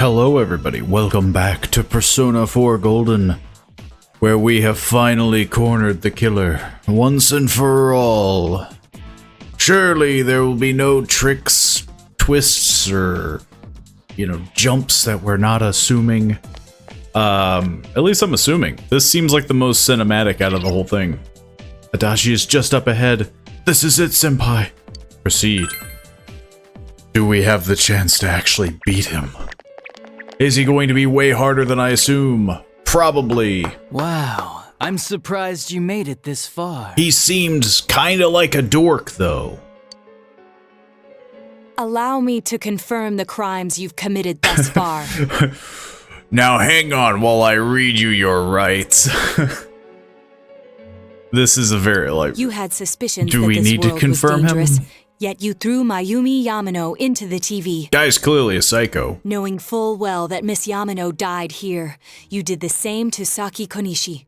Hello everybody, welcome back to Persona 4 Golden, where we have finally cornered the killer, once and for all. Surely there will be no tricks, twists, or, jumps that we're not assuming. At least I'm assuming. This seems like the most cinematic out of the whole thing. Adachi is just up ahead. This is it, senpai. Proceed. Do we have the chance to actually beat him? Is he going to be way harder than I assume? Probably. Wow, I'm surprised you made it this far. He seemed kinda like a dork, though. Allow me to confirm the crimes you've committed thus far. Now hang on while I read you your rights. This is a very, You had suspicions do that we this need to world confirm was dangerous, him? yet you threw Mayumi Yamano into the TV. Guy's clearly a psycho. Knowing full well that Miss Yamano died here, you did the same to Saki Konishi.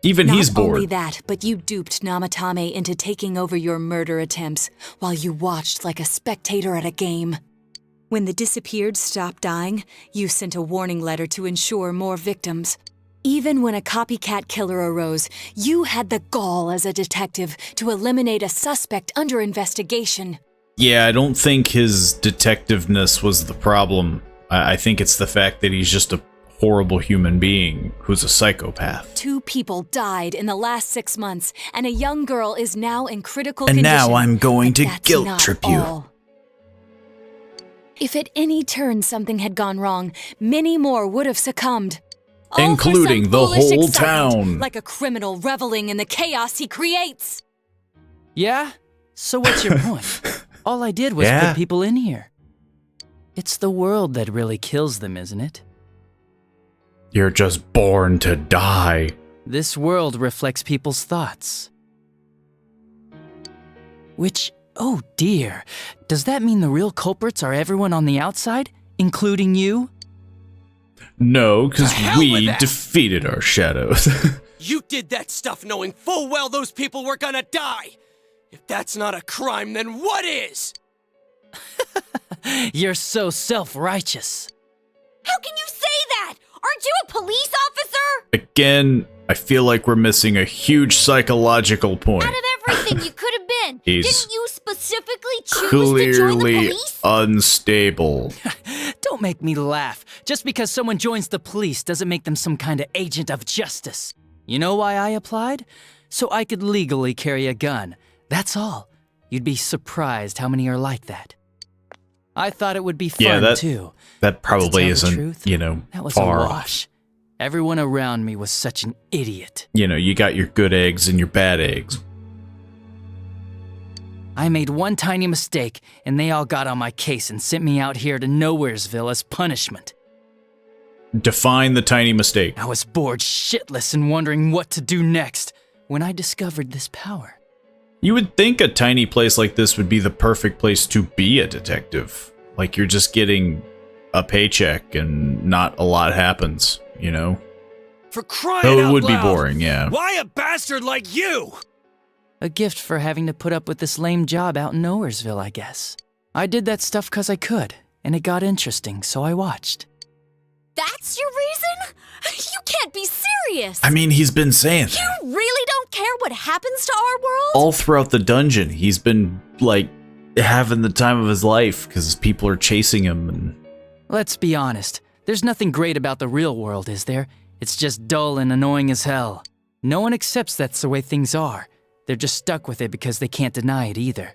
Even he's bored. Not only that, but you duped Namatame into taking over your murder attempts while you watched like a spectator at a game. When the disappeared stopped dying, you sent a warning letter to ensure more victims. Even when a copycat killer arose, you had the gall as a detective to eliminate a suspect under investigation. Yeah, I don't think his detectiveness was the problem. I think it's the fact that he's just a horrible human being who's a psychopath. 2 people died in the last 6 months, and a young girl is now in critical And condition. now I'm going to That's guilt not trip you. all. If at any turn something had gone wrong, many more would have succumbed. All for Including some the foolish whole excitement, town. Like a criminal reveling in the chaos he creates. Yeah? So what's your point? All I did was Yeah. put people in here. It's the world that really kills them, isn't it? You're just born to die. This world reflects people's thoughts. Which, oh dear, does that mean the real culprits are everyone on the outside, including you? No, because To hell with we that. defeated our shadows. You did that stuff knowing full well those people were gonna die! If that's not a crime, then what is? You're so self-righteous. How can you say that? Aren't you a police officer? Again, I feel like we're missing a huge psychological point. Out of everything you could have been, He's didn't you specifically choose to join the Clearly police? unstable. Don't make me laugh. Just because someone joins the police doesn't make them some kind of agent of justice. You know why I applied? So I could legally carry a gun. That's all. You'd be surprised how many are like that. I thought it would be fun, too. That probably To tell the isn't, truth, that was far a off. wash. Everyone around me was such an idiot. You got your good eggs and your bad eggs. I made one tiny mistake, and they all got on my case and sent me out here to Nowheresville as punishment. Define the tiny mistake. I was bored shitless and wondering what to do next when I discovered this power. You would think a tiny place like this would be the perfect place to be a detective. Like you're just getting a paycheck and not a lot happens, For crying Though out it would be loud, boring, yeah. Why a bastard like you? A gift for having to put up with this lame job out in Nowheresville, I guess. I did that stuff 'cause I could, and it got interesting, so I watched. That's your reason? You can't be serious! I mean, he's been saying that. You really don't care what happens to our world? All throughout the dungeon, he's been, having the time of his life because people are chasing him and... Let's be honest, there's nothing great about the real world, is there? It's just dull and annoying as hell. No one accepts that's the way things are. They're just stuck with it because they can't deny it either.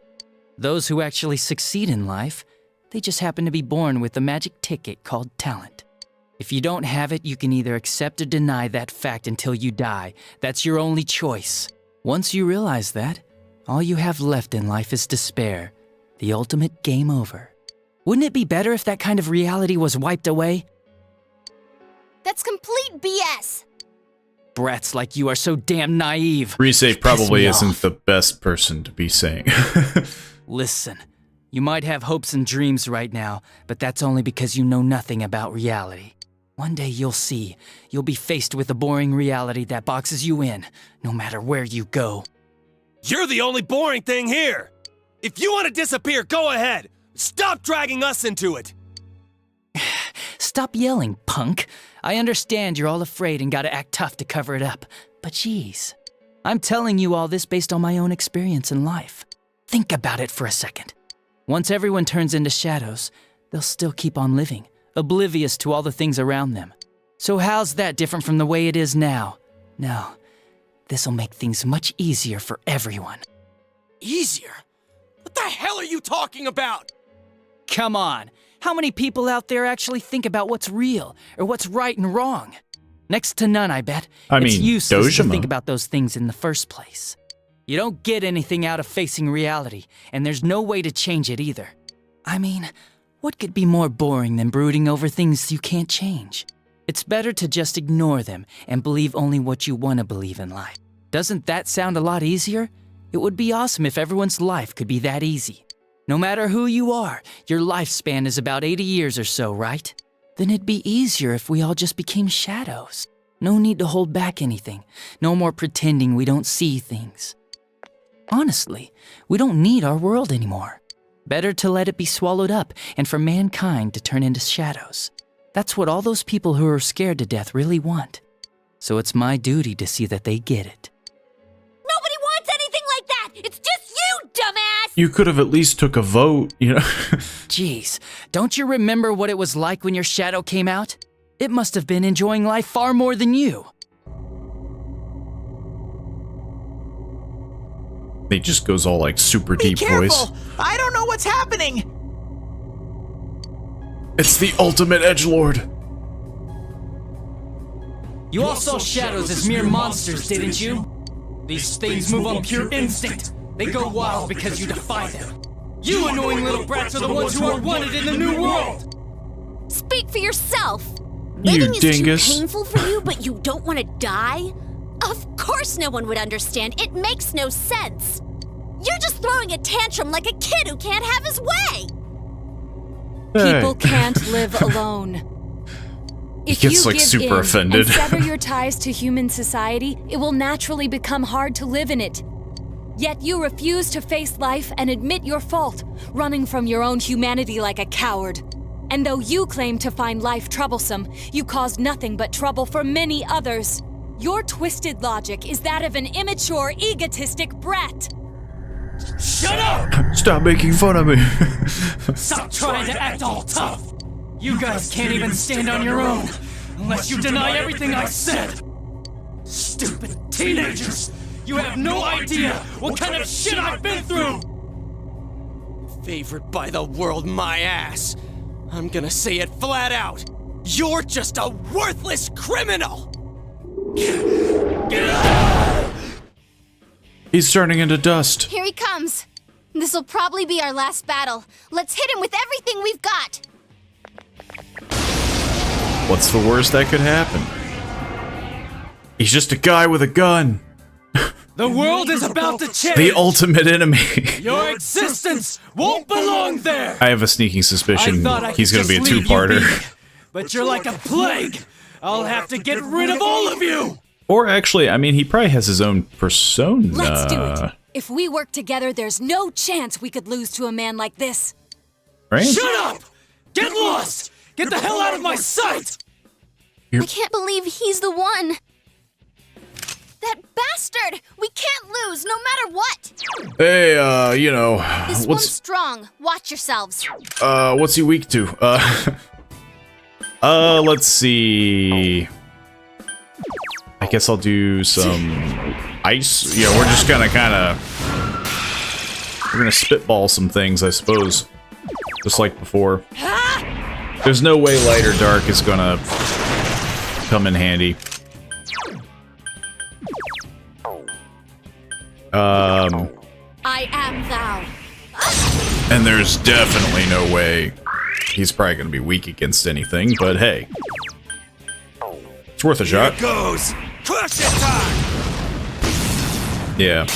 Those who actually succeed in life, they just happen to be born with a magic ticket called talent. If you don't have it, you can either accept or deny that fact until you die. That's your only choice. Once you realize that, all you have left in life is despair. The ultimate game over. Wouldn't it be better if that kind of reality was wiped away? That's complete BS! Brats like you are so damn naive. Rise Piss probably me isn't off. the best person to be saying. Listen, you might have hopes and dreams right now, but that's only because you know nothing about reality. One day you'll see. You'll be faced with a boring reality that boxes you in, no matter where you go. You're the only boring thing here! If you want to disappear, go ahead! Stop dragging us into it! Stop yelling, punk. I understand you're all afraid and gotta act tough to cover it up, but geez. I'm telling you all this based on my own experience in life. Think about it for a second. Once everyone turns into shadows, they'll still keep on living, oblivious to all the things around them. So how's that different from the way it is now? No, this'll make things much easier for everyone. Easier? What the hell are you talking about? Come on, how many people out there actually think about what's real or what's right and wrong? Next to none, I bet. It's useless to think about those things in the first place. You don't get anything out of facing reality, and there's no way to change it either. I mean, what could be more boring than brooding over things you can't change? It's better to just ignore them and believe only what you want to believe in life. Doesn't that sound a lot easier? It would be awesome if everyone's life could be that easy. No matter who you are, your lifespan is about 80 years or so, right? Then it'd be easier if we all just became shadows. No need to hold back anything. No more pretending we don't see things. Honestly, we don't need our world anymore. Better to let it be swallowed up and for mankind to turn into shadows. That's what all those people who are scared to death really want. So it's my duty to see that they get it. Nobody wants anything like that! It's just you, dumbass! You could have at least took a vote, you know? Jeez, don't you remember what it was like when your shadow came out? It must have been enjoying life far more than you. He just goes all like super deep voice. I don't know what's happening! It's the ultimate edgelord. You all saw shadows as mere monsters, didn't you? These things move on pure instinct. They go wild because you defy them. You annoying little brats are the ones who are wanted in the new world! Speak for yourself! You Living is dingus. too painful for you, but you don't want to die? Of course no one would understand. It makes no sense. You're just throwing a tantrum like a kid who can't have his way! People can't live alone. If He gets you like give super in offended. and sever your ties to human society, it will naturally become hard to live in it. Yet you refuse to face life and admit your fault, running from your own humanity like a coward. And though you claim to find life troublesome, you cause nothing but trouble for many others. Your twisted logic is that of an immature, egotistic brat. Shut up! Stop making fun of me. Stop trying to act all tough! You guys can't even stand on your own, unless you deny everything I said! Stupid teenagers! You have no idea what kind of shit I've been through! Favored by the world, my ass. I'm gonna say it flat out. You're just a worthless criminal! He's turning into dust. Here he comes. This'll probably be our last battle. Let's hit him with everything we've got. What's the worst that could happen? He's just a guy with a gun. The world is about to change! The ultimate enemy. Your existence won't belong there! I have a sneaking suspicion he's gonna be a two-parter. But you're like a plague! I'll have to get rid of all of you! Or actually, I mean, he probably has his own persona. Let's do it. If we work together, there's no chance we could lose to a man like this. Right? Shut up! Get lost! Get the hell out of my sight! I can't believe he's the one. That bastard! We can't lose, no matter what! Hey, you know, This one's strong. Watch yourselves. what's he weak to? Let's see. I guess I'll do some ice. Yeah, we're just gonna we're gonna spitball some things, I suppose. Just like before. There's no way light or dark is gonna come in handy. I am thou. And there's definitely no way he's probably gonna be weak against anything, but hey. It's worth a shot. Here goes! Crush it time! Yeah.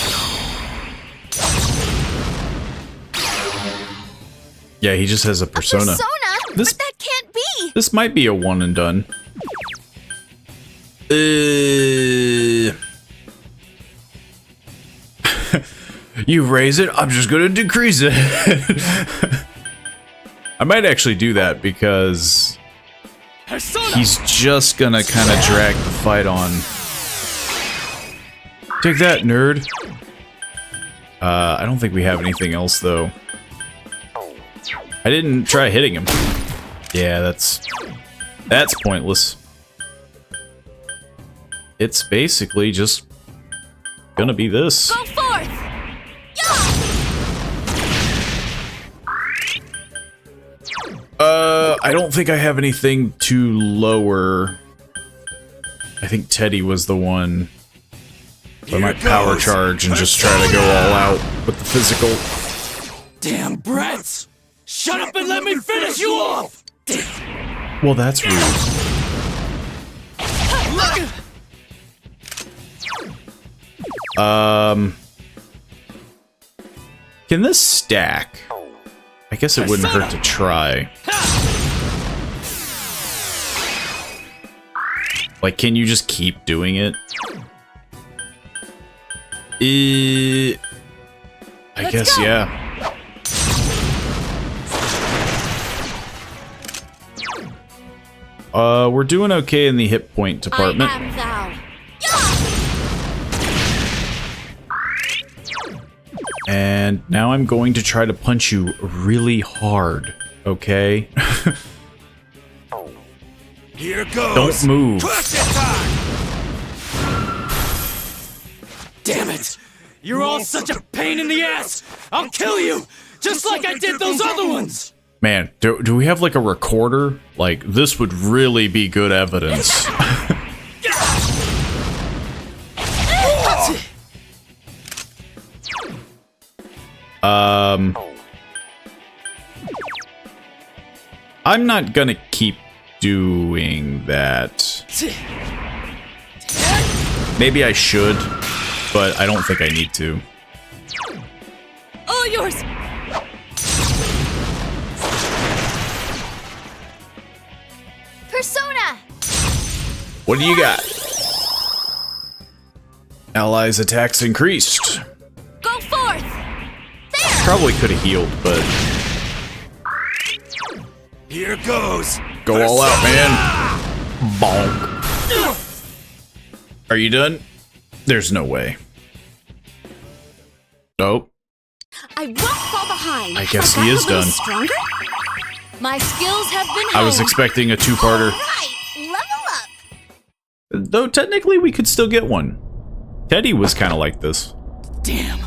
Yeah, he just has a persona. Persona? This- But that can't be! This might be a one and done. You raise it, I'm just gonna decrease it. I might actually do that because he's just gonna kind of drag the fight on. Take that, nerd. I don't think we have anything else, though. I didn't try hitting him. Yeah, that's pointless. It's basically just gonna be this. Go forth! I don't think I have anything to lower. I think Teddy was the one. I might power charge and just try to go all out with the physical. Damn brats! Shut up and let me finish you off! Well, that's rude. Can this stack? I guess it wouldn't hurt to try. Like, can you just keep doing it? I guess, yeah. We're doing okay in the hit point department. I am thou. And now I'm going to try to punch you really hard, okay? Here goes. Don't move. Damn it! You're all such a pain in the ass! I'll kill you! Just like I did those other ones! Man, do we have like a recorder? Like, this would really be good evidence. I'm not gonna keep doing that. Maybe I should, but I don't think I need to. All yours! Persona! What do you got? Allies' attacks increased. Go forth! There! Probably could have healed, but... Here goes! Go all out, man! Bonk. Are you done? There's no way. Nope. I won't fall behind. I guess he is done. Stronger? My skills have been honed. I was expecting a two-parter. Right, level up. Though technically we could still get one. Teddy was kind of like this. Damn,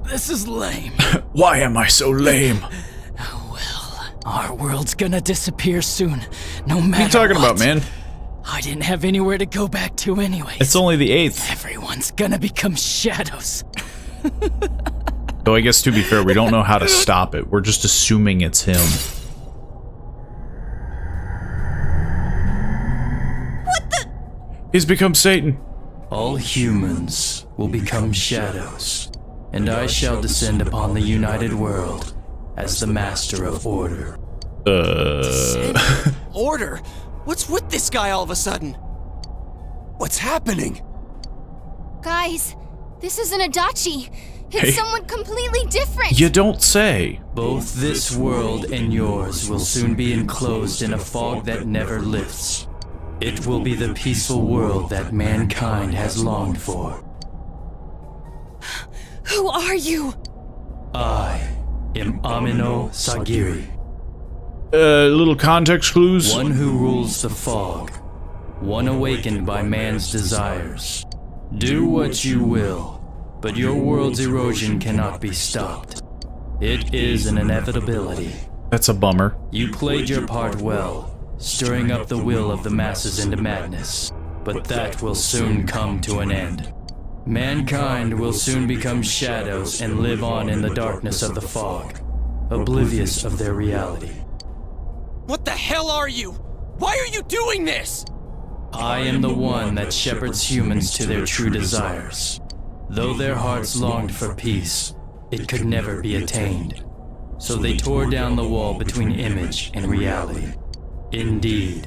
this is lame. Why am I so lame? Well, our world's gonna disappear soon, no matter What are you talking about, man? I didn't have anywhere to go back to anyways. It's only the 8th. Everyone's gonna become shadows. Though I guess to be fair, we don't know how to stop it. We're just assuming it's him. What the? He's become Satan. All humans will become shadows, and I shall descend upon the united world as the master of order. Order? What's with this guy all of a sudden? What's happening? Guys, this isn't Adachi. It's Hey. someone completely different. You don't say. Both this world and yours will soon be enclosed in a fog that never lifts. It will be the peaceful world that mankind has longed for. Who are you? I am Amino Sagiri, Little context clues? one who rules the fog, one awakened by man's desires. Do what you will, but your world's erosion cannot be stopped. It is an inevitability. That's a bummer. You played your part well, stirring up the will of the masses into madness, but that will soon come to an end. Mankind will soon become shadows and live on in the darkness of the fog, oblivious of their reality. What the hell are you? Why are you doing this? I am the one that shepherds humans to their true desires. Though their hearts longed for peace, it could never be attained. So they tore down the wall between image and reality. Indeed,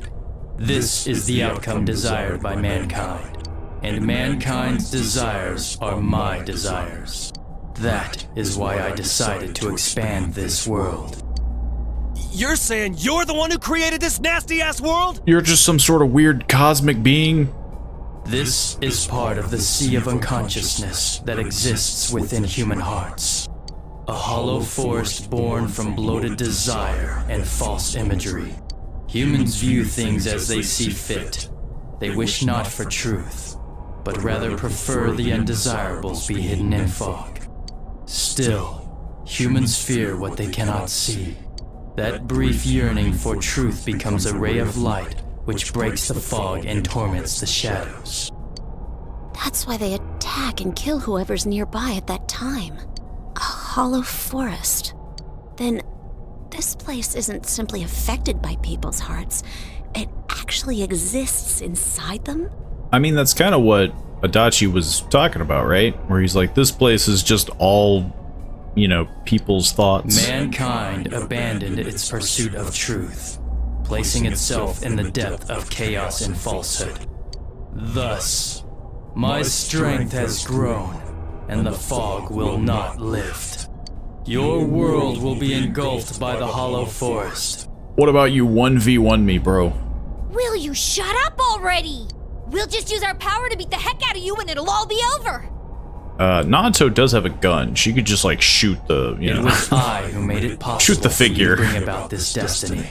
this is the outcome desired by mankind, and mankind's desires are my desires. That is why I decided to expand this world. You're saying you're the one who created this nasty-ass world? You're just some sort of weird cosmic being? This is part of the sea of unconsciousness that exists within human hearts. A hollow forest born from bloated desire and false imagery. Humans view things as they see fit. They wish not for truth, but rather prefer the undesirables be hidden in fog. Still, humans fear what they cannot see. That brief yearning for truth becomes a ray of light which breaks the fog and torments the shadows. That's why they attack and kill whoever's nearby at that time. A hollow forest. Then, this place isn't simply affected by people's hearts. It actually exists inside them? I mean, that's kind of what Adachi was talking about, right? Where he's like, this place is just all, you know, people's thoughts. Mankind abandoned its pursuit of truth, placing itself in the depth of chaos and falsehood. Thus, my strength has grown, and the fog will not lift. Your world will be engulfed by the hollow forest. What about you 1v1 me, bro? Will you shut up already? We'll just use our power to beat the heck out of you and it'll all be over. Naruto does have a gun. She could just like shoot the, you know. It was I who made it possible Shoot the figure. for you to bring about this destiny.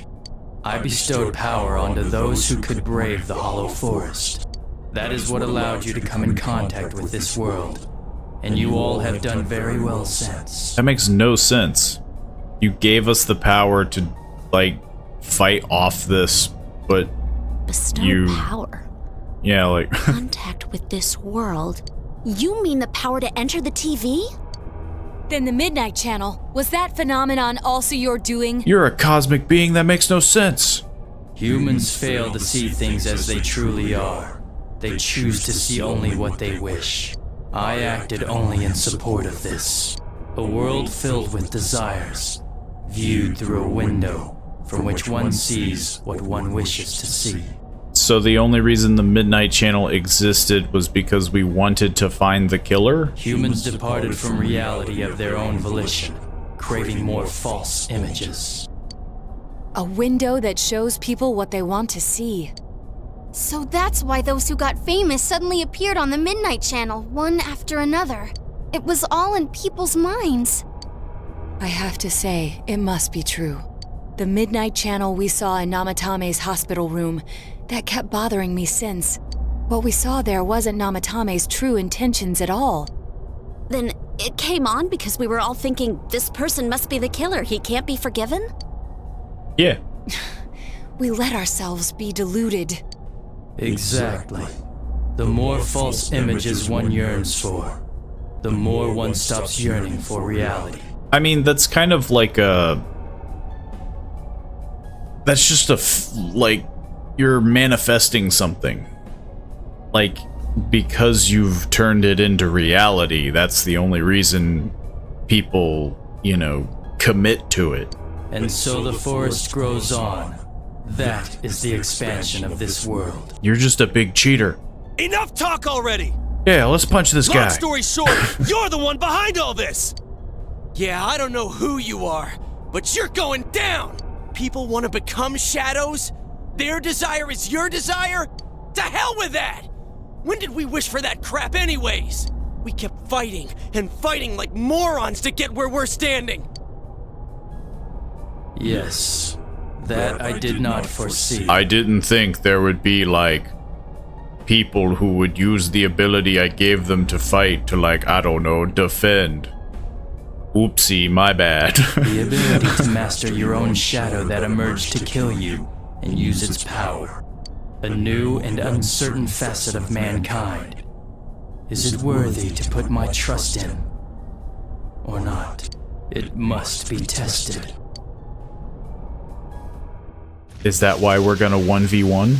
I bestowed power onto those who could brave the hollow forest. That is what allowed you to come in contact with this world. And you all have done very well since. That makes no sense. You gave us the power to, like, fight off this, but Bestow power. Yeah, like Contact with this world. You mean the power to enter the TV? Then the Midnight Channel, was that phenomenon also your doing? You're a cosmic being that makes no sense. Humans fail to see things as they truly are. They choose to see only what they wish. I acted only in support of this. A world filled with desires, viewed through a window from which one sees what one wishes to see. So the only reason the Midnight Channel existed was because we wanted to find the killer? Humans departed from reality of their own volition, craving more false images. A window that shows people what they want to see. So that's why those who got famous suddenly appeared on the Midnight Channel, one after another. It was all in people's minds. I have to say, it must be true. The Midnight Channel we saw in Namatame's hospital room, that kept bothering me since. What we saw there wasn't Namatame's true intentions at all. Then it came on because we were all thinking this person must be the killer. He can't be forgiven? Yeah. We let ourselves be deluded. Exactly. The more false images one yearns for, the more one stops yearning for reality. I mean, that's kind of like a... That's just like, you're manifesting something. Like, because you've turned it into reality, that's the only reason people, you know, commit to it. And so the forest grows on. That is the expansion of this world. You're just a big cheater. Enough talk already! Yeah, let's punch this guy. Long story short, you're the one behind all this! Yeah, I don't know who you are, but you're going down! People want to become shadows? Their desire is your desire? To hell with that! When did we wish for that crap anyways? We kept fighting and fighting like morons to get where we're standing. Yes, that I did not foresee. I didn't think there would be, like, people who would use the ability I gave them to fight to, like, I don't know, defend. Oopsie, my bad. The ability to master your own shadow that emerged to kill you and use its power. A new and uncertain facet of mankind. Is it worthy to put my trust in? Or not? It must be tested. Is that why we're gonna 1v1?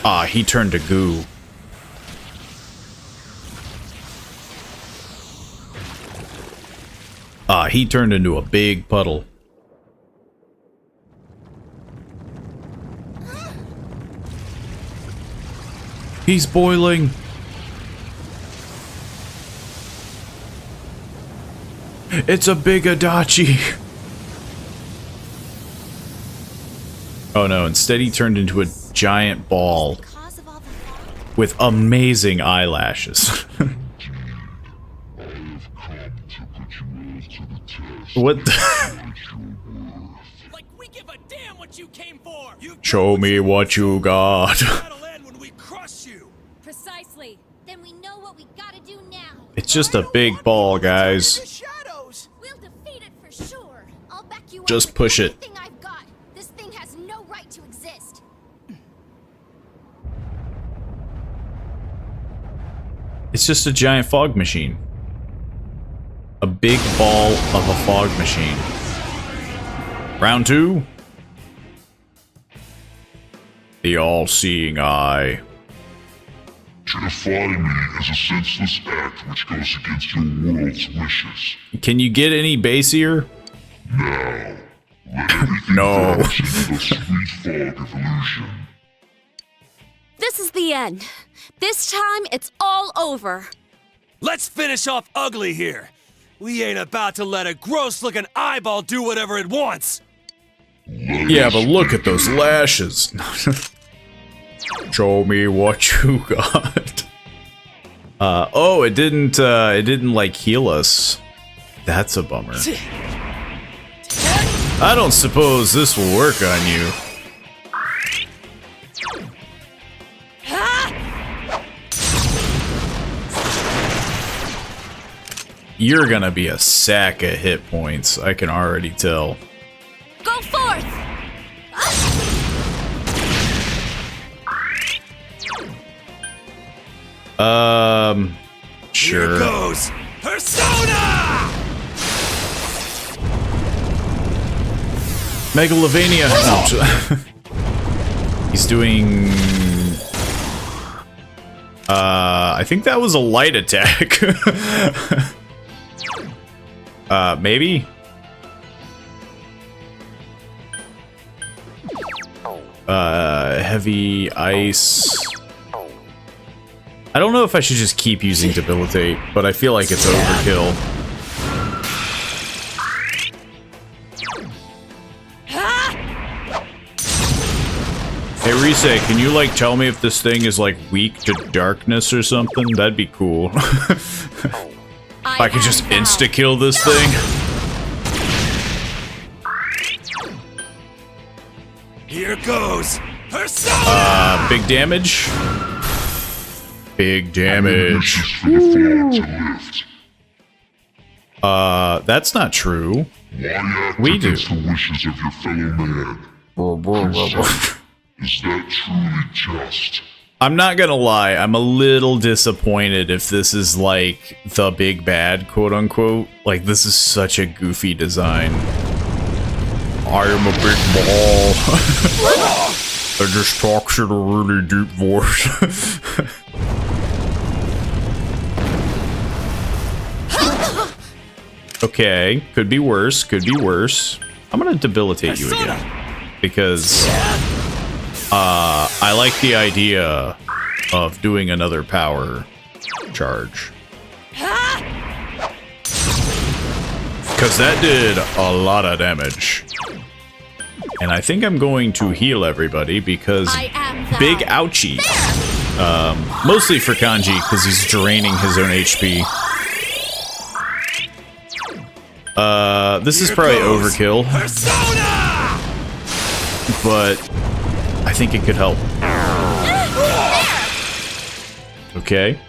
Ah, he turned to goo. Ah, he turned into a big puddle. He's boiling. It's a big Adachi. Oh no, instead he turned into a giant ball with amazing eyelashes. What the? Like we give a damn what you came for. Show me what you got. That'll end when we crush you. Precisely. Then we know what we gotta do now. It's just a big ball, guys. Shadows. We'll defeat it for sure. I'll back you up Just with push it. everything I've got. This thing has no right to exist. It's just a giant fog machine. A big ball of a fog machine. Round 2. The all-seeing eye. To defy me is a senseless act which goes against your world's wishes. Can you get any bassier? Now, let everything No. vanish into the sweet fog of illusion. This is the end. This time, it's all over. Let's finish off ugly here. We ain't about to let a gross-looking eyeball do whatever it wants. Yeah, but look at those lashes. Show me what you got. Oh, it didn't like heal us. That's a bummer. I don't suppose this will work on you. You're gonna be a sack of hit points, I can already tell. Go forth! Sure. Here goes Persona! Megalovania. No, he's doing. I think that was a light attack. Maybe. Heavy ice. I don't know if I should just keep using debilitate, but I feel like it's overkill. Hey Rise, can you like tell me if this thing is like weak to darkness or something? That'd be cool. If I could just insta-kill this thing. Here goes Persona! Big damage. Big damage. Wishes for the fog to lift. That's not true. Why act We do. against the wishes of your fellow man? Is that truly just? I'm not gonna lie, I'm a little disappointed if this is like the big bad, quote unquote. Like, this is such a goofy design. I am a big ball. I just talks in a really deep voice. Okay, could be worse, could be worse. I'm gonna debilitate you again. Because I like the idea of doing another power charge. Because that did a lot of damage. And I think I'm going to heal everybody because big ouchie. Mostly for Kanji because he's draining his own HP. This is probably overkill. Persona! But I think it could help. Okay.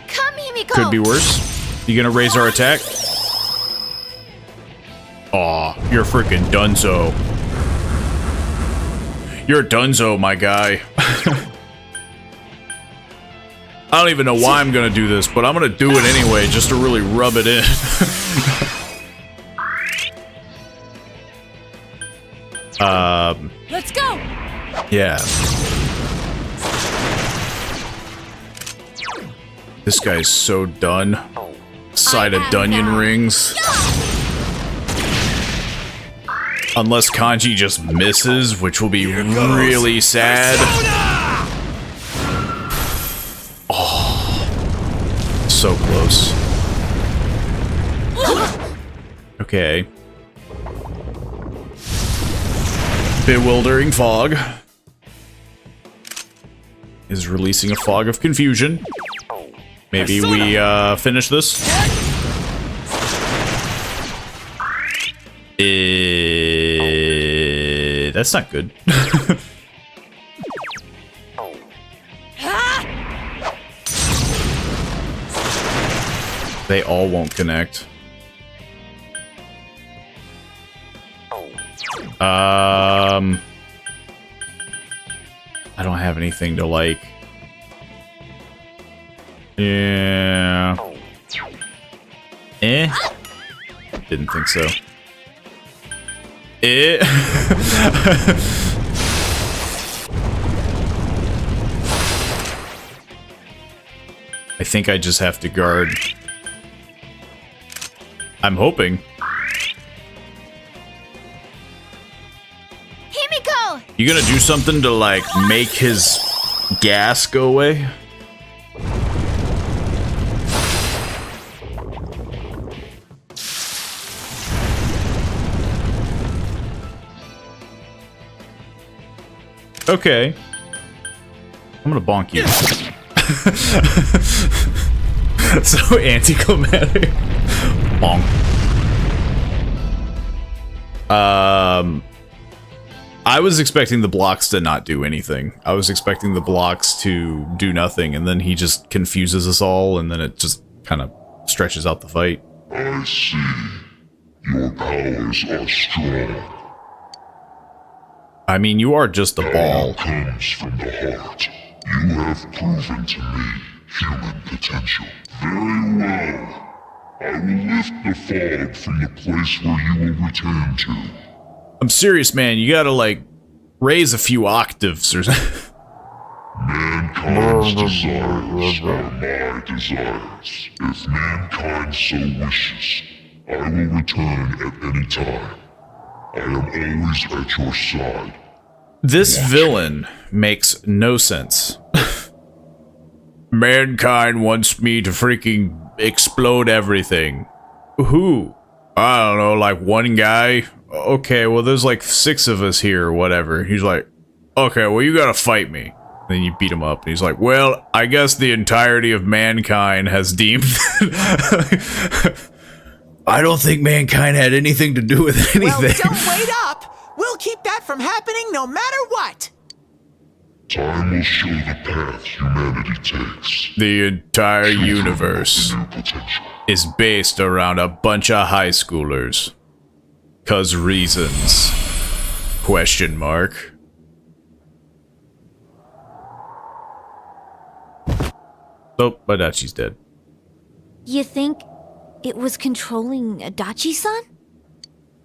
Come, Himiko! Could be worse. You gonna raise our attack? Aw, you're freaking dunzo. You're dunzo, my guy. I don't even know why I'm gonna do this, but I'm gonna do it anyway, just to really rub it in. Let's go! Yeah. This guy's so done. Side of Dunyan rings. Unless Kanji just misses, which will be really sad. Oh, so close. Okay. bewildering fog is releasing a fog of confusion. Maybe we finish this. That's not good. They all won't connect. I don't have anything to like. Yeah. Didn't think so. I think I just have to guard. I'm hoping. Himiko! You gonna do something to, like, make his gas go away? Okay. I'm gonna bonk you. So anticlimactic. Bonk. I was expecting the blocks to not do anything. I was expecting the blocks to do nothing, and then he just confuses us all, and then it just kind of stretches out the fight. I see. Your powers are strong. I mean, you are just a ball. Power comes from the heart. You have proven to me human potential. Very well. I will lift the fog from the place where you will return to. I'm serious, man. You gotta, like, raise a few octaves or something. Mankind's desires are my desires. If mankind so wishes, I will return at any time. I am always at your side. This villain makes no sense. Mankind wants me to freaking explode everything. Who? I don't know, like one guy? Okay, well there's like 6 of us here or whatever. He's like, okay, well you gotta fight me. Then you beat him up, and he's like, well, I guess the entirety of mankind has deemed I don't think mankind had anything to do with anything. Well, don't wait up. We'll keep that from happening no matter what. Time will show the path humanity takes. The entire universe New potential. is based around a bunch of high schoolers. 'Cause reasons. Question mark. Oh, Adachi's dead. You think it was controlling Adachi-san?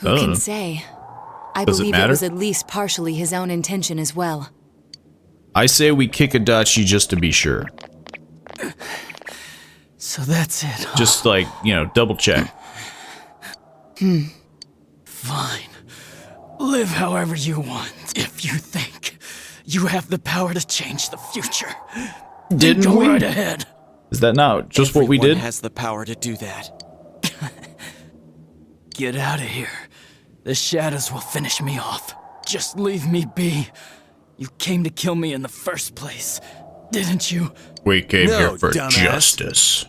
Who can say? I Does it believe it matter? was at least partially his own intention as well. I say we kick Adachi just to be sure. So that's it, huh? Just like, you know, double check. Fine. Live however you want. If you think you have the power to change the future, Didn't go we? right ahead. Is that not just what we Everyone did? has the power to do that. Get out of here. The shadows will finish me off. Just leave me be. You came to kill me in the first place, didn't you? We came No, here for dumbass. justice.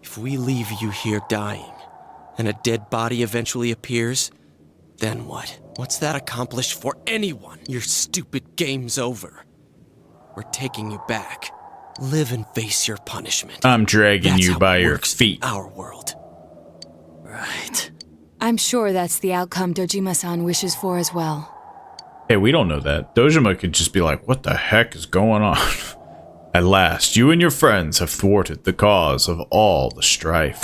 If we leave you here dying, and a dead body eventually appears, then what? What's that accomplish for anyone? Your stupid game's over. We're taking you back. Live and face your punishment. I'm dragging That's you how by it your works in feet. our world. Right. I'm sure that's the outcome Dojima-san wishes for as well. Hey, we don't know that. Dojima could just be like, what the heck is going on? At last, you and your friends have thwarted the cause of all the strife.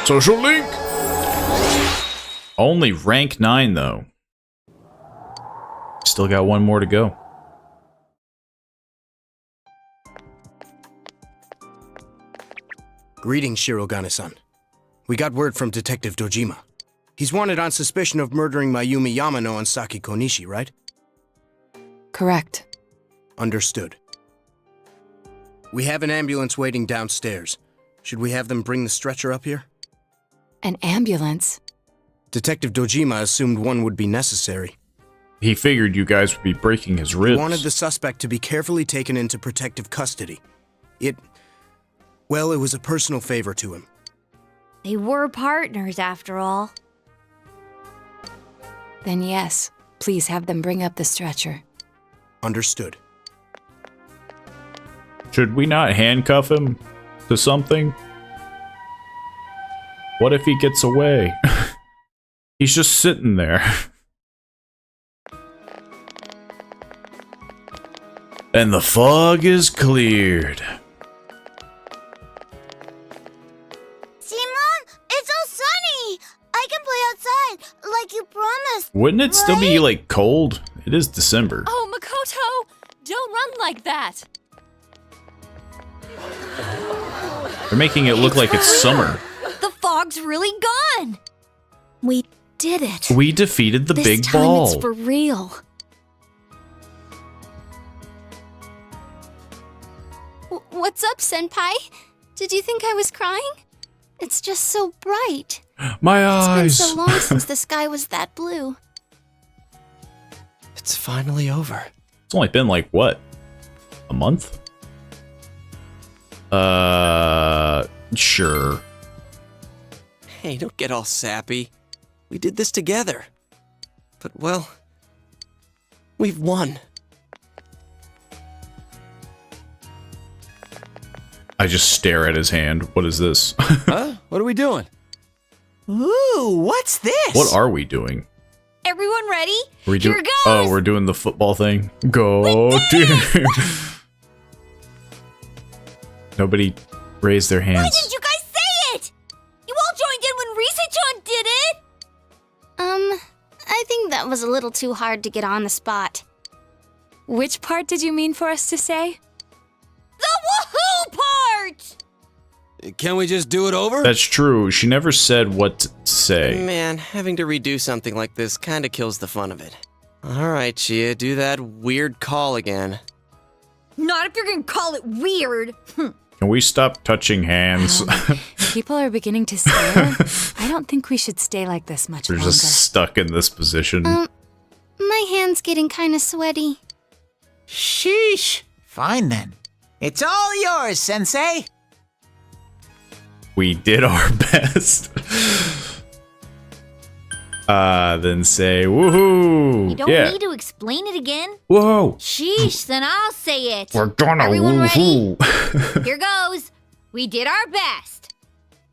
Social link! Only rank 9, though. Still got one more to go. Greetings, Shirogane-san. We got word from Detective Dojima. He's wanted on suspicion of murdering Mayumi Yamano and Saki Konishi, right? Correct. Understood. We have an ambulance waiting downstairs. Should we have them bring the stretcher up here? An ambulance? Detective Dojima assumed one would be necessary. he figured you guys would be breaking his ribs. He wanted the suspect to be carefully taken into protective custody. Well, it was a personal favor to him. They were partners, after all. Then yes, please have them bring up the stretcher. Understood. Should we not handcuff him to something? What if he gets away? He's just sitting there. And the fog is cleared. It's all sunny! I can play outside, like you promised. Wouldn't it still be, like, cold? It is December. Oh, Makoto! Don't run like that! They're making it look like it's summer. The fog's really gone! We did it. We defeated the This big time ball. it's for real. What's up, Senpai? Did you think I was crying? It's just so bright. My It's been eyes. so long since the sky was that blue. It's finally over. It's only been like, what? A month? Sure. Hey, don't get all sappy. We did this together. But, well, we've won. I just stare at his hand. What is this? Huh? What are we doing? Ooh, what's this? What are we doing? Everyone ready? Are we Here doing? goes! Oh, we're doing the football thing. Go team! Nobody raised their hands. Why didn't you guys say it? You all joined in when Risa-chan did it! I think that was a little too hard to get on the spot. Which part did you mean for us to say? The woohoo part! Can we just do it over? That's true. She never said what to say. Man, having to redo something like this kinda kills the fun of it. Alright, Chia, do that weird call again. Not if you're gonna call it weird. Can we stop touching hands? People are beginning to stare. I don't think we should stay like this much We're longer. just stuck in this position. My hand's getting kinda sweaty. Sheesh. Fine then. It's all yours, Sensei. We did our best. Then say woohoo. You don't Yeah. need to explain it again. Whoa. Sheesh, then I'll say it. We're gonna Everyone ready? woohoo. Here goes. We did our best.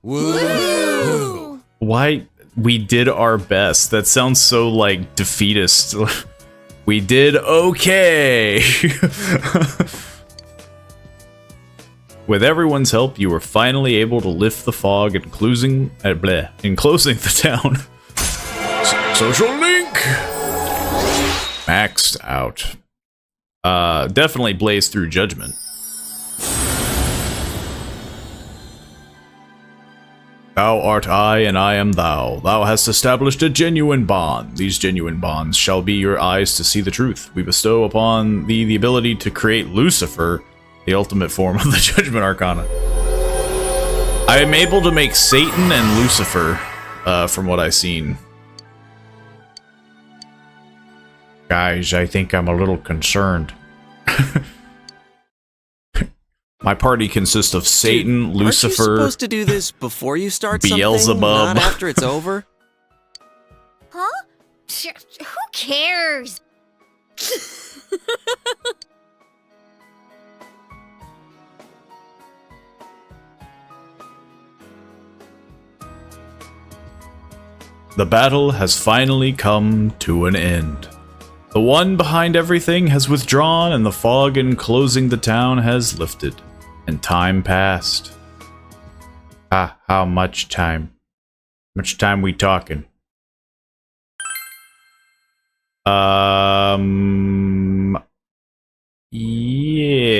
Woo! Why? We did our best. That sounds so, like, defeatist. We did okay. With everyone's help, you were finally able to lift the fog and closing the town. Social link! Maxed out. Definitely blaze through judgment. Thou art I, and I am thou. Thou hast established a genuine bond. These genuine bonds shall be your eyes to see the truth. We bestow upon thee the ability to create Lucifer, the ultimate form of the Judgment Arcana. I am able to make Satan and Lucifer, from what I've seen. Guys, I think I'm a little concerned. My party consists of Satan, Dude, Lucifer, aren't you supposed to do this before you start Beelzebub. something, not after it's over? Huh? Who cares? The battle has finally come to an end. The one behind everything has withdrawn, and the fog enclosing the town has lifted, and time passed. How much time? Much time we talking?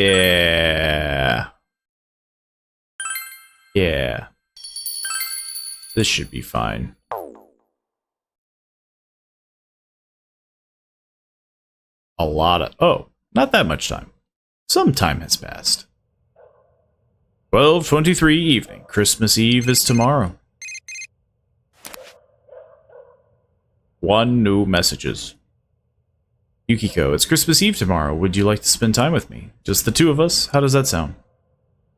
Yeah. Yeah. This should be fine. A lot of... Oh, not that much time. Some time has passed. 12:23 evening. Christmas Eve is tomorrow. 1 new messages. Yukiko, it's Christmas Eve tomorrow. Would you like to spend time with me? Just the two of us? How does that sound?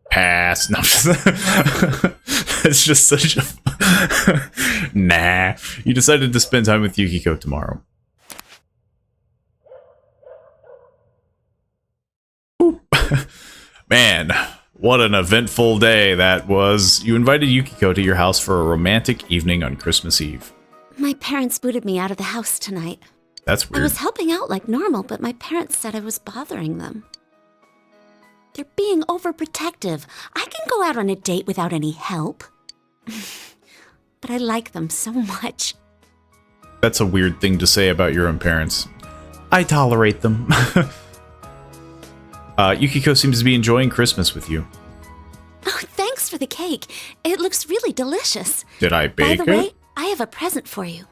Pass. No, it's just such a... Nah. You decided to spend time with Yukiko tomorrow. Man, what an eventful day that was. You invited Yukiko to your house for a romantic evening on Christmas Eve. My parents booted me out of the house tonight. That's weird. I was helping out like normal, but my parents said I was bothering them. They're being overprotective. I can go out on a date without any help. But I like them so much. That's a weird thing to say about your own parents. I tolerate them. Yukiko seems to be enjoying Christmas with you. Oh, thanks for the cake. It looks really delicious. Did I bake it? By the way, I have a present for you.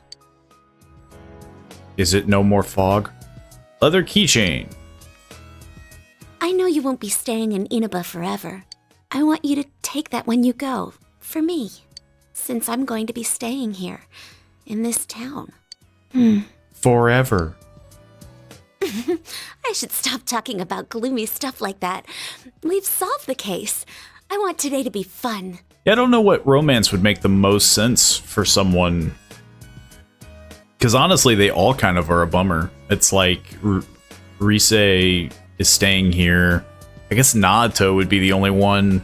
Is it no more fog? Leather keychain. I know you won't be staying in Inaba forever. I want you to take that when you go, for me, since I'm going to be staying here, in this town. Forever. I should stop talking about gloomy stuff like that. We've solved the case. I want today to be fun. Yeah, I don't know what romance would make the most sense for someone. Because honestly, they all kind of are a bummer. It's like Rise is staying here. I guess Naoto would be the only one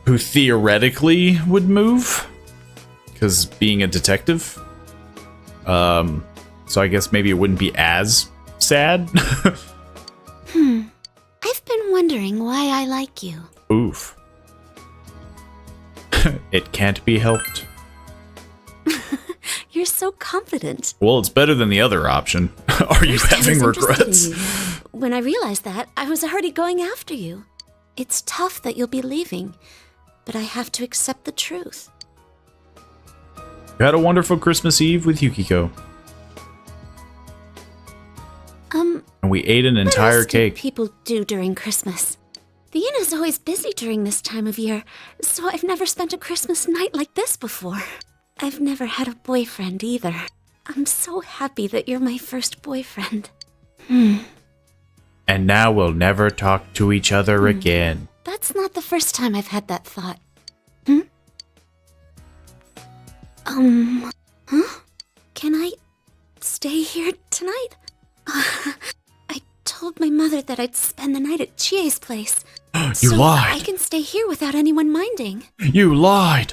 who theoretically would move. Because being a detective. So I guess maybe it wouldn't be as sad. I've been wondering why I like you. Oof. It can't be helped. You're so confident. Well, it's better than the other option. Are you having regrets? When I realized that, I was already going after you. It's tough that you'll be leaving, but I have to accept the truth. You had a wonderful Christmas Eve with Yukiko. And we ate an entire cake. What else do people do during Christmas? The inn is always busy during this time of year, so I've never spent a Christmas night like this before. I've never had a boyfriend either. I'm so happy that you're my first boyfriend. And now we'll never talk to each other again. That's not the first time I've had that thought. Can I stay here tonight? I told my mother that I'd spend the night at Chie's place. You lied. I can stay here without anyone minding. You lied.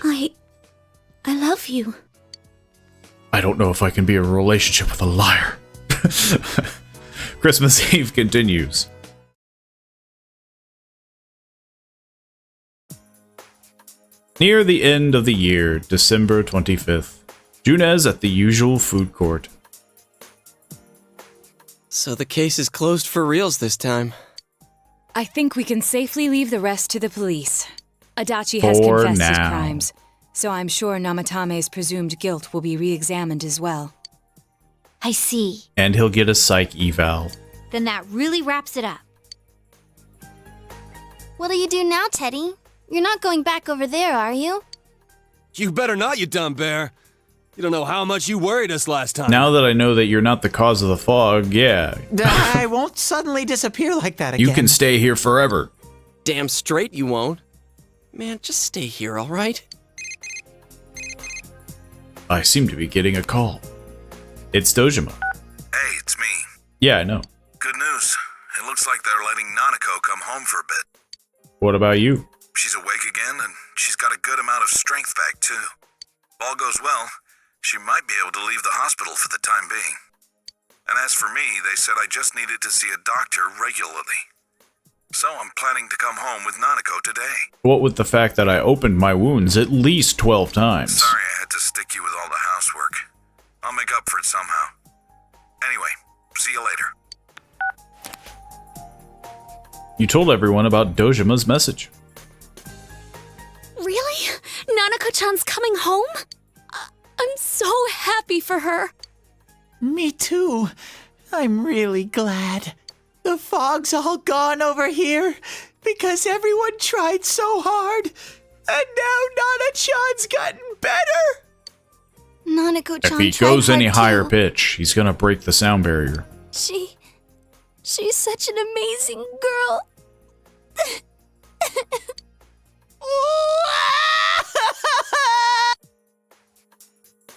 I love you. I don't know if I can be in a relationship with a liar. Christmas Eve continues. Near the end of the year, December 25th, Junez at the usual food court. So the case is closed for reals this time. I think we can safely leave the rest to the police. Adachi has For confessed his now. crimes, so I'm sure Namatame's presumed guilt will be re-examined as well. I see. And he'll get a psych eval. Then that really wraps it up. What'll you do now, Teddy? You're not going back over there, are you? You better not, you dumb bear. You don't know how much you worried us last time. Now that I know that you're not the cause of the fog, yeah. I won't suddenly disappear like that again. You can stay here forever. Damn straight you won't. Man, just stay here, alright? I seem to be getting a call. It's Dojima. Hey, it's me. Yeah, I know. Good news. It looks like they're letting Nanako come home for a bit. What about you? She's awake again, and she's got a good amount of strength back, too. If all goes well, she might be able to leave the hospital for the time being. And as for me, they said I just needed to see a doctor regularly. So I'm planning to come home with Nanako today. What with the fact that I opened my wounds at least 12 times? Sorry I had to stick you with all the housework. I'll make up for it somehow. Anyway, see you later. You told everyone about Dojima's message. Really? Nanako-chan's coming home? I'm so happy for her. Me too. I'm really glad. The fog's all gone over here because everyone tried so hard. And now Nana-chan's gotten better. Nanako-chan If he tried goes any hard higher too. pitch, he's gonna break the sound barrier. She's such an amazing girl.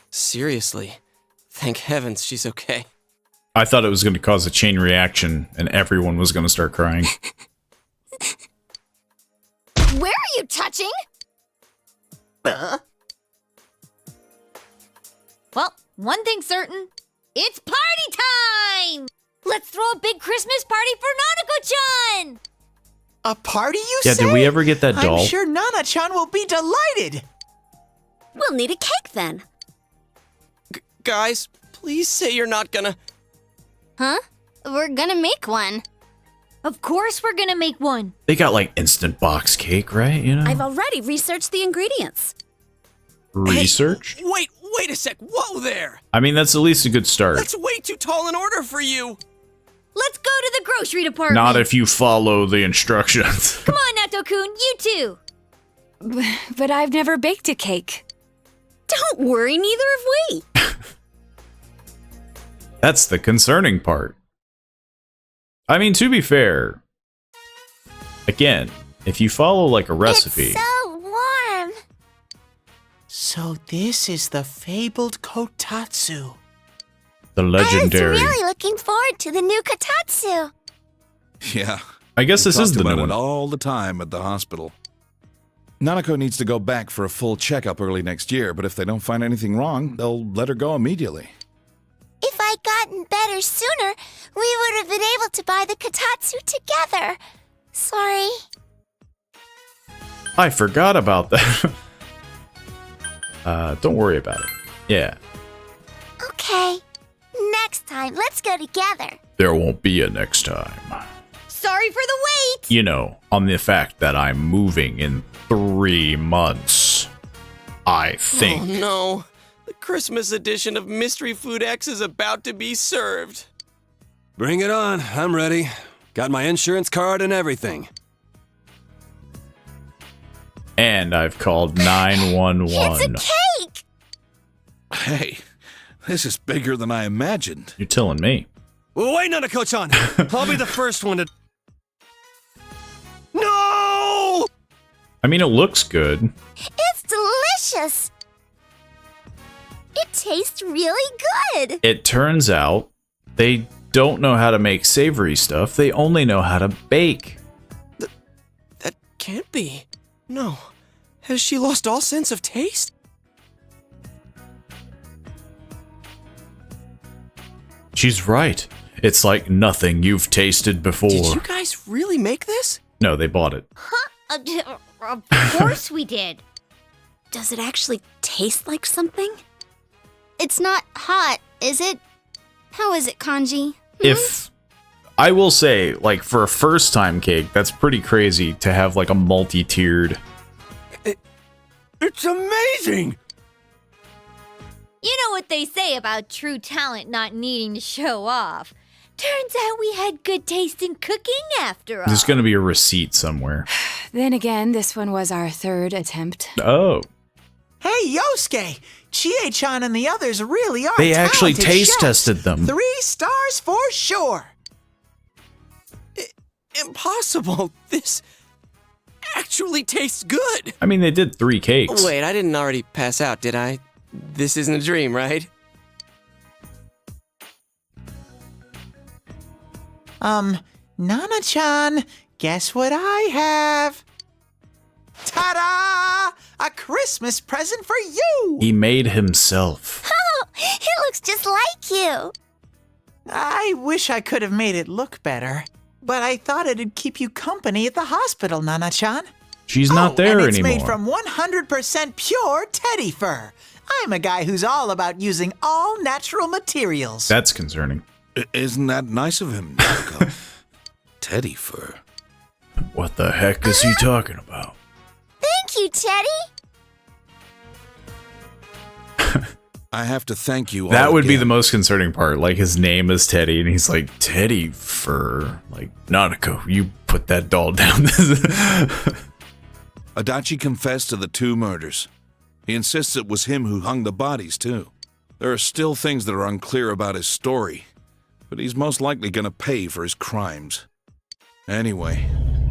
Seriously. Thank heavens she's okay. I thought it was gonna cause a chain reaction and everyone was gonna start crying. Where are you touching? Well, one thing's certain. It's party time! Let's throw a big Christmas party for Nanako-chan! A party, you Yeah, say? did we ever get that doll? I'm sure Nana-chan will be delighted. We'll need a cake then. Guys, please say you're not gonna... Huh? We're gonna make one. Of course we're gonna make one. They got like instant box cake, right? You know? I've already researched the ingredients. Research? Hey, wait a sec. Whoa there! I mean, that's at least a good start. That's way too tall an order for you. Let's go to the grocery department. Not if you follow the instructions. Come on, Nato-kun, you too. But I've never baked a cake. Don't worry, neither have we. That's the concerning part. I mean, to be fair, again, if you follow like a recipe, It's so warm. So this is the fabled kotatsu. the legendary. I was really looking forward to the new Kotatsu. Yeah. I guess this is the Talked new about one. it all the time at the hospital. Nanako needs to go back for a full checkup early next year, but if they don't find anything wrong, they'll let her go immediately. If I'd gotten better sooner, we would have been able to buy the Kotatsu together. Sorry. I forgot about that. Don't worry about it. Yeah, Okay. Next time, let's go together. there won't be a next time. Sorry for the wait. You know, on the fact that I'm moving in 3 months. I think. Oh no. The Christmas edition of Mystery Food X is about to be served. Bring it on. I'm ready. Got my insurance card and everything. And I've called 911. It's a cake. Hey, this is bigger than I imagined. You're telling me. Wait, Nanako-chan! I'll be the first one to... No! I mean, it looks good. It's delicious. It tastes really good. It turns out they don't know how to make savory stuff. They only know how to bake. That can't be. No. Has she lost all sense of taste? She's right. It's like nothing you've tasted before. Did you guys really make this? No, they bought it. Of course we did. Does it actually taste like something? It's not hot, is it? How is it, Kanji? If I will say, like, for a first time cake, that's pretty crazy to have like a multi-tiered. It's amazing! You know what they say about true talent not needing to show off. Turns out we had good taste in cooking after all. There's gonna be a receipt somewhere. Then again, this one was our third attempt. Oh. Hey, Yosuke! Chie-chan and the others really are They actually talented taste chefs. tested them. 3 stars for sure. Impossible. This actually tastes good. I mean, they did 3 cakes. Wait, I didn't already pass out, did I? This isn't a dream, right? Nana-chan, guess what I have? Ta-da! A Christmas present for you! He made himself. Oh, it looks just like you. I wish I could have made it look better, but I thought it'd keep you company at the hospital, Nana-chan. She's not there and it's anymore. made from 100% pure teddy fur. I'm a guy who's all about using all natural materials. That's concerning. Isn't that nice of him, Nanako? Teddy fur. What the heck is he talking about? Thank you, Teddy. I have to thank you all That would be again. the most concerning part. Like, his name is Teddy, and he's like, Teddy fur. Like, Nanako, you put that doll down. Adachi confessed to the 2 murders. He insists it was him who hung the bodies, too. There are still things that are unclear about his story, but he's most likely gonna pay for his crimes. Anyway,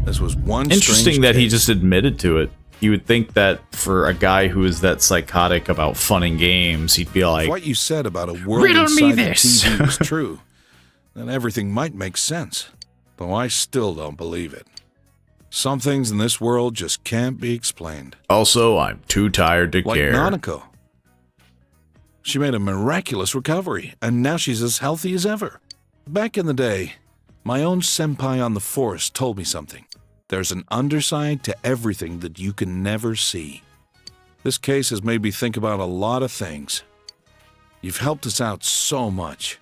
this was one Interesting strange that he case. just admitted to it. You would think that for a guy who is that psychotic about fun and games, he'd be like, If what you said about a world riddle me inside the this. TV was true, then everything might make sense. Though I still don't believe it. Some things in this world just can't be explained. Also, I'm too tired to Like care. Nanako. She made a miraculous recovery, and now she's as healthy as ever. Back in the day, my own senpai on the force told me something. There's an underside to everything that you can never see. This case has made me think about a lot of things. You've helped us out so much.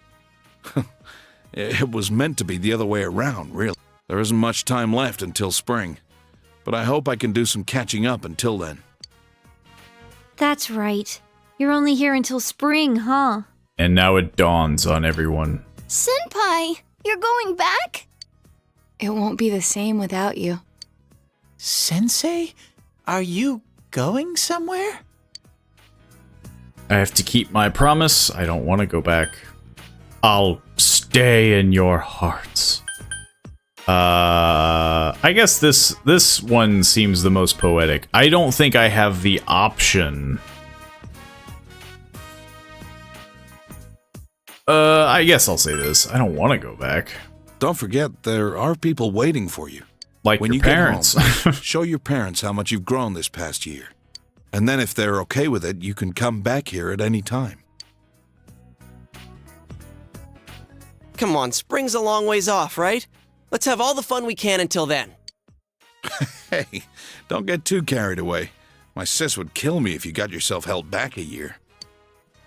It was meant to be the other way around, really. There isn't much time left until spring, but I hope I can do some catching up until then. That's right. You're only here until spring, huh? And now it dawns on everyone. Senpai, you're going back? It won't be the same without you. Sensei, are you going somewhere? I have to keep my promise. I don't want to go back. I'll stay in your hearts. I guess this one seems the most poetic. I don't think I have the option. I guess I'll say this. I don't want to go back. Don't forget, there are people waiting for you. Like when your you parents. Get home, show your parents how much you've grown this past year. And then if they're okay with it, you can come back here at any time. Come on, spring's a long ways off, right? Let's have all the fun we can until then. Hey, don't get too carried away. My sis would kill me if you got yourself held back a year.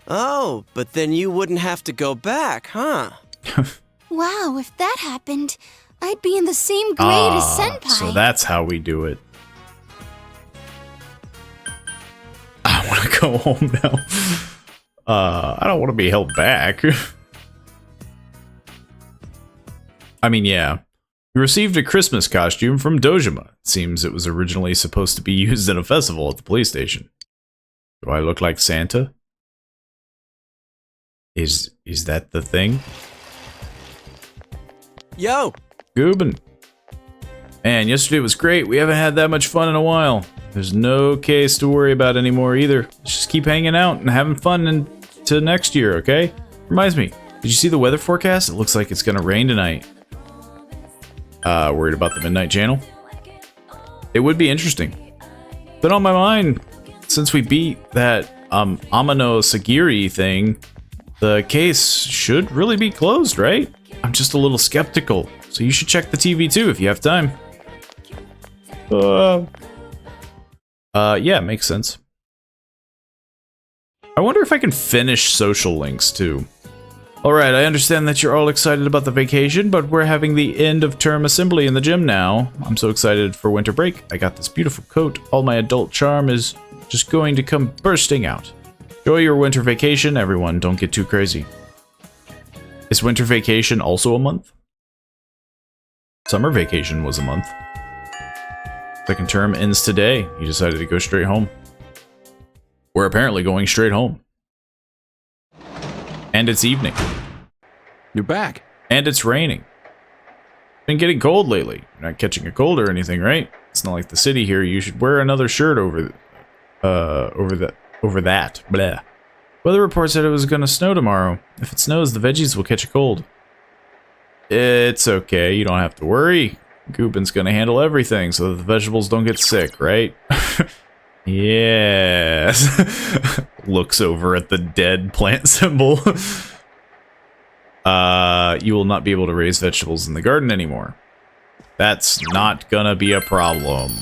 Oh, but then you wouldn't have to go back, huh? Wow, if that happened, I'd be in the same grade as Senpai. So that's how we do it. I want to go home now. I don't want to be held back. I mean, yeah. You received a Christmas costume from Dojima. Seems it was originally supposed to be used in a festival at the police station. Do I look like Santa? Is that the thing? Yo! Goobin. Man, yesterday was great. We haven't had that much fun in a while. There's no case to worry about anymore either. Let's just keep hanging out and having fun into next year, okay? Reminds me, did you see the weather forecast? It looks like it's gonna rain tonight. Worried about the Midnight Channel? It would be interesting. Been on my mind since we beat that Amano Sagiri thing. The case should really be closed, right? I'm just a little skeptical, so you should check the TV too if you have time. Yeah, makes sense. I wonder if I can finish social links too. Alright, I understand that you're all excited about the vacation, but we're having the end of term assembly in the gym now. I'm so excited for winter break. I got this beautiful coat. All my adult charm is just going to come bursting out. Enjoy your winter vacation, everyone. Don't get too crazy. Is winter vacation also a month? Summer vacation was a month. Second term ends today. You decided to go straight home. We're apparently going straight home. And it's evening. You're back. And it's raining. Been getting cold lately. You're not catching a cold or anything, right? It's not like the city here. You should wear another shirt over that. Blah. Weather report said it was gonna snow tomorrow. If it snows, the veggies will catch a cold. It's okay. You don't have to worry. Goobin's gonna handle everything so that the vegetables don't get sick, right? Yes. Looks over at the dead plant symbol. You will not be able to raise vegetables in the garden anymore. That's not gonna be a problem.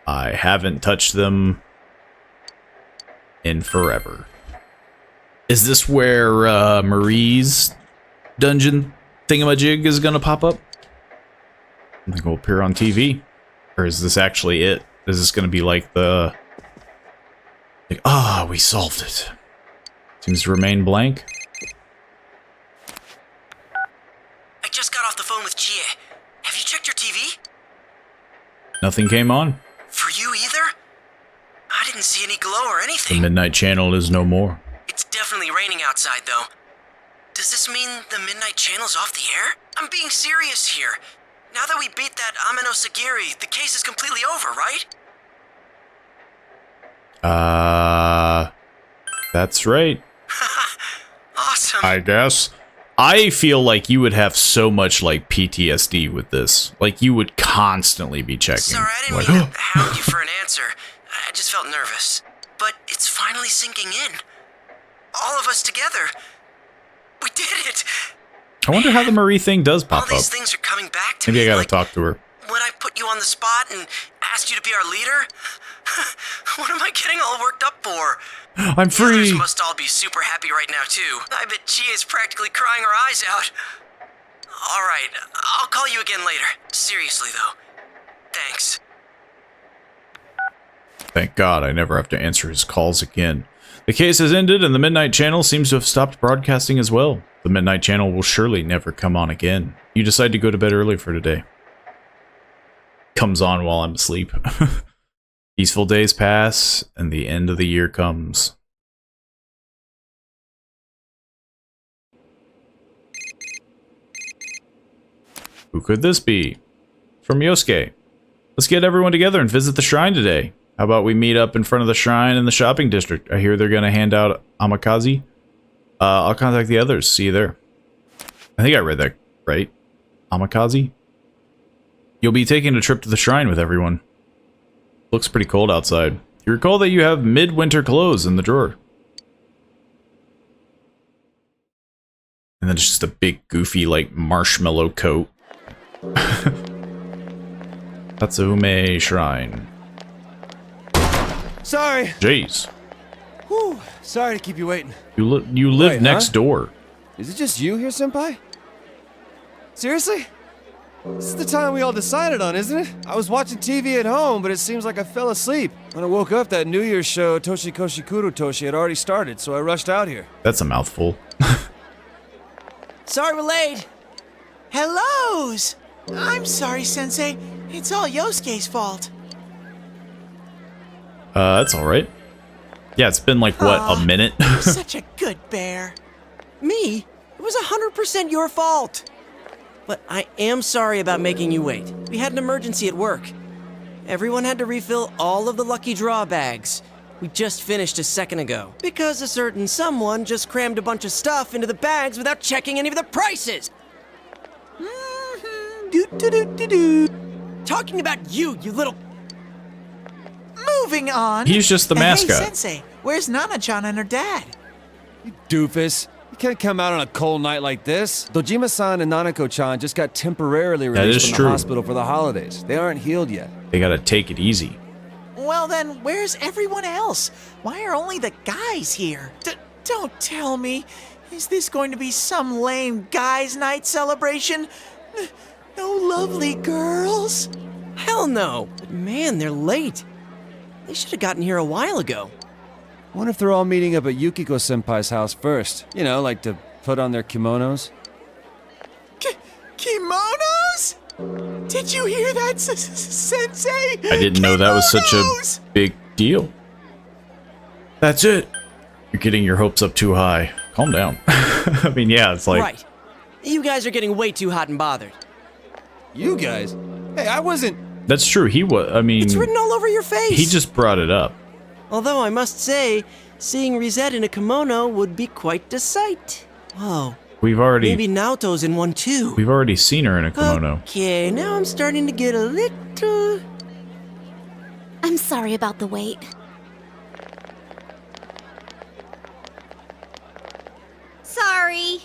I haven't touched them in forever. Is this where Marie's dungeon thingamajig is gonna pop up? I think it will appear on TV. Or is this actually it? Is this gonna be like the... Like, ah, we solved it. Seems to remain blank. I just got off the phone with Chie. Have you checked your TV? Nothing came on. For you either? I didn't see any glow or The anything. Midnight Channel is no more. It's definitely raining outside, though. Does this mean the Midnight Channel's off the air? I'm being serious here. Now that we beat that Amino Sagiri, the case is completely over, right? That's right. Awesome. I guess. I feel like you would have so much, like, PTSD with this. Like, you would constantly be checking. Sorry, I didn't like, mean to hound you for an answer. I just felt nervous. But it's finally sinking in. All of us together. We did it! I wonder how the Marie thing does pop All these up. things are coming back to Maybe me. I gotta like talk to her. when I put you on the spot and asked you to be our leader? What am I getting all worked up for? I'm The free! others must all be super happy right now, too. I bet Chia is practically crying her eyes out. Alright, I'll call you again later. Seriously, though. Thanks. Thank God I never have to answer his calls again. The case has ended and the Midnight Channel seems to have stopped broadcasting as well. The Midnight Channel will surely never come on again. You decide to go to bed early for today. Comes on while I'm asleep. Peaceful days pass and the end of the year comes. Who could this be? From Yosuke. Let's get everyone together and visit the shrine today. How about we meet up in front of the shrine in the shopping district? I hear they're going to hand out amakaze. I'll contact the others. See you there. I think I read that right. Amakaze? You'll be taking a trip to the shrine with everyone. Looks pretty cold outside. You recall that you have midwinter clothes in the drawer. And then it's just a big, goofy, like, marshmallow coat. Tatsume Shrine. Sorry. Jeez. Whew. Sorry to keep you waiting. You live Wait, next huh? door. Is it just you here, Senpai? Seriously? This is the time we all decided on, isn't it? I was watching TV at home, but it seems like I fell asleep. When I woke up, that New Year's show, Toshikoshi Kurotoshi, had already started, so I rushed out here. That's a mouthful. Sorry we're late. Hellos! I'm sorry, Sensei. It's all Yosuke's fault. That's alright. Yeah, it's been like, what, a minute? You're such a good bear. Me? It was 100% your fault. But I am sorry about making you wait. We had an emergency at work. Everyone had to refill all of the lucky draw bags. We just finished a second ago. Because a certain someone just crammed a bunch of stuff into the bags without checking any of the prices. Talking about you little... Moving on. He's just the mascot. Hey, Sensei, where's Nana-chan and her dad? You doofus. You can't come out on a cold night like this. Dojima-san and Nanako-chan just got temporarily released from true. the hospital for the holidays. They aren't healed yet. They gotta take it easy. Well then, where's everyone else? Why are only the guys here? Don't tell me. Is this going to be some lame guys' night celebration? No lovely girls? Hell no. But man, they're late. They should have gotten here a while ago. Wonder if they're all meeting up at Yukiko-senpai's house first. You know, like to put on their kimonos. Kimonos? Did you hear that, Sensei? I didn't know that was such a big deal. That's it. You're getting your hopes up too high. Calm down. I mean, yeah, it's like... Right. You guys are getting way too hot and bothered. You guys? Hey, I wasn't... That's true, he was... I mean... It's written all over your face. He just brought it up. Although I must say, seeing Rizette in a kimono would be quite a sight. Whoa. We've already... Maybe Naoto's in one too. We've already seen her in a kimono. Okay, now I'm starting to get a little... I'm sorry about the wait. Sorry.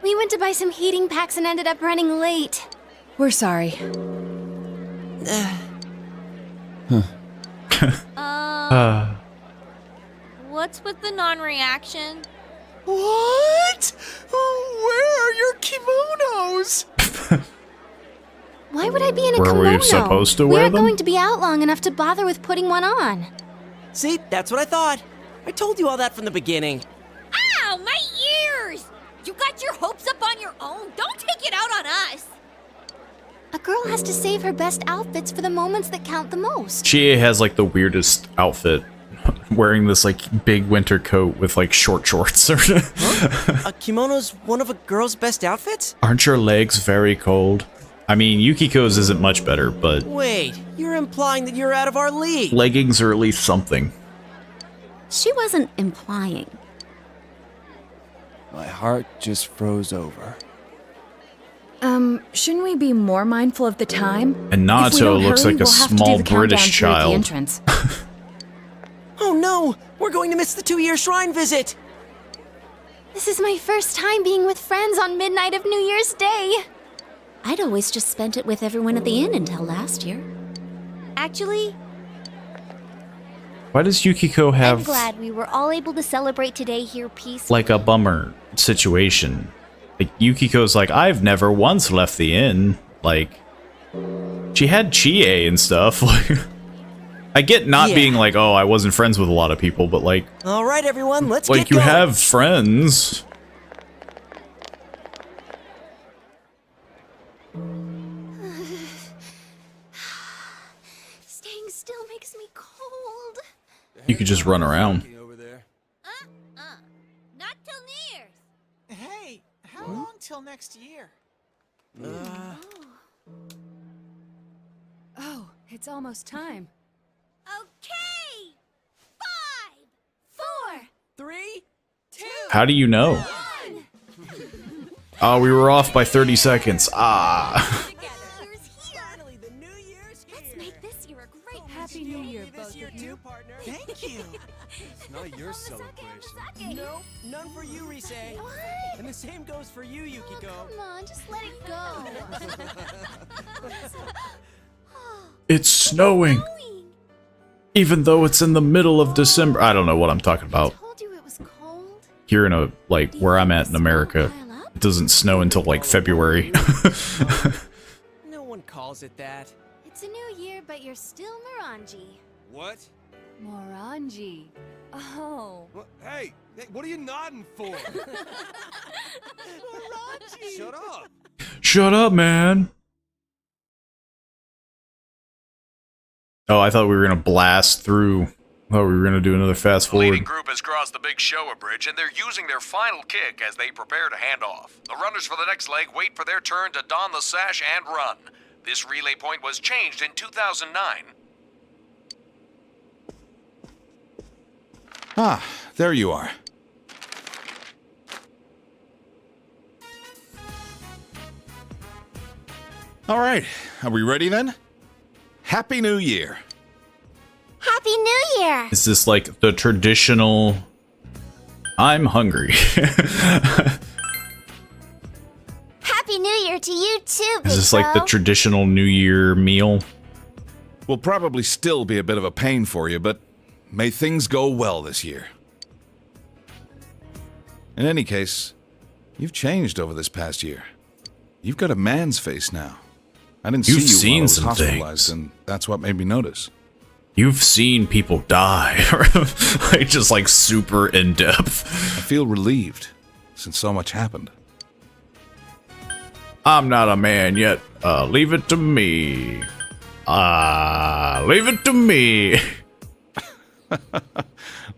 We went to buy some heating packs and ended up running late. We're sorry. What's with the non-reaction? What? Where are your kimonos? Why would I be in a Were kimono? we supposed to We wear aren't them? going to be out long enough to bother with putting one on. See, that's what I thought. I told you all that from the beginning. Ow, my ears! You got your hopes up on your own. Don't take it out on us. A girl has to save her best outfits for the moments that count the most. Chie has like the weirdest outfit. wearing this like big winter coat with like short shorts. A kimono's one of a girl's best outfits? Aren't your legs very cold? I mean, Yukiko's isn't much better, but Wait, you're implying that you're out of our league. leggings are at least something. She wasn't implying. My heart just froze over. Shouldn't we be more mindful of the time? And If we Nato don't looks hurry, like a we'll have to do small the countdown British here at the child. entrance. Oh no, we're going to miss the 2-year shrine visit. This is my first time being with friends on midnight of New Year's Day. I'd always just spent it with everyone at the inn until last year. Actually, Why does Yukiko I'm have glad we were all able to celebrate today here peacefully. like a bummer situation? Like Yukiko's like, I've never once left the inn. Like, she had Chie and stuff. Like, I get not Yeah. being like, oh, I wasn't friends with a lot of people, but like, All right, everyone, let's like get you going. have friends. Staying still makes me cold. You could just run around. Over there. Not till New Year's. Hey, how long till next year? Oh, it's almost time. Okay. 5, 4, 3, 2. How do you know? Oh, we were off by 30 seconds. Ah. Finally, the New Year's here. Let's make this year a great Happy New Year, This both year of you. too, partner. Thank you. It's not your celebration. No, none for you, Rise. What? And the same goes for you, Yukiko. Come on, just let it go. It's snowing. Even though it's in the middle of December. I don't know what I'm talking about. Told you it was cold. Here in a, like, where I'm at in America, it doesn't snow until like February. No one calls it that. It's a new year, but you're still Morangi. What? Morangi. Oh. Hey, what are you nodding for? Shut up. Shut up, man. Oh, I thought we were gonna blast through. Oh, we were gonna do another fast The leading forward. group has crossed the Big Showa Bridge, and they're using their final kick as they prepare to hand off. The runners for the next leg wait for their turn to don the sash and run. This relay point was changed in 2009. Ah, there you are. All right, are we ready then? Happy New Year. Happy New Year! Is this like the traditional? I'm hungry. Happy New Year to you too, Big Is this like the Bro. traditional New Year meal? Will probably still be a bit of a pain for you, but may things go well this year. In any case, you've changed over this past year. You've got a man's face now. I didn't You've see you seen while I was some hospitalized, things. and that's what made me notice. You've seen people die, like just like super in depth. I feel relieved, since so much happened. I'm not a man yet. Leave it to me. Leave it to me.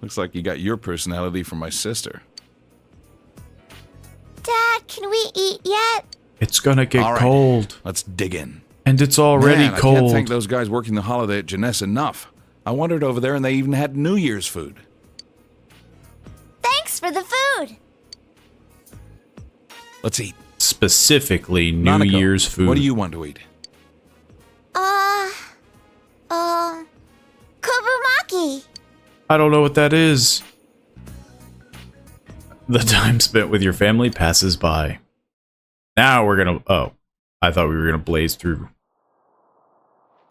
Looks like you got your personality from my sister. Dad, can we eat yet? It's gonna get All right, cold, let's dig in. and it's already Man, I can't cold. thank those guys working the holiday at Jeunesse enough. I wandered over there and they even had New Year's food. Thanks for the food. Let's eat. Specifically, New Nanako, Year's food. What do you want to eat? Kobumaki. I don't know what that is. The time spent with your family passes by. Now we're gonna... Oh, I thought we were gonna blaze through.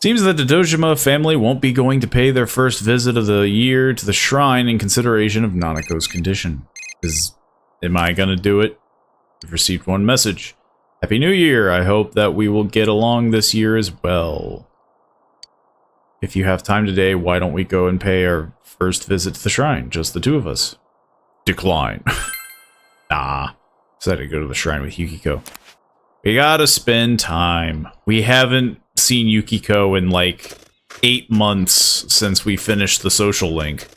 Seems that the Dojima family won't be going to pay their first visit of the year to the shrine in consideration of Nanako's condition. Am I gonna do it? We've received one message. Happy New Year! I hope that we will get along this year as well. If you have time today, why don't we go and pay our first visit to the shrine? Just the two of us. Decline. Nah. Decided to go to the shrine with Yukiko. We gotta spend time. We haven't seen Yukiko in like 8 months since we finished the social link.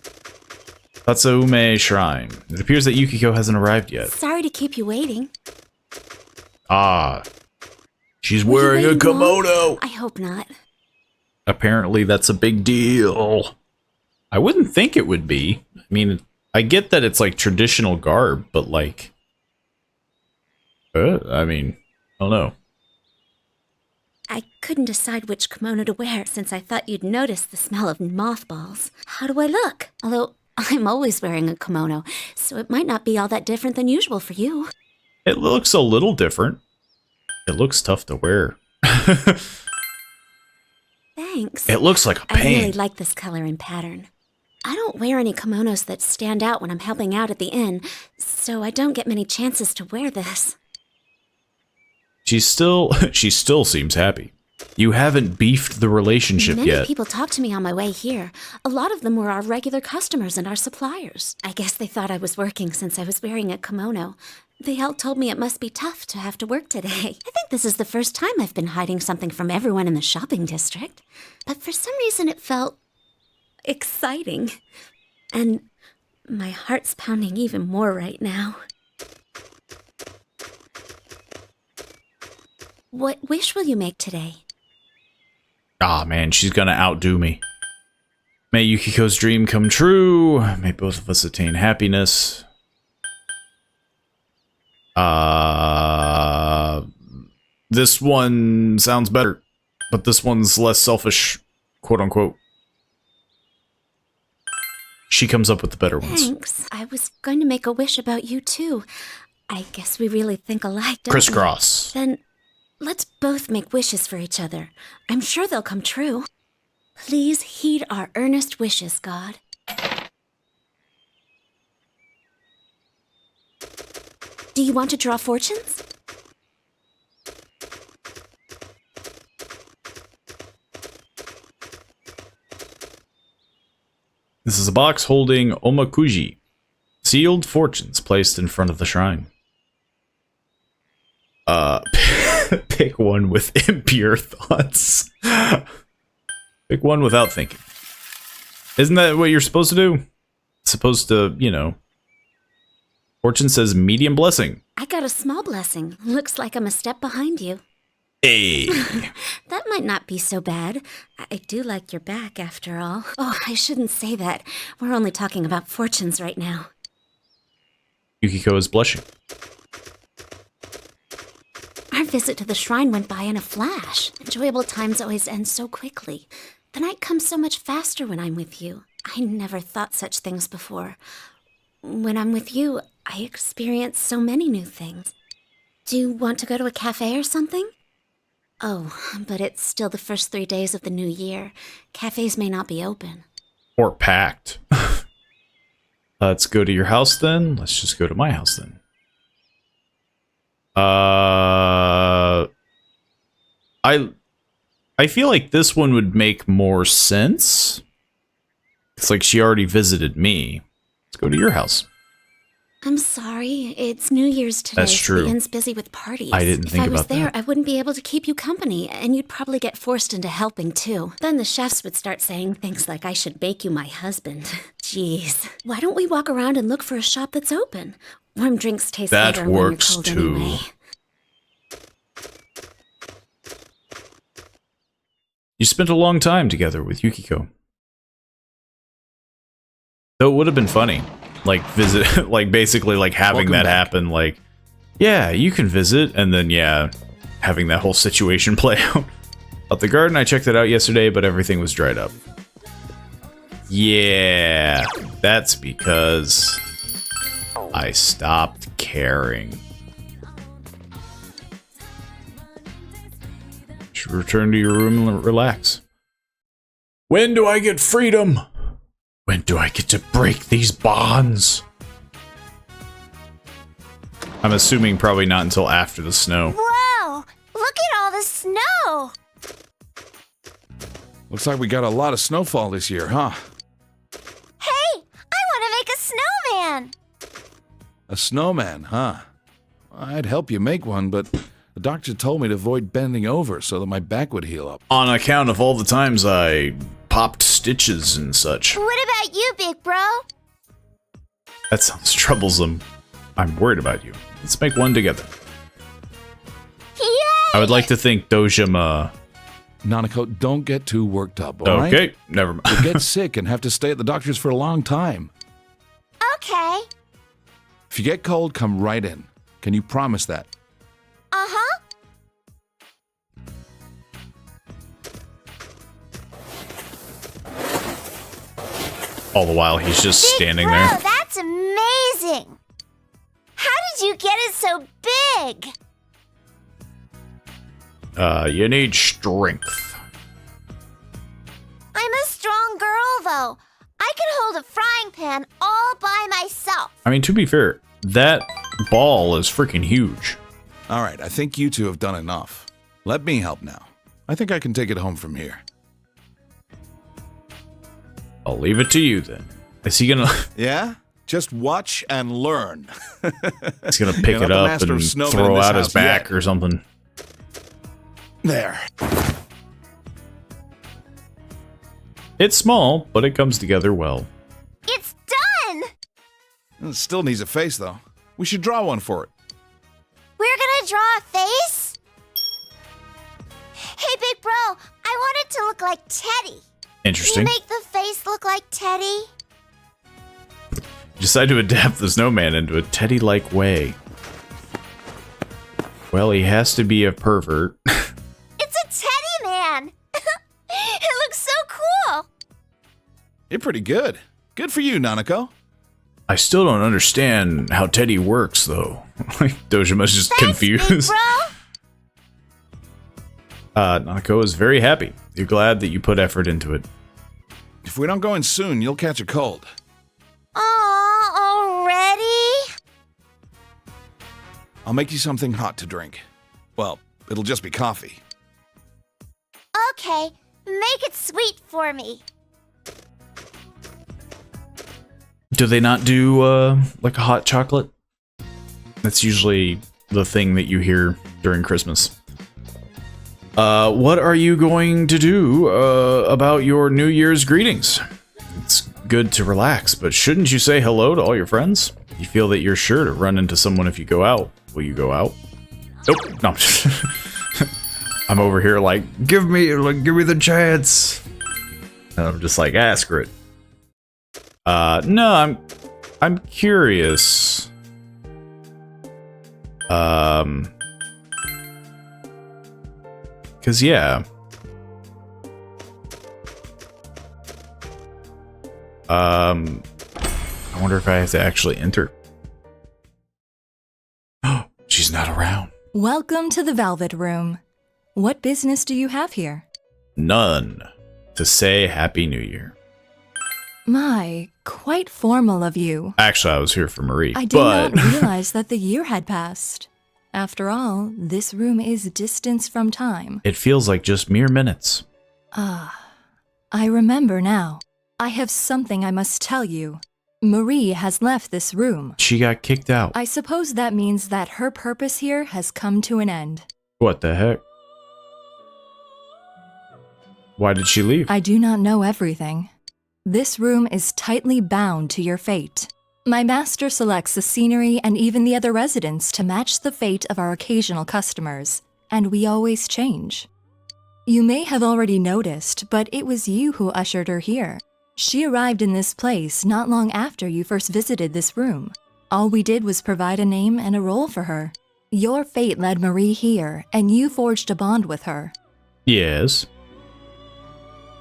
Tatsume Shrine. It appears that Yukiko hasn't arrived yet. Sorry to keep you waiting. Ah. She's Were you wearing a waiting kimono! long? I hope not. Apparently that's a big deal. I wouldn't think it would be. I mean, I get that it's like traditional garb, but like... I mean, I don't know. I couldn't decide which kimono to wear since I thought you'd notice the smell of mothballs. How do I look? Although, I'm always wearing a kimono, so it might not be all that different than usual for you. It looks a little different. It looks tough to wear. Thanks. It looks like a I pain. really like this color and pattern. I don't wear any kimonos that stand out when I'm helping out at the inn, so I don't get many chances to wear this. She still seems happy. You haven't beefed the relationship Many yet. people talked to me on my way here. A lot of them were our regular customers and our suppliers. I guess they thought I was working since I was wearing a kimono. They all told me it must be tough to have to work today. I think this is the first time I've been hiding something from everyone in the shopping district. But for some reason it felt exciting. And my heart's pounding even more right now. What wish will you make today? Ah, man, she's gonna outdo me. May Yukiko's dream come true. May both of us attain happiness. This one sounds better, but this one's less selfish, quote unquote. She comes up with the better ones. Thanks. I was going to make a wish about you too. I guess we really think alike, don't we? Crisscross. Then let's both make wishes for each other. I'm sure they'll come true. Please heed our earnest wishes, God. Do you want to draw fortunes? This is a box holding omakuji, sealed fortunes placed in front of the shrine. Pick one with impure thoughts. Pick one without thinking. Isn't that what you're supposed to do? It's supposed to, you know. Fortune says medium blessing. I got a small blessing. Looks like I'm a step behind you. Hey. That might not be so bad. I do like your back, after all. Oh, I shouldn't say that. We're only talking about fortunes right now. Yukiko is blushing. Our visit to the shrine went by in a flash. Enjoyable times always end so quickly. The night comes so much faster when I'm with you. I never thought such things before. When I'm with you, I experience so many new things. Do you want to go to a cafe or something? Oh, but it's still the first 3 days of the new year. Cafes may not be open. Or packed. Let's go to your house then. Let's just go to my house then. I feel like this one would make more sense. It's like she already visited me. Let's go to your house. I'm sorry. It's New Year's today. That's true. So the inn's busy with parties. I didn't think about that. If I was there, that. I wouldn't be able to keep you company, and you'd probably get forced into helping too. Then the chefs would start saying things like I should bake you my husband. Jeez. Why don't we walk around and look for a shop that's open? Warm drinks taste better when you're cold anyway. You spent a long time together with Yukiko. Though it would have been funny. Like, visit, like, basically, like, having that happen, like, yeah, you can visit, and then, yeah, having that whole situation play out. At the garden, I checked it out yesterday, but everything was dried up. Yeah, that's because I stopped caring. Should return to your room and relax. When do I get freedom? When do I get to break these bonds? I'm assuming probably not until after the snow. Whoa! Look at all the snow! Looks like we got a lot of snowfall this year, huh? Hey! I want to make a snowman! A snowman, huh? I'd help you make one, but the doctor told me to avoid bending over so that my back would heal up. On account of all the times I popped stitches and such. What about you, big bro? That sounds troublesome. I'm worried about you. Let's make one together. Yay! I would like to think Dojima... Nanako, don't get too worked up, all right? Okay, never mind. You'll get sick and have to stay at the doctor's for a long time. Okay. If you get cold, come right in. Can you promise that? Uh-huh. All the while, he's just standing Bro, there. that's amazing. How did you get it so big? You need strength. I'm a strong girl, though. I can hold a frying pan all by myself. I mean, to be fair, that ball is freaking huge. All right, I think you two have done enough. Let me help now. I think I can take it home from here. I'll leave it to you then. Is he gonna... Yeah? Just watch and learn. He's gonna pick it up and throw out his back or something. There. It's small, but it comes together well. It's done! It still needs a face, though. We should draw one for it. We're gonna draw a face? Hey, big bro, I want it to look like Teddy. Interesting. Can you make the face look like Teddy? You decide to adapt the snowman into a Teddy-like way. Well, he has to be a pervert. It's a Teddy man! It looks so cool! You're pretty good. Good for you, Nanako. I still don't understand how Teddy works, though. Like, Dojima's just confused. Big bro. Nanako is very happy. You're glad that you put effort into it. If we don't go in soon, you'll catch a cold. Aw, already? I'll make you something hot to drink. Well, it'll just be coffee. Okay, make it sweet for me. Do they not do, like a hot chocolate? That's usually the thing that you hear during Christmas. What are you going to do, about your New Year's greetings? It's good to relax, but shouldn't you say hello to all your friends? You feel that you're sure to run into someone if you go out. Will you go out? Nope, no. I'm over here like, give me the chance. And I'm just like, ask it. No, I'm curious. Cause yeah. I wonder if I have to actually enter. She's not around. Welcome to the Velvet Room. What business do you have here? None. To say Happy New Year. My, quite formal of you. Actually, I was here for Marie, I did not realize that the year had passed. After all, this room is distance from time. It feels like just mere minutes. Ah, I remember now. I have something I must tell you. Marie has left this room. She got kicked out. I suppose that means that her purpose here has come to an end. What the heck? Why did she leave? I do not know everything. This room is tightly bound to your fate. My master selects the scenery and even the other residents to match the fate of our occasional customers, and we always change. You may have already noticed, but it was you who ushered her here. She arrived in this place not long after you first visited this room. All we did was provide a name and a role for her. Your fate led Marie here, and you forged a bond with her. Yes.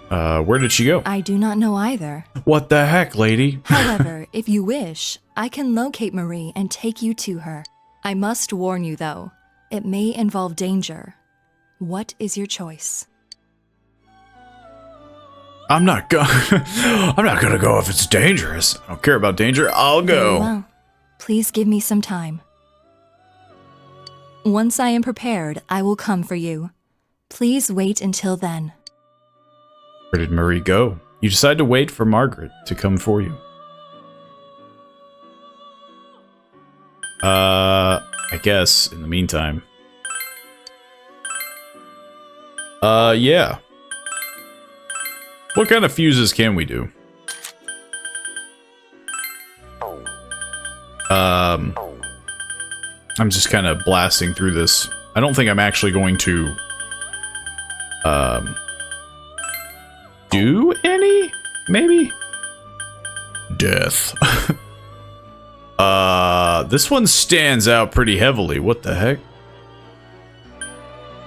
Where did she go? I do not know either. What the heck, lady? However, if you wish, I can locate Marie and take you to her. I must warn you, though, it may involve danger. What is your choice? I'm not gonna go if it's dangerous. I don't care about danger. I'll go. Very well. Please give me some time. Once I am prepared, I will come for you. Please wait until then. Where did Marie go? You decide to wait for Margaret to come for you. I guess in the meantime. Yeah. What kind of fuses can we do? I'm just kind of blasting through this. I don't think I'm actually going to do any? Maybe? Death. This one stands out pretty heavily. What the heck?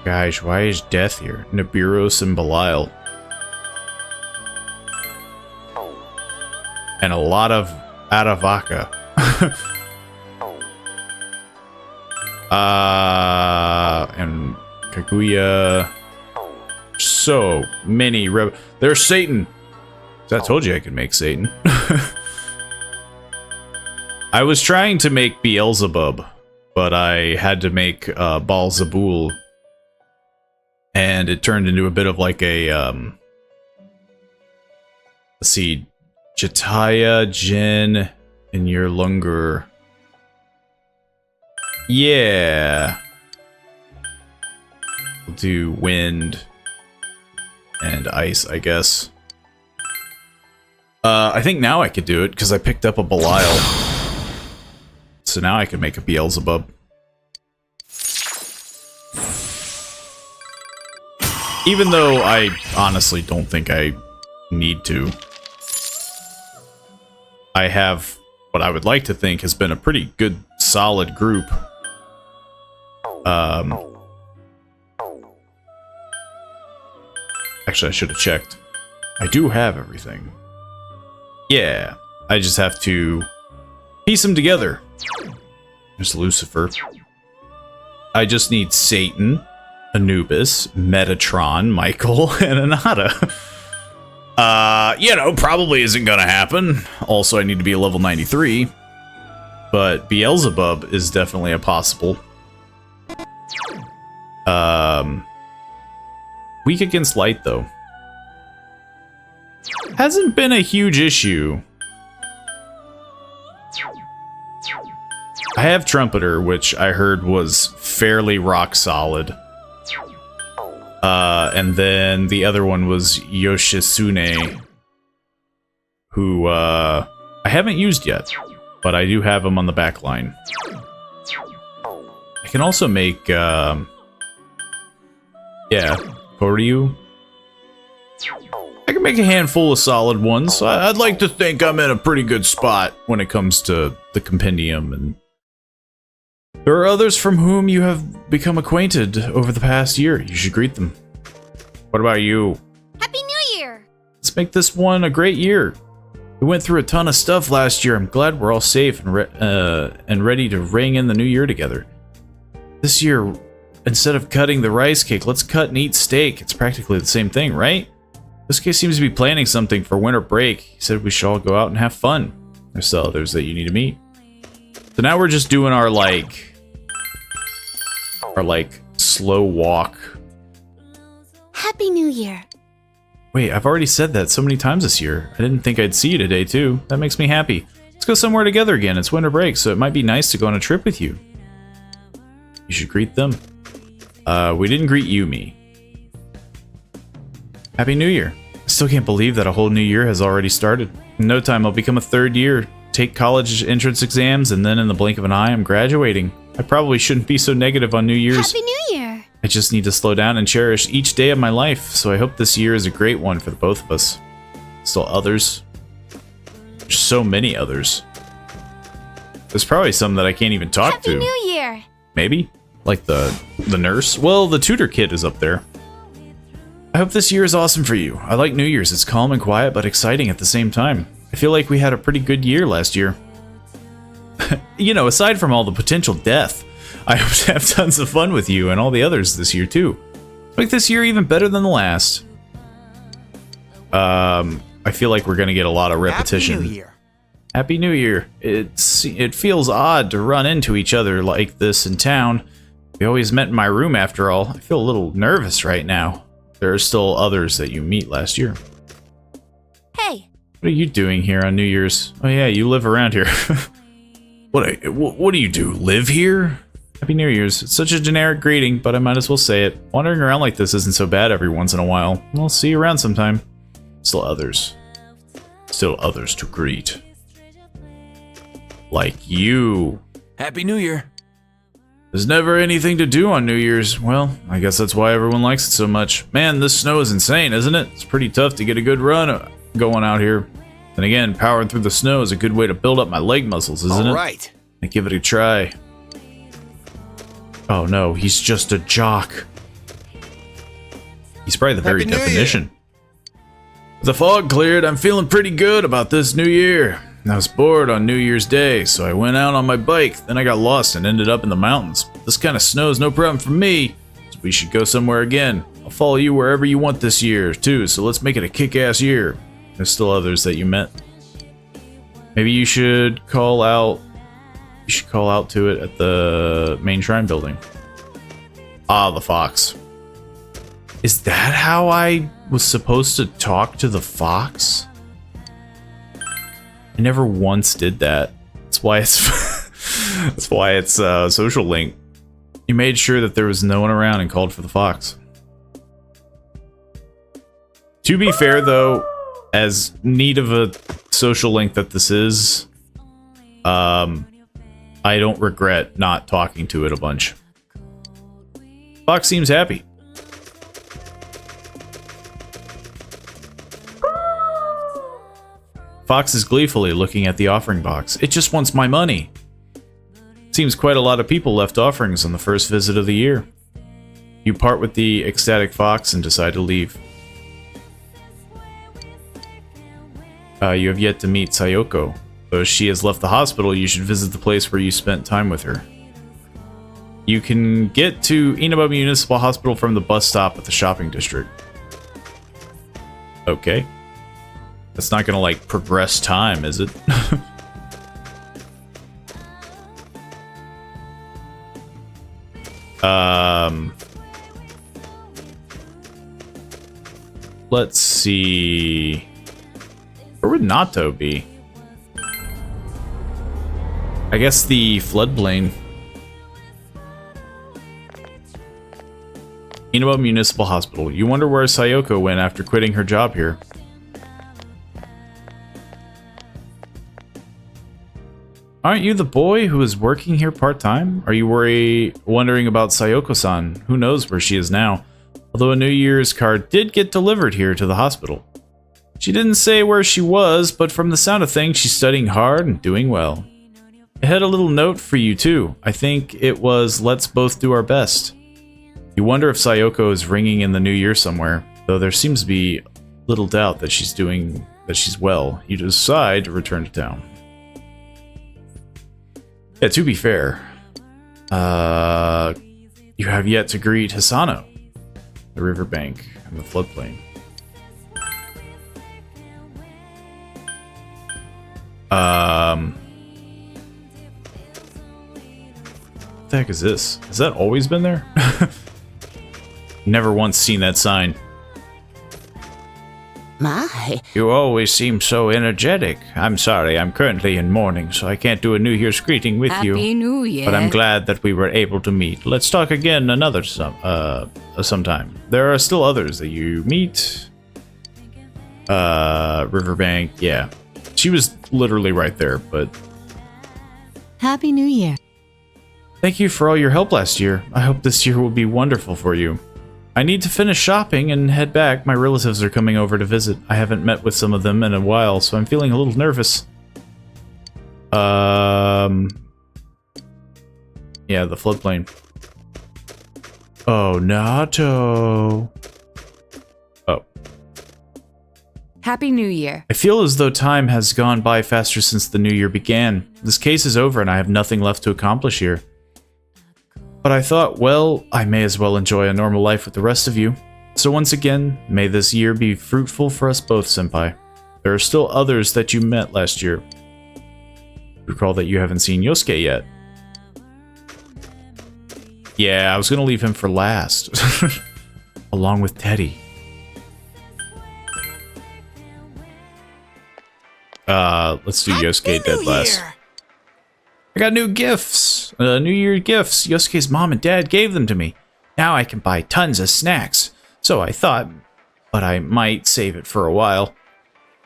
Guys, why is death here? Nibiros and Belial. And a lot of Aravaka. And Kaguya. So many there's Satan. I told you I could make Satan. I was trying to make Beelzebub, but I had to make Balzabul. And it turned into a bit of like a let's see, Jataya, Jin, and Yerlungur. Yeah. We'll do wind and ice, I guess. I think now I could do it because I picked up a Belial. So now I can make a Beelzebub. Even though I honestly don't think I need to. I have what I would like to think has been a pretty good, solid group. Actually, I should have checked. I do have everything. Yeah, I just have to piece them together. There's Lucifer. I just need Satan, Anubis, Metatron, Michael, and Anata. You know, probably isn't gonna happen. Also, I need to be a level 93. But Beelzebub is definitely a possible. Weak against light, though. Hasn't been a huge issue. I have Trumpeter, which I heard was fairly rock solid. And then the other one was Yoshitsune, who I haven't used yet, but I do have him on the back line. I can also make, yeah, Koryu. I can make a handful of solid ones. I'd like to think I'm in a pretty good spot when it comes to the compendium, and there are others from whom you have become acquainted over the past year. You should greet them. What about you? Happy New Year! Let's make this one a great year. We went through a ton of stuff last year. I'm glad we're all safe and ready to ring in the new year together. This year, instead of cutting the rice cake, let's cut and eat steak. It's practically the same thing, right? This guy seems to be planning something for winter break. He said we should all go out and have fun. There's still others that you need to meet. So now we're just doing our slow walk. Happy New Year. Wait, I've already said that so many times this year. I didn't think I'd see you today, too. That makes me happy. Let's go somewhere together again. It's winter break, so it might be nice to go on a trip with you. You should greet them. We didn't greet Yumi. Happy New Year. I still can't believe that a whole new year has already started. In no time, I'll become a third year, take college entrance exams, and then in the blink of an eye, I'm graduating. I probably shouldn't be so negative on New Year's. Happy New Year! I just need to slow down and cherish each day of my life, so I hope this year is a great one for the both of us. Still others. There's so many others. There's probably some that I can't even talk to. Happy New Year! Maybe? Like the nurse? Well, the tutor kid is up there. I hope this year is awesome for you. I like New Year's. It's calm and quiet, but exciting at the same time. I feel like we had a pretty good year last year. You know, aside from all the potential death, I hope to have tons of fun with you and all the others this year, too. Make this year even better than the last. I feel like we're going to get a lot of repetition. Happy New Year. Happy New Year. It feels odd to run into each other like this in town. We always met in my room after all. I feel a little nervous right now. There are still others that you meet last year. Hey. What are you doing here on New Year's? Oh yeah, you live around here. What do you do? Live here? Happy New Year's. It's such a generic greeting, but I might as well say it. Wandering around like this isn't so bad every once in a while. I'll see you around sometime. Still others. Still others to greet. Like you. Happy New Year. There's never anything to do on New Year's. Well, I guess that's why everyone likes it so much. Man, this snow is insane, isn't it? It's pretty tough to get a good run going out here. Then again, powering through the snow is a good way to build up my leg muscles, isn't it? All right. I give it a try. Oh no, he's just a jock. He's probably the very definition. The fog cleared. I'm feeling pretty good about this new year. I was bored on New Year's Day, so I went out on my bike. Then I got lost and ended up in the mountains. This kind of snow is no problem for me, so we should go somewhere again. I'll follow you wherever you want this year, too, so let's make it a kick-ass year. There's still others that you met. Maybe you should call out... You should call out to it at the main shrine building. Ah, the fox. Is that how I was supposed to talk to the fox? I never once did that. That's why it's that's why it's social link. You made sure that there was no one around and called for the fox. To be fair though, as neat of a social link that this is, I don't regret not talking to it a bunch. Fox seems happy. Fox is gleefully looking at the offering box. It just wants my money. Seems quite a lot of people left offerings on the first visit of the year. You part with the ecstatic fox and decide to leave. You have yet to meet Sayoko. Though she has left the hospital, you should visit the place where you spent time with her. You can get to Inaba Municipal Hospital from the bus stop at the shopping district. Okay. That's not gonna, like, progress time, is it? Let's see... Where would Nato be? I guess the floodplain. Inaba Municipal Hospital. You wonder where Sayoko went after quitting her job here. Aren't you the boy who is working here part-time? Are you wondering about Sayoko-san? Who knows where she is now? Although a New Year's card did get delivered here to the hospital. She didn't say where she was, but from the sound of things, she's studying hard and doing well. I had a little note for you too. I think it was, let's both do our best. You wonder if Sayoko is ringing in the new year somewhere, though there seems to be little doubt that she's well. You decide to return to town. Yeah, to be fair, you have yet to greet Hisano, the riverbank, and the floodplain. What the heck is this? Has that always been there? Never once seen that sign. My. You always seem so energetic. I'm sorry, I'm currently in mourning, so I can't do a New Year's greeting with you. Happy New Year. But I'm glad that we were able to meet. Let's talk again another sometime. There are still others that you meet. Riverbank, yeah. She was literally right there, but... Happy New Year. Thank you for all your help last year. I hope this year will be wonderful for you. I need to finish shopping and head back. My relatives are coming over to visit. I haven't met with some of them in a while, so I'm feeling a little nervous. Yeah, the floodplain. Oh, Nato. Oh. Happy New Year. I feel as though time has gone by faster since the new year began. This case is over and I have nothing left to accomplish here. But I thought, well, I may as well enjoy a normal life with the rest of you. So once again, may this year be fruitful for us both, Senpai. There are still others that you met last year. Recall that you haven't seen Yosuke yet. Yeah, I was gonna leave him for last. Along with Teddy. Let's do Yosuke dead last. I got new gifts! New Year gifts. Yosuke's mom and dad gave them to me. Now I can buy tons of snacks. So I thought, but I might save it for a while.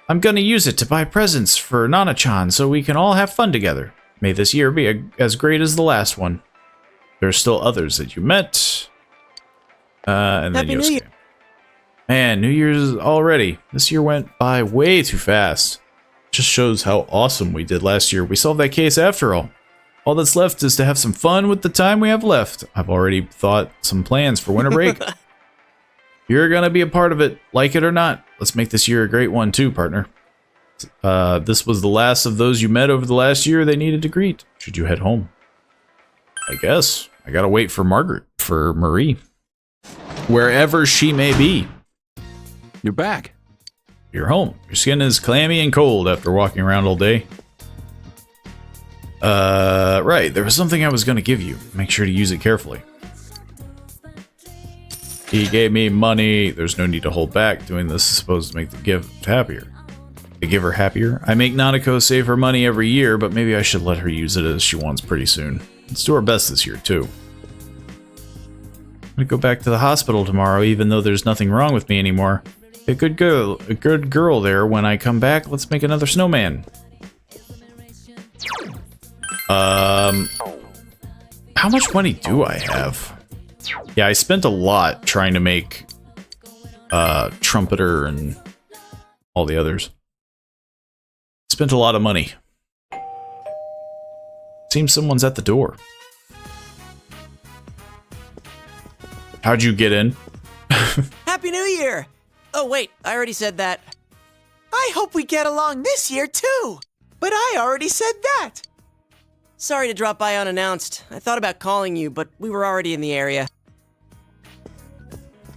I'm gonna use it to buy presents for Nana-chan so we can all have fun together. May this year be as great as the last one. There are still others that you met. And then Happy New Year. Yosuke. Man, New Year's already. This year went by way too fast. Just shows how awesome we did last year. We solved that case after all. All that's left is to have some fun with the time we have left. I've already thought some plans for winter break. You're gonna be a part of it, like it or not. Let's make this year a great one too, partner. This was the last of those you met over the last year they needed to greet. Should you head home? I guess. I gotta wait for Marie. Wherever she may be. You're back. You're home. Your skin is clammy and cold after walking around all day. Right. There was something I was gonna give you. Make sure to use it carefully. He gave me money. There's no need to hold back. Doing this is supposed to make the gift happier. The giver happier? I make Nanako save her money every year, but maybe I should let her use it as she wants pretty soon. Let's do our best this year, too. I'm gonna go back to the hospital tomorrow, even though there's nothing wrong with me anymore. A good girl there. When I come back, let's make another snowman. How much money do I have? Yeah, I spent a lot trying to make Trumpeter and all the others. Spent a lot of money. Seems someone's at the door. How'd you get in? Happy New Year! Oh wait, I already said that. I hope we get along this year too. But I already said that. Sorry to drop by unannounced. I thought about calling you, but we were already in the area.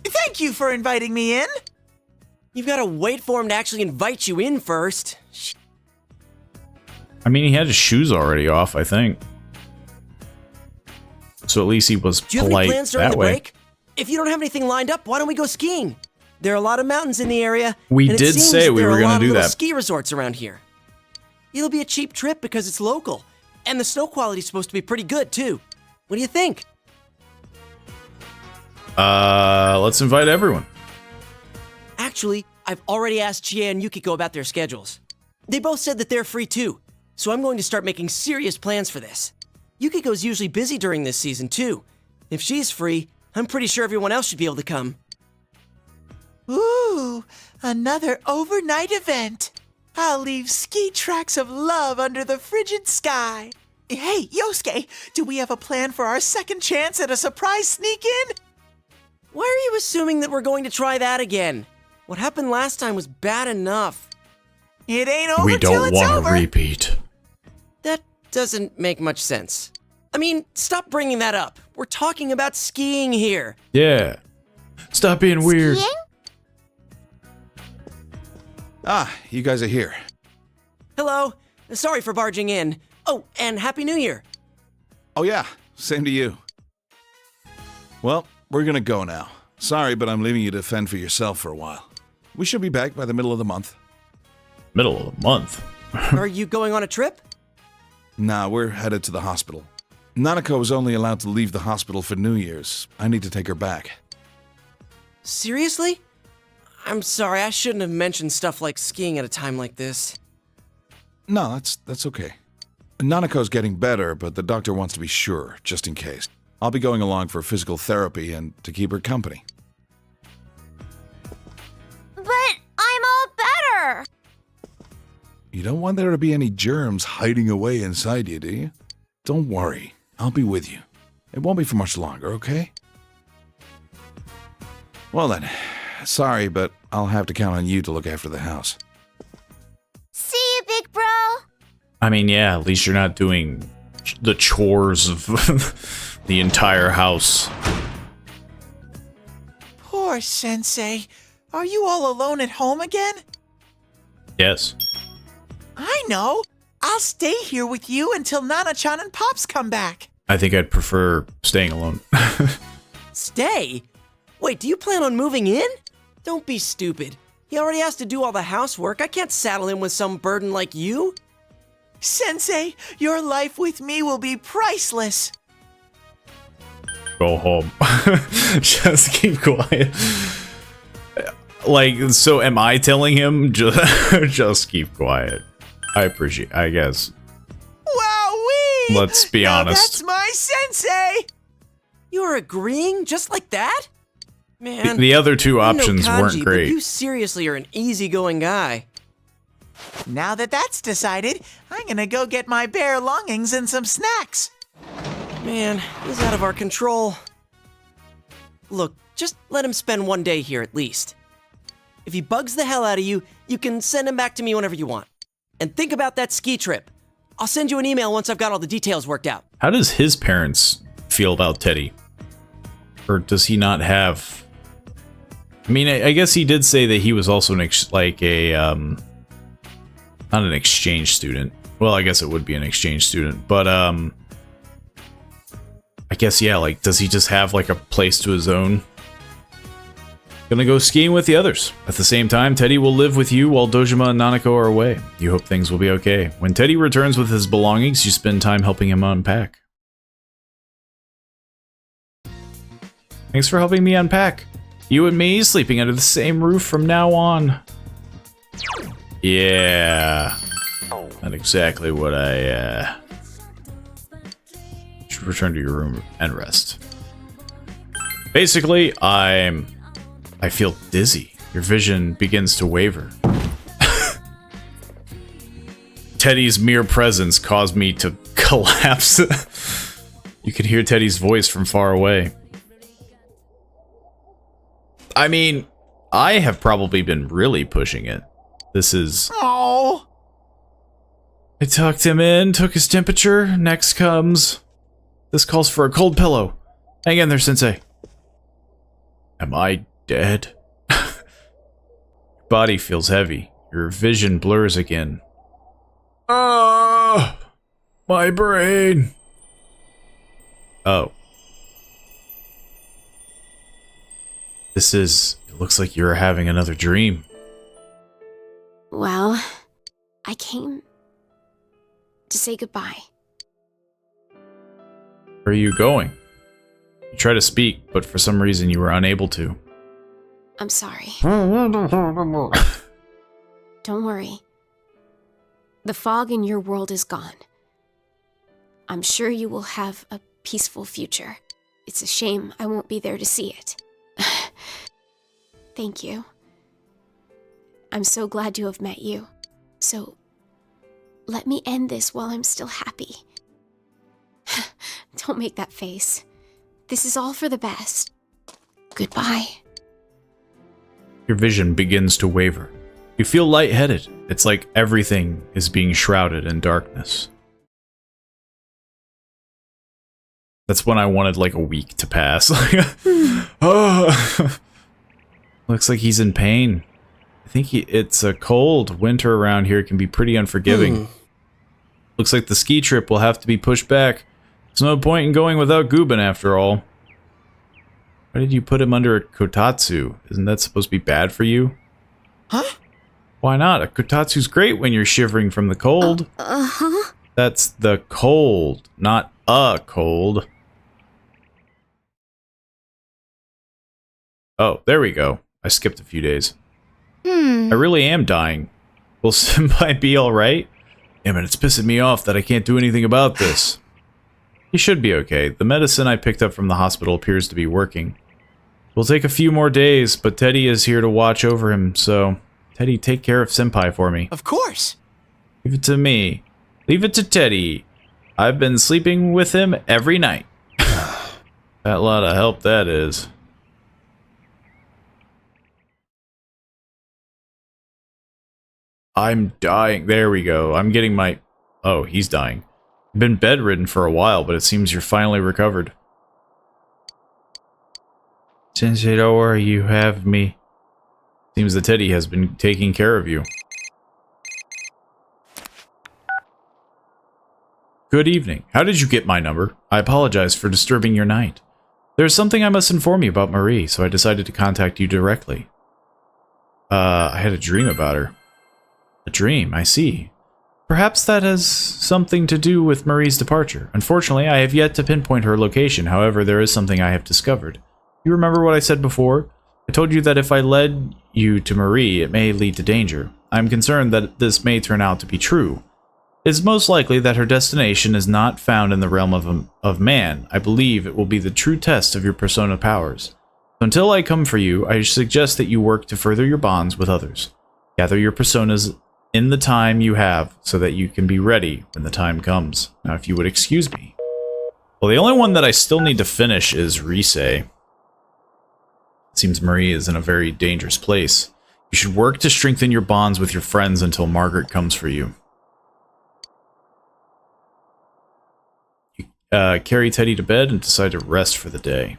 Thank you for inviting me in. You've got to wait for him to actually invite you in first. I mean, he had his shoes already off, I think. So at least he was Do you have any polite plans during that the way. break? If you don't have anything lined up, why don't we go skiing? There are a lot of mountains in the area. We and it did seems say that we there were are a gonna lot of do little that. ski resorts around here. It'll be a cheap trip because it's local. And the snow quality's supposed to be pretty good, too. What do you think? Let's invite everyone. Actually, I've already asked Chie and Yukiko about their schedules. They both said that they're free, too. So I'm going to start making serious plans for this. Yukiko's usually busy during this season, too. If she's free, I'm pretty sure everyone else should be able to come. Ooh, another overnight event. I'll leave ski tracks of love under the frigid sky. Hey, Yosuke, do we have a plan for our second chance at a surprise sneak-in? Why are you assuming that we're going to try that again? What happened last time was bad enough. It ain't over We till don't it's want over. to repeat. That doesn't make much sense. I mean, stop bringing that up. We're talking about skiing here. Yeah. Stop being weird. Ah, you guys are here. Hello. Sorry for barging in. Oh, and Happy New Year. Oh yeah, same to you. Well, we're gonna go now. Sorry, but I'm leaving you to fend for yourself for a while. We should be back by the middle of the month. Middle of the month? Are you going on a trip? Nah, we're headed to the hospital. Nanako is only allowed to leave the hospital for New Year's. I need to take her back. Seriously? I'm sorry, I shouldn't have mentioned stuff like skiing at a time like this. No, that's okay. Nanako's getting better, but the doctor wants to be sure, just in case. I'll be going along for physical therapy and to keep her company. But I'm all better. You don't want there to be any germs hiding away inside you, do you? Don't worry. I'll be with you. It won't be for much longer, okay? Well then, sorry, but I'll have to count on you to look after the house. See you, big bro. I mean, yeah, at least you're not doing the chores of the entire house. Poor Sensei. Are you all alone at home again? Yes. I know. I'll stay here with you until Nana-chan and Pops come back. I think I'd prefer staying alone. Stay? Wait, do you plan on moving in? Don't be stupid. He already has to do all the housework. I can't saddle him with some burden like you. Sensei, your life with me will be priceless. Go home. Just keep quiet. Like, so am I telling him just keep quiet? I appreciate, I guess. Wowee! Let's be Now honest. that's my sensei! You're agreeing just like that? Man, The other two I know options kanji, weren't but great. you seriously are an easygoing guy. Now that that's decided, I'm gonna go get my bare longings and some snacks. Man, he's out of our control. Look, just let him spend one day here at least. If he bugs the hell out of you, you can send him back to me whenever you want. And think about that ski trip. I'll send you an email once I've got all the details worked out. How does his parents feel about Teddy? Or does he not have... I mean, I guess he did say that he was also not an exchange student. Well, I guess it would be an exchange student, but I guess, yeah, like, does he just have like a place to his own? Gonna go skiing with the others. At the same time, Teddy will live with you while Dojima and Nanako are away. You hope things will be okay. When Teddy returns with his belongings, you spend time helping him unpack. Thanks for helping me unpack. You and me sleeping under the same roof from now on. Yeah. Not exactly what I, should return to your room and rest. Basically, I feel dizzy. Your vision begins to waver. Teddy's mere presence caused me to collapse. You can hear Teddy's voice from far away. I mean, I have probably been really pushing it. This is... Oh. I tucked him in, took his temperature. Next comes... This calls for a cold pillow. Hang in there, Sensei. Am I dead? Body feels heavy. Your vision blurs again. Ah, my brain. Oh. It looks like you're having another dream. Well, I came to say goodbye. Where are you going? You tried to speak, but for some reason you were unable to. I'm sorry. Don't worry. The fog in your world is gone. I'm sure you will have a peaceful future. It's a shame I won't be there to see it. Thank you. I'm so glad to have met you. So, let me end this while I'm still happy. Don't make that face. This is all for the best. Goodbye. Your vision begins to waver. You feel lightheaded. It's like everything is being shrouded in darkness. That's when I wanted like a week to pass. Oh. Looks like he's in pain. I think it's a cold. Winter around here can be pretty unforgiving. Looks like the ski trip will have to be pushed back. There's no point in going without Guben after all. Why did you put him under a kotatsu? Isn't that supposed to be bad for you? Huh? Why not? A kotatsu's great when you're shivering from the cold. Uh-huh. That's the cold, not a cold. Oh, there we go. I skipped a few days. I really am dying. Will Senpai be alright? Damn it, it's pissing me off that I can't do anything about this. He should be okay. The medicine I picked up from the hospital appears to be working. We'll take a few more days, but Teddy is here to watch over him, so... Teddy, take care of Senpai for me. Of course. Leave it to me. Leave it to Teddy. I've been sleeping with him every night. That lot of help that is. I'm dying. There we go. I'm getting my... Oh, he's dying. I've been bedridden for a while, but it seems you're finally recovered. Sensei, don't worry, you have me. Seems that Teddy has been taking care of you. Good evening. How did you get my number? I apologize for disturbing your night. There's something I must inform you about Marie, so I decided to contact you directly. I had a dream about her. A dream, I see. Perhaps that has something to do with Marie's departure. Unfortunately, I have yet to pinpoint her location. However, there is something I have discovered. You remember what I said before? I told you that if I led you to Marie, it may lead to danger. I'm concerned that this may turn out to be true. It's most likely that her destination is not found in the realm of man. I believe it will be the true test of your persona powers. So until I come for you, I suggest that you work to further your bonds with others. Gather your personas in the time you have so that you can be ready when the time comes. Now, if you would excuse me. Well, the only one that I still need to finish is Rise. It seems Marie is in a very dangerous place. You should work to strengthen your bonds with your friends until Margaret comes for you. Carry Teddy to bed and decide to rest for the day.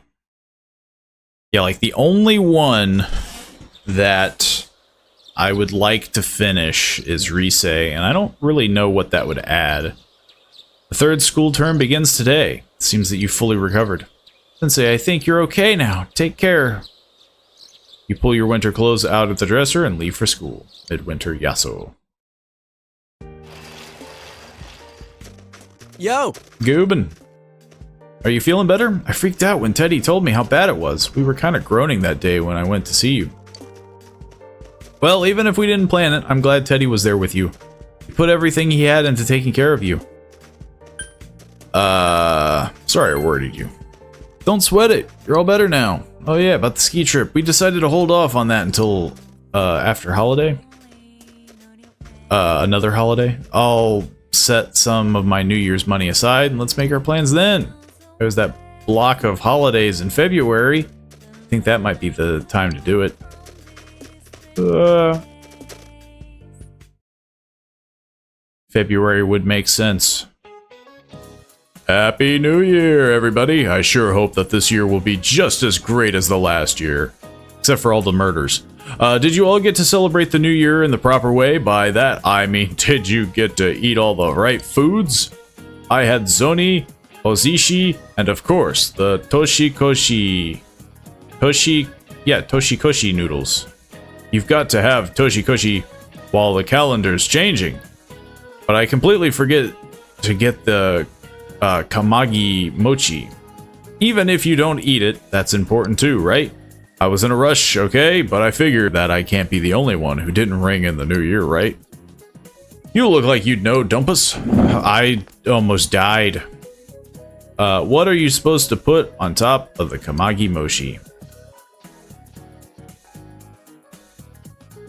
Yeah, like the only one that I would like to finish is Rise, and I don't really know what that would add. The third school term begins today. It seems that you fully recovered. Sensei, I think you're okay now. Take care. You pull your winter clothes out of the dresser and leave for school. Midwinter Yasuo. Yo! Goobin. Are you feeling better? I freaked out when Teddy told me how bad it was. We were kind of groaning that day when I went to see you. Well, even if we didn't plan it, I'm glad Teddy was there with you. He put everything he had into taking care of you. Sorry I worried you. Don't sweat it. You're all better now. Oh yeah, about the ski trip. We decided to hold off on that until, after holiday. Another holiday. I'll set some of my New Year's money aside and let's make our plans then. There's that block of holidays in February. I think that might be the time to do it. February would make sense. Happy New Year, everybody. I sure hope that this year will be just as great as the last year. Except for all the murders. Did you all get to celebrate the new year in the proper way? By that, I mean, did you get to eat all the right foods? I had zoni, ozishi, and of course, the toshikoshi noodles. You've got to have toshikoshi while the calendar's changing. But I completely forget to get the kamagi mochi. Even if you don't eat it, that's important too, right? I was in a rush, okay, but I figured that I can't be the only one who didn't ring in the new year, right? You look like you'd know, Dumpus. I almost died. What are you supposed to put on top of the kamagi mochi?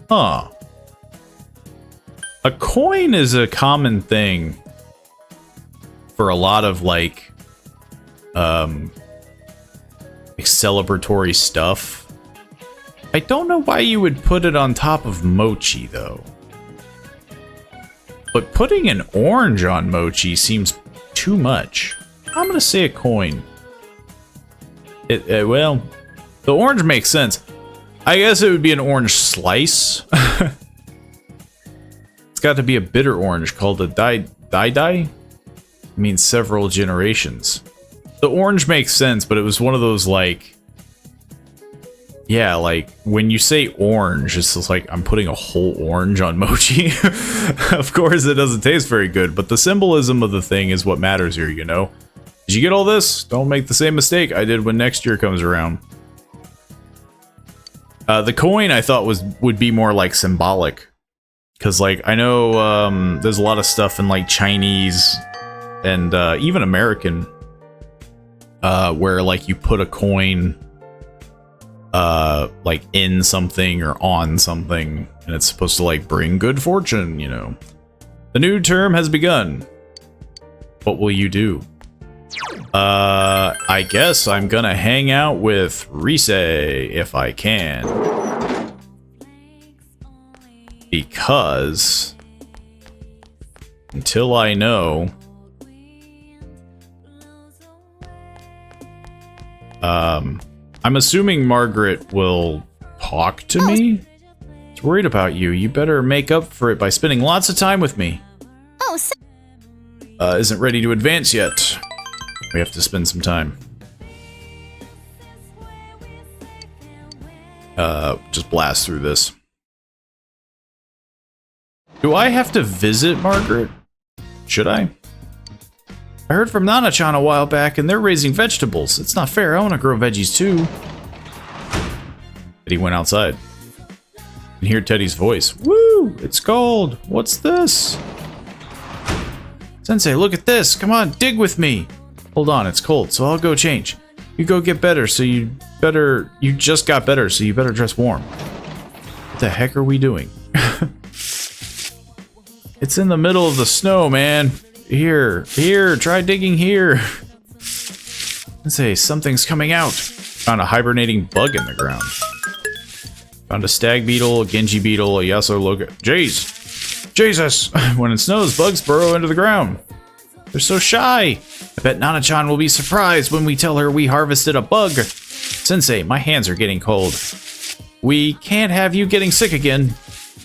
Huh. A coin is a common thing for a lot of, like celebratory stuff. I don't know why you would put it on top of mochi, though. But putting an orange on mochi seems too much. I'm gonna say a coin. Well, the orange makes sense. I guess it would be an orange slice. It's got to be a bitter orange called a dai. It means several generations. The orange makes sense, but it was one of those, like... Yeah, like, when you say orange, it's just like, I'm putting a whole orange on mochi. Of course, it doesn't taste very good, but the symbolism of the thing is what matters here, you know? Did you get all this? Don't make the same mistake I did when next year comes around. The coin, I thought, would be more, like, symbolic. Because, like, I know there's a lot of stuff in, like, Chinese and even American where, like, you put a coin like in something or on something, and it's supposed to, like, bring good fortune, you know. The new term has begun. What will you do? I guess I'm gonna hang out with Rise if I can. Because until I know, I'm assuming Margaret will talk to me. She's worried about you. You better make up for it by spending lots of time with me. Oh, Isn't ready to advance yet. We have to spend some time. Just blast through this. Do I have to visit Margaret? Should I? I heard from Nana-chan a while back, and they're raising vegetables. It's not fair. I want to grow veggies too. Teddy went outside. You can hear Teddy's voice. Woo! It's cold. What's this? Sensei, look at this. Come on, dig with me. Hold on, it's cold, so I'll go change. You go get better, so you just got better, so you better dress warm. What the heck are we doing? It's in the middle of the snow, man. Here, try digging here. Let's say something's coming out. Found a hibernating bug in the ground. Found a stag beetle, a Genji beetle, a Yasuo logo. Jeez! Jesus! When it snows, bugs burrow into the ground. They're so shy. I bet Nana-chan will be surprised when we tell her we harvested a bug. Sensei, my hands are getting cold. We can't have you getting sick again.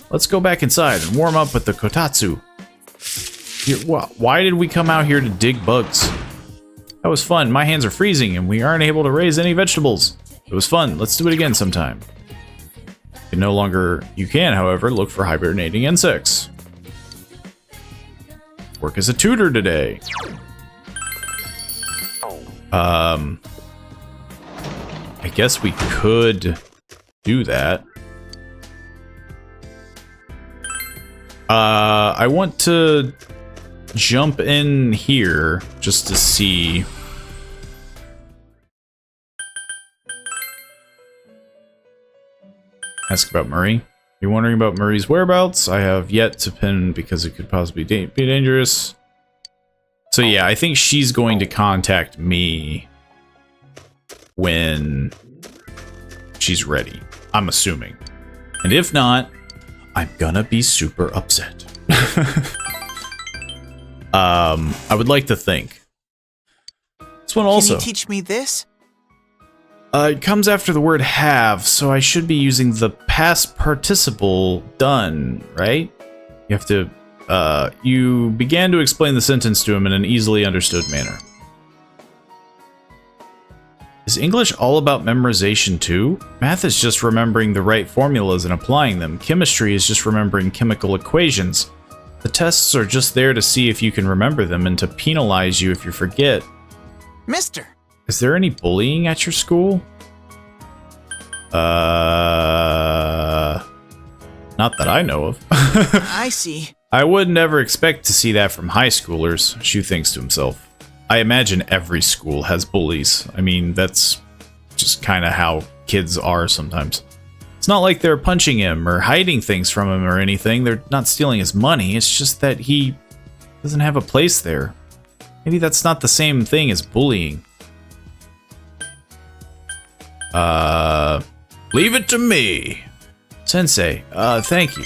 Let's go back inside and warm up with the kotatsu. Why did we come out here to dig bugs? That was fun. My hands are freezing and we aren't able to raise any vegetables. It was fun. Let's do it again sometime. You can, however, look for hibernating insects. Work as a tutor today. I guess we could do that. I want to jump in here just to see. Ask about Murray. You're wondering about Murray's whereabouts? I have yet to pin because it could possibly be dangerous. So yeah, I think she's going to contact me when she's ready. I'm assuming. And if not, I'm gonna be super upset. I would like to think. This one also. Can you teach me this? It comes after the word have, so I should be using the past participle done, right? You have to, you began to explain the sentence to him in an easily understood manner. Is English all about memorization too? Math is just remembering the right formulas and applying them. Chemistry is just remembering chemical equations. The tests are just there to see if you can remember them and to penalize you if you forget. Mister! Is there any bullying at your school? Not that I know of. I see. I would never expect to see that from high schoolers, Shu thinks to himself. I imagine every school has bullies. I mean, that's just kind of how kids are sometimes. It's not like they're punching him or hiding things from him or anything. They're not stealing his money. It's just that he doesn't have a place there. Maybe that's not the same thing as bullying. Leave it to me. Sensei, thank you.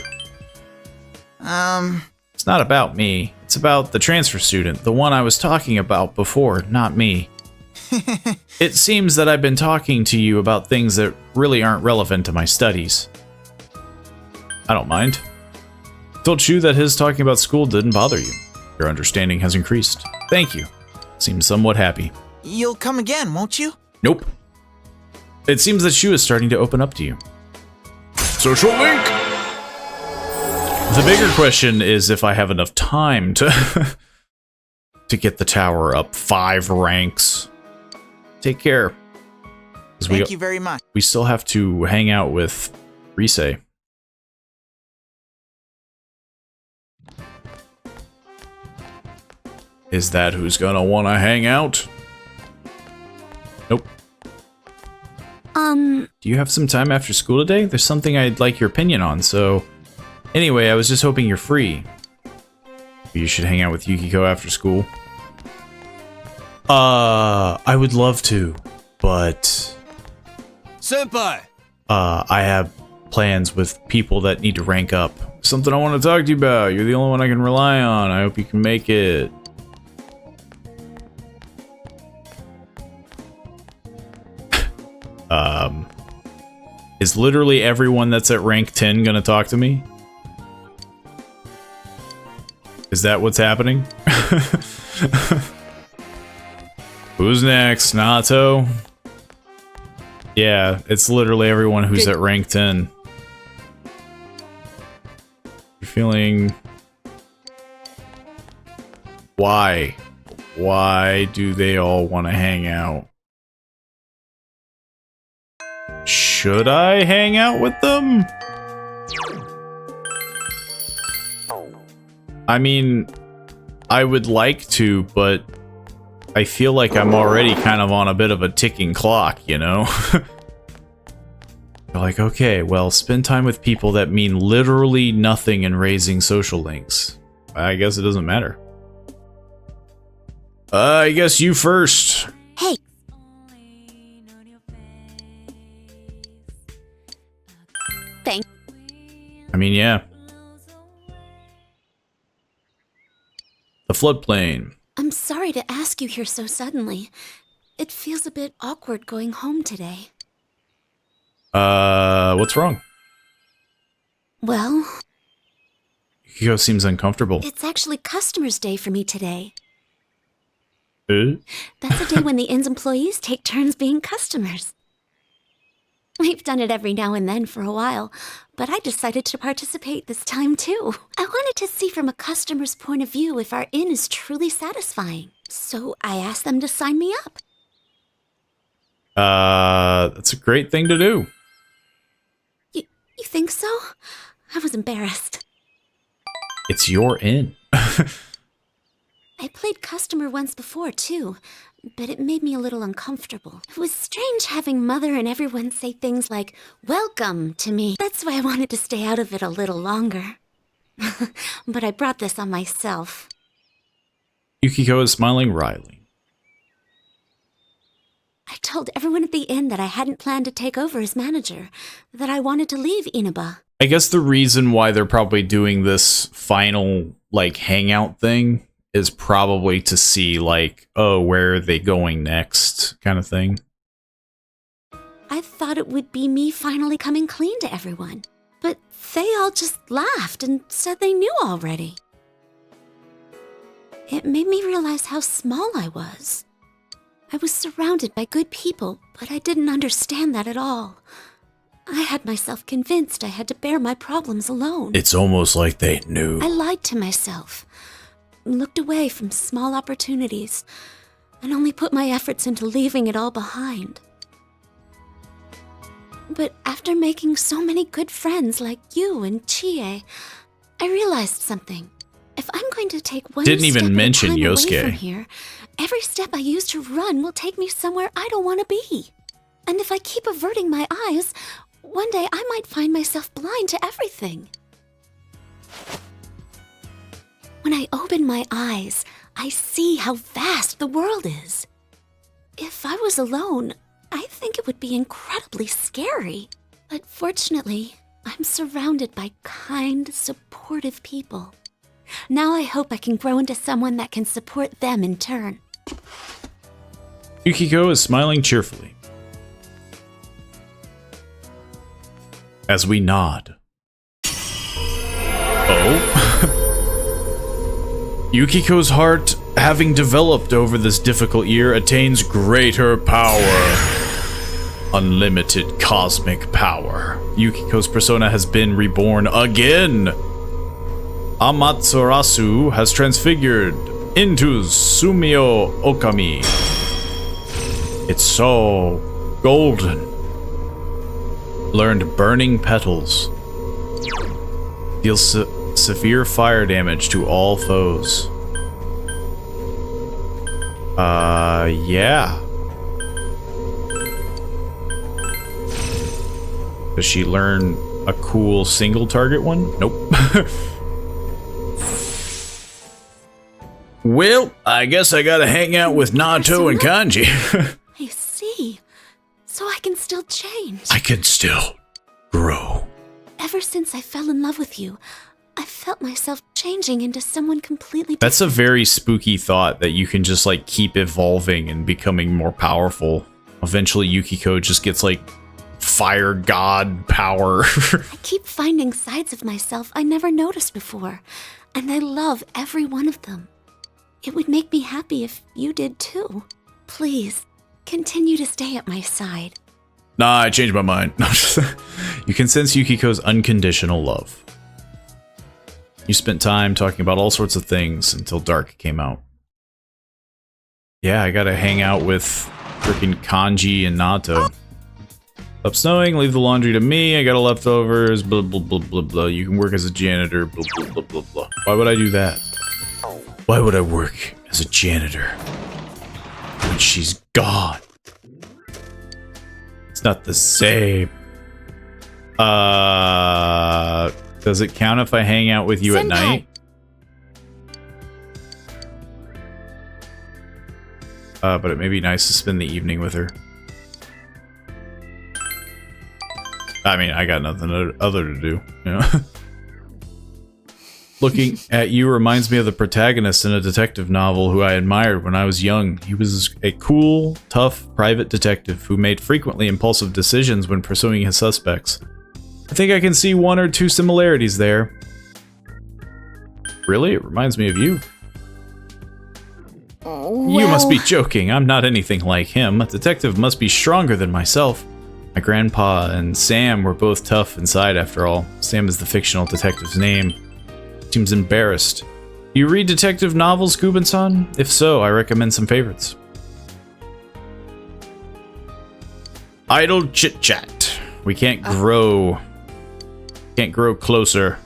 It's not about me. It's about the transfer student, the one I was talking about before, not me. It seems that I've been talking to you about things that really aren't relevant to my studies. I don't mind. I told you that his talking about school didn't bother you. Your understanding has increased. Thank you. Seems somewhat happy. You'll come again, won't you? Nope. It seems that Shu is starting to open up to you. Social link! The bigger question is if I have enough time to to get the tower up 5 ranks. Take care. Thank you very much. We still have to hang out with Rise. Is that who's gonna wanna hang out? Nope. Do you have some time after school today? There's something I'd like your opinion on, so... Anyway, I was just hoping you're free. You should hang out with Yukiko after school. I would love to, but... Senpai! I have plans with people that need to rank up. Something I want to talk to you about. You're the only one I can rely on. I hope you can make it. Is literally everyone that's at rank 10 gonna talk to me? Is that what's happening? Who's next? Nato? Yeah, it's literally everyone who's at rank 10. You're feeling... Why? Why do they all want to hang out? Should I hang out with them? I mean, I would like to, but I feel like I'm already kind of on a bit of a ticking clock, you know? Like, okay, well, spend time with people that mean literally nothing in raising social links. I guess it doesn't matter. I guess you first. Hey. Thank. I mean, yeah. The floodplain. I'm sorry to ask you here so suddenly. It feels a bit awkward going home today. What's wrong? Well, Yukiko seems uncomfortable. it's actually Customer's Day for me today. Eh? That's a day when the inn's employees take turns being customers. We've done it every now and then for a while, but I decided to participate this time too. I wanted to see from a customer's point of view if our inn is truly satisfying. So I asked them to sign me up. That's a great thing to do. You think so? I was embarrassed. It's your inn. I played customer once before too, but it made me a little uncomfortable. It was strange having Mother and everyone say things like, "Welcome" to me. That's why I wanted to stay out of it a little longer. But I brought this on myself. Yukiko is smiling wryly. I told everyone at the inn that I hadn't planned to take over as manager, that I wanted to leave Inaba. I guess the reason why they're probably doing this final, like, hangout thing is probably to see, like, oh, where are they going next, kind of thing. I thought it would be me finally coming clean to everyone, but they all just laughed and said they knew already. It made me realize how small I was. I was surrounded by good people, but I didn't understand that at all. I had myself convinced I had to bear my problems alone. It's almost like they knew. I lied to myself, looked away from small opportunities, and only put my efforts into leaving it all behind. But after making so many good friends like you and Chie, I realized something. If I'm going to take one Didn't even step mention at a time Yosuke. away from here, every step I use to run will take me somewhere I don't want to be. And if I keep averting my eyes, one day I might find myself blind to everything. When I open my eyes, I see how vast the world is. If I was alone, I think it would be incredibly scary. But fortunately, I'm surrounded by kind, supportive people. Now I hope I can grow into someone that can support them in turn. Yukiko is smiling cheerfully. As we nod. Oh? Yukiko's heart, having developed over this difficult year, attains greater power. Unlimited cosmic power. Yukiko's persona has been reborn again. Amaterasu has transfigured into Sumio Okami. It's so golden. Learned burning petals. Deals severe fire damage to all foes. Yeah. Does she learn a cool single target one? Nope. Well, I guess I gotta hang out with Nato and Kanji. I see. So I can still change. I can still grow. Ever since I fell in love with you, I felt myself changing into someone completely different. That's a very spooky thought that you can just like keep evolving and becoming more powerful. Eventually Yukiko just gets like fire god power. I keep finding sides of myself I never noticed before, and I love every one of them. It would make me happy if you did too. Please, continue to stay at my side. Nah, I changed my mind. You can sense Yukiko's unconditional love. You spent time talking about all sorts of things until dark came out. Yeah, I gotta hang out with freaking Kanji and Nato. Stop snowing, leave the laundry to me, I got leftovers, blah blah blah blah blah. You can work as a janitor, blah blah blah blah blah. Why would I do that? Why would I work as a janitor when she's gone? It's not the same. Does it count if I hang out with you at night? But it may be nice to spend the evening with her. I mean, I got nothing other to do, you know? Looking at you reminds me of the protagonist in a detective novel who I admired when I was young. He was a cool, tough, private detective who made frequently impulsive decisions when pursuing his suspects. I think I can see 1 or 2 similarities there. Really? It reminds me of you. You must be joking. I'm not anything like him. A detective must be stronger than myself. My grandpa and Sam were both tough inside, after all. Sam is the fictional detective's name. Seems embarrassed. Do you read detective novels, Guben-san? If so, I recommend some favorites. Idle chit-chat. We can't grow. Can't grow closer.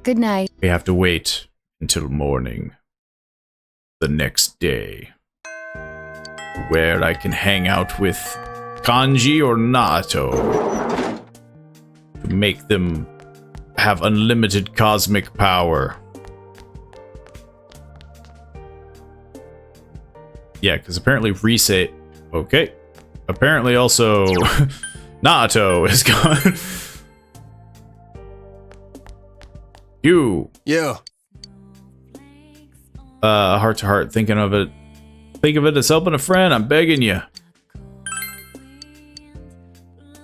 Good night. We have to wait until morning. The next day. Where I can hang out with Kanji or Naoto. To make them have unlimited cosmic power. Yeah, because apparently Rise... Okay. Apparently also... Naoto is gone. You. Yeah. Heart to heart, thinking of it. Think of it as helping a friend, I'm begging you.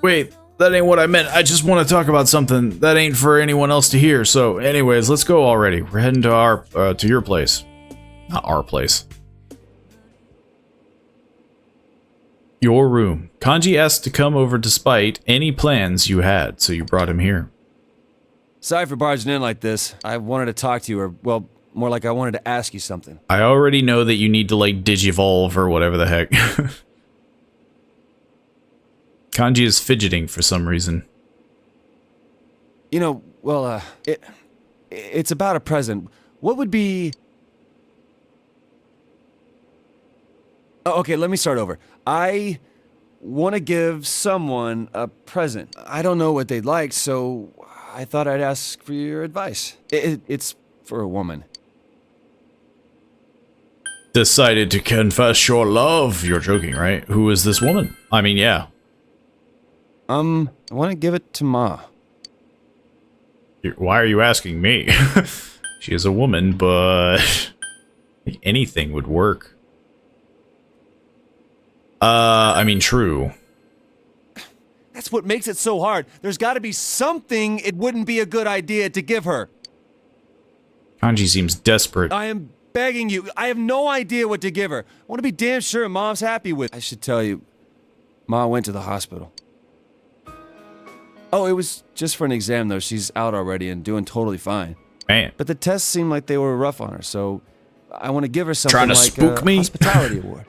Wait, that ain't what I meant. I just want to talk about something that ain't for anyone else to hear. So, anyways, let's go already. We're heading to your place. Not our place. Your room. Kanji asked to come over despite any plans you had, so you brought him here. Sorry for barging in like this. I wanted to talk to you, or, well, more like I wanted to ask you something. I already know that you need to, like, digivolve or whatever the heck. Kanji is fidgeting for some reason. You know, well, it's about a present. What would be... Oh, okay, let me start over. I want to give someone a present. I don't know what they'd like, so I thought I'd ask for your advice. It's for a woman. Decided to confess your love. You're joking, right? Who is this woman? I mean, yeah. I want to give it to Ma. Why are you asking me? She is a woman, but anything would work. I mean, true. That's what makes it so hard. There's got to be something it wouldn't be a good idea to give her. Kanji seems desperate. I am begging you. I have no idea what to give her. I want to be damn sure Mom's happy with. I should tell you, Ma went to the hospital. Oh, it was just for an exam, though. She's out already and doing totally fine. Man. But the tests seemed like they were rough on her, so I want to give her something Trying to like spook a me? hospitality award.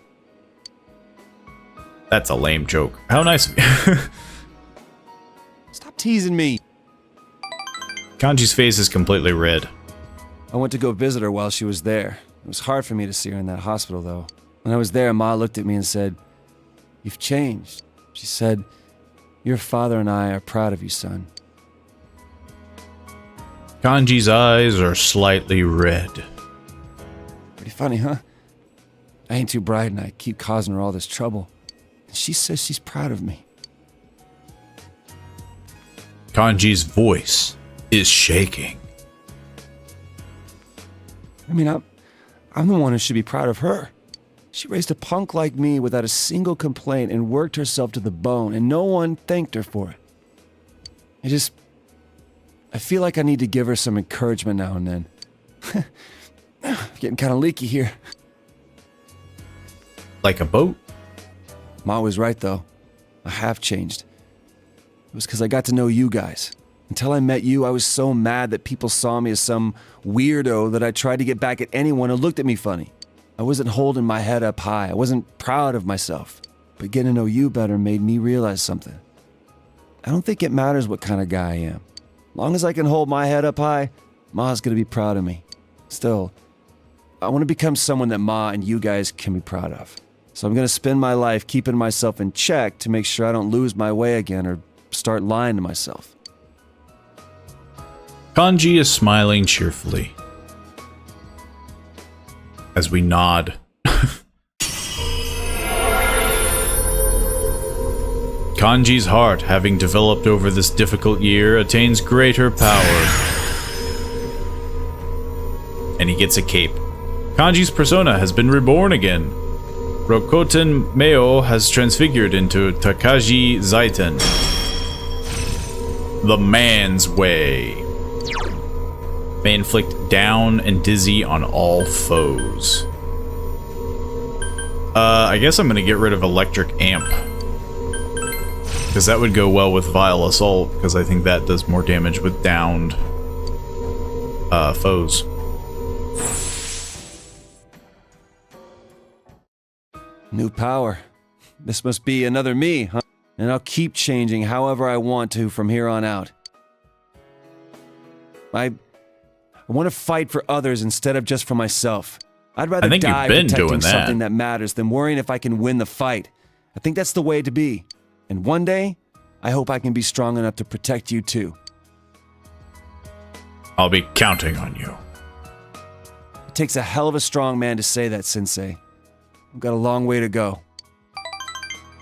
That's a lame joke. How nice of you. Stop teasing me. Kanji's face is completely red. I went to go visit her while she was there. It was hard for me to see her in that hospital, though. When I was there, Ma looked at me and said, "You've changed." She said, "Your father and I are proud of you, son." Kanji's eyes are slightly red. Pretty funny, huh? I ain't too bright and I keep causing her all this trouble. And she says she's proud of me. Kanji's voice is shaking. I mean, I'm the one who should be proud of her. She raised a punk like me without a single complaint and worked herself to the bone, and no one thanked her for it. I feel like I need to give her some encouragement now and then. Getting kind of leaky here. Like a boat? Ma was right, though. I have changed. It was because I got to know you guys. Until I met you, I was so mad that people saw me as some weirdo that I tried to get back at anyone who looked at me funny. I wasn't holding my head up high. I wasn't proud of myself. But getting to know you better made me realize something. I don't think it matters what kind of guy I am. As long as I can hold my head up high, Ma's gonna be proud of me. Still, I want to become someone that Ma and you guys can be proud of. So I'm going to spend my life keeping myself in check to make sure I don't lose my way again or start lying to myself. Kanji is smiling cheerfully as we nod. Kanji's heart, having developed over this difficult year, attains greater power. And he gets a cape. Kanji's persona has been reborn again. Rokoten Meo has transfigured into Takaji Zaiten. The man's way. May inflict down and dizzy on all foes. I guess I'm gonna get rid of Electric Amp. Because that would go well with Vile Assault, because I think that does more damage with downed foes. New power. This must be another me, huh? And I'll keep changing however I want to from here on out. I want to fight for others instead of just for myself. I'd rather die protecting something that matters than worrying if I can win the fight. I think that's the way to be. And one day, I hope I can be strong enough to protect you too. I'll be counting on you. It takes a hell of a strong man to say that, Sensei. I've got a long way to go.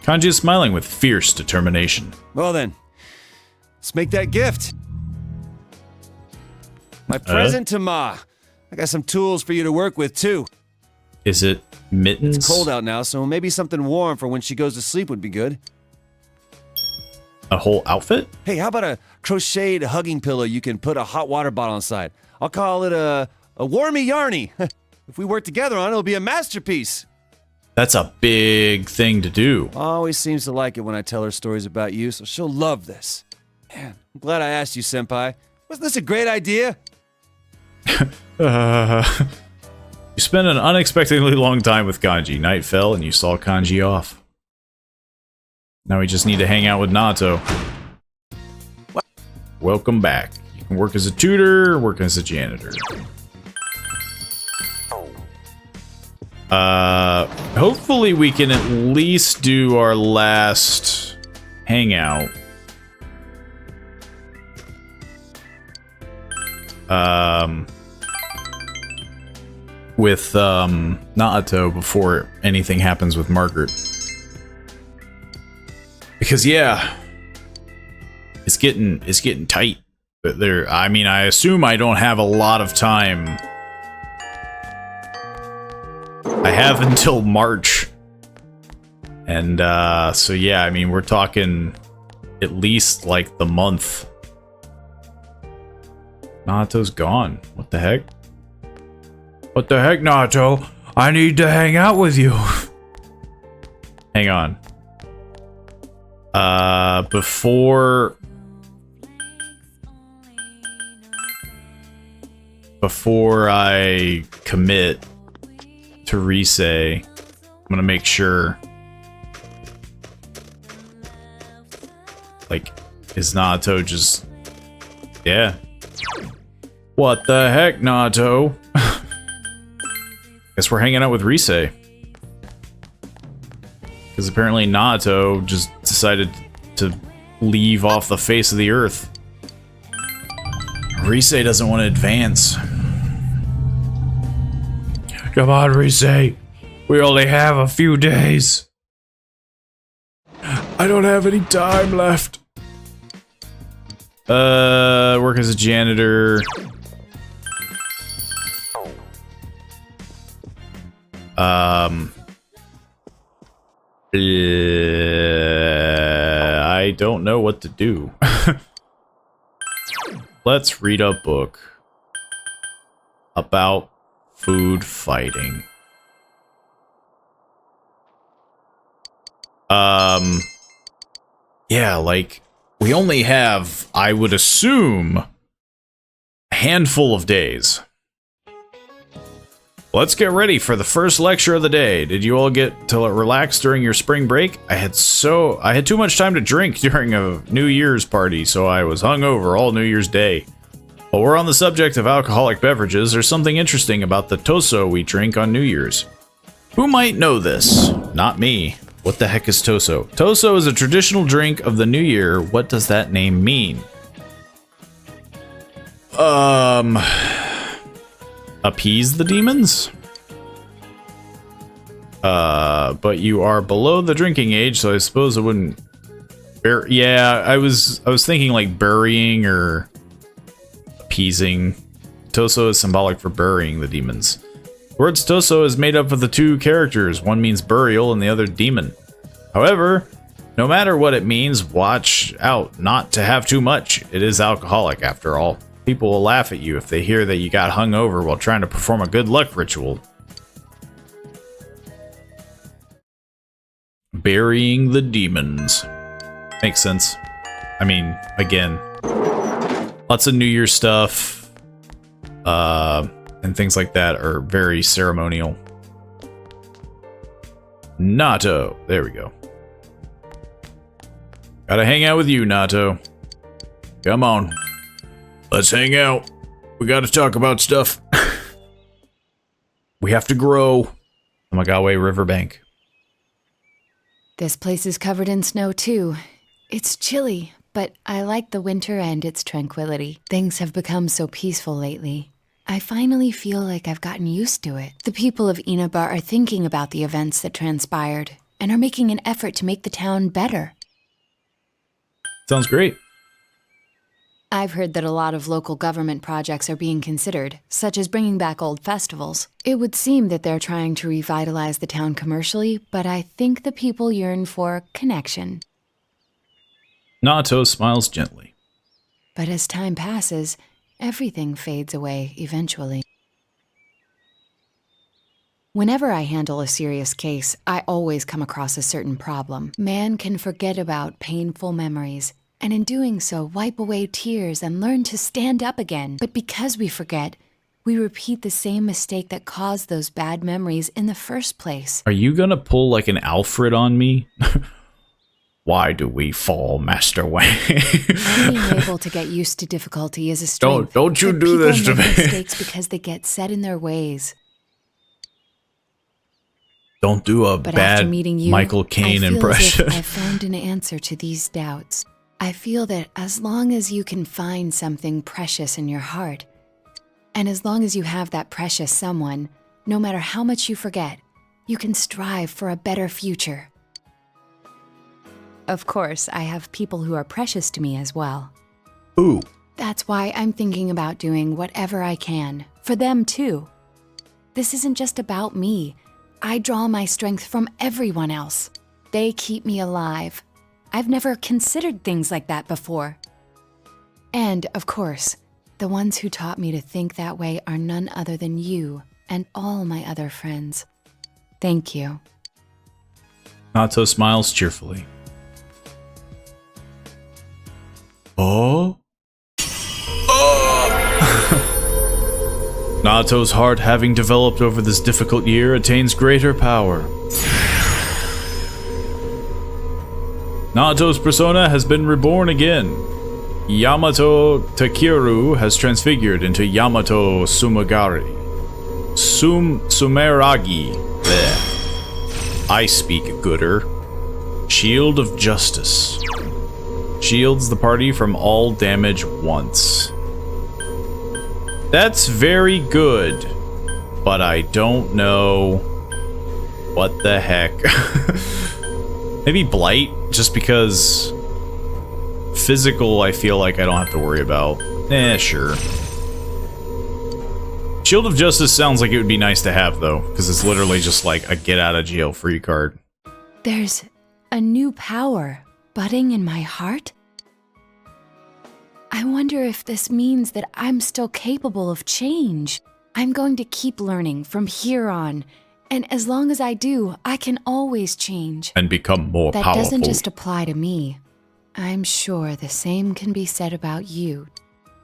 Kanji is smiling with fierce determination. Well then, let's make that gift. My present to Ma. I got some tools for you to work with too. Is it mittens? It's cold out now, so maybe something warm for when she goes to sleep would be good. A whole outfit? Hey, how about a crocheted hugging pillow you can put a hot water bottle inside? I'll call it a warmy yarny. If we work together on it, it'll be a masterpiece. That's a big thing to do. Always seems to like it when I tell her stories about you, so she'll love this. Man, I'm glad I asked you, Senpai. Wasn't this a great idea? You spent an unexpectedly long time with Kanji. Night fell and you saw Kanji off. Now we just need to hang out with Nato. Welcome back. You can work as a tutor, or work as a janitor. Hopefully we can at least do our last hangout. With, Naoto before anything happens with Margaret. Because, yeah, it's getting tight. But I mean, I assume I don't have a lot of time. I have until March. And, so yeah, I mean, we're talking at least, like, the month. Nato's gone. What the heck? What the heck, Nato? I need to hang out with you. Hang on. Before I commit to Rise, I'm gonna make sure. Like, is Nato just... Yeah. What the heck, Nato? Guess we're hanging out with Rise. Because apparently Nato just decided to leave off the face of the earth. Rise doesn't want to advance. Come on, Rise. We only have a few days. I don't have any time left. Work as a janitor. I don't know what to do. Let's read a book about food fighting. Yeah, like, we only have, I would assume, a handful of days. Let's get ready for the first lecture of the day. Did you all get to relax during your spring break? I had too much time to drink during a New Year's party, so I was hungover all New Year's Day. While we're on the subject of alcoholic beverages, there's something interesting about the toso we drink on New Year's. Who might know this? Not me. What the heck is toso? Toso is a traditional drink of the new year. What does that name mean? Appease the demons? But you are below the drinking age, so I suppose it wouldn't... Yeah, I was thinking like burying or appeasing. Toso is symbolic for burying the demons. The word toso is made up of the two characters. One means burial and the other demon. However, no matter what it means, watch out not to have too much. It is alcoholic after all. People will laugh at you if they hear that you got hungover while trying to perform a good luck ritual. Burying the demons. Makes sense. I mean, again, lots of New Year's stuff, and things like that are very ceremonial. Nato. There we go. Gotta hang out with you, Nato. Come on. Let's hang out. We gotta talk about stuff. We have to grow. Tamagawa Riverbank. This place is covered in snow, too. It's chilly, but I like the winter and its tranquility. Things have become so peaceful lately. I finally feel like I've gotten used to it. The people of Inaba are thinking about the events that transpired and are making an effort to make the town better. Sounds great. I've heard that a lot of local government projects are being considered, such as bringing back old festivals. It would seem that they're trying to revitalize the town commercially, but I think the people yearn for connection. Nato smiles gently. But as time passes, everything fades away eventually. Whenever I handle a serious case, I always come across a certain problem. Man can forget about painful memories, and in doing so, wipe away tears and learn to stand up again. But because we forget, we repeat the same mistake that caused those bad memories in the first place. Are you gonna pull like an Alfred on me? Why do we fall, Master Wang? Being able to get used to difficulty is a strength. Don't you do this to me. People make mistakes because they get set in their ways. Don't do a But bad after meeting you, Michael Caine impression. I feel as if I've found an answer to these doubts. I feel that as long as you can find something precious in your heart, and as long as you have that precious someone, no matter how much you forget, you can strive for a better future. Of course, I have people who are precious to me as well. Who? That's why I'm thinking about doing whatever I can, for them too. This isn't just about me. I draw my strength from everyone else. They keep me alive. I've never considered things like that before. And, of course, the ones who taught me to think that way are none other than you and all my other friends. Thank you. Nato smiles cheerfully. Oh? Nato's heart, having developed over this difficult year, attains greater power. Nato's persona has been reborn again. Yamato Takeru has transfigured into Yamato Sumeragi. There. I speak gooder. Shield of Justice. Shields the party from all damage once. That's very good, but I don't know what the heck. Maybe Blight, just because physical I feel like I don't have to worry about. Sure. Shield of Justice sounds like it would be nice to have though, because it's literally just like a get out of jail free card. There's a new power budding in my heart? I wonder if this means that I'm still capable of change. I'm going to keep learning from here on, and as long as I do, I can always change. And become more powerful. That doesn't just apply to me. I'm sure the same can be said about you.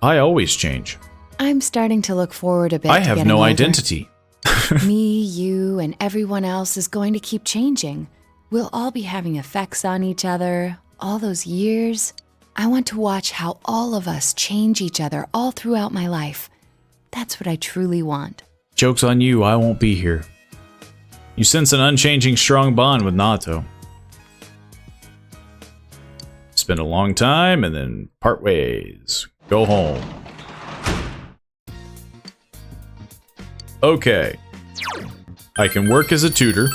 I always change. I'm starting to look forward a bit. I have no identity. Me, you, and everyone else is going to keep changing. We'll all be having effects on each other, all those years. I want to watch how all of us change each other all throughout my life. That's what I truly want. Joke's on you, I won't be here. You sense an unchanging strong bond with Nato. Spend a long time and then part ways. Go home. Okay. I can work as a tutor.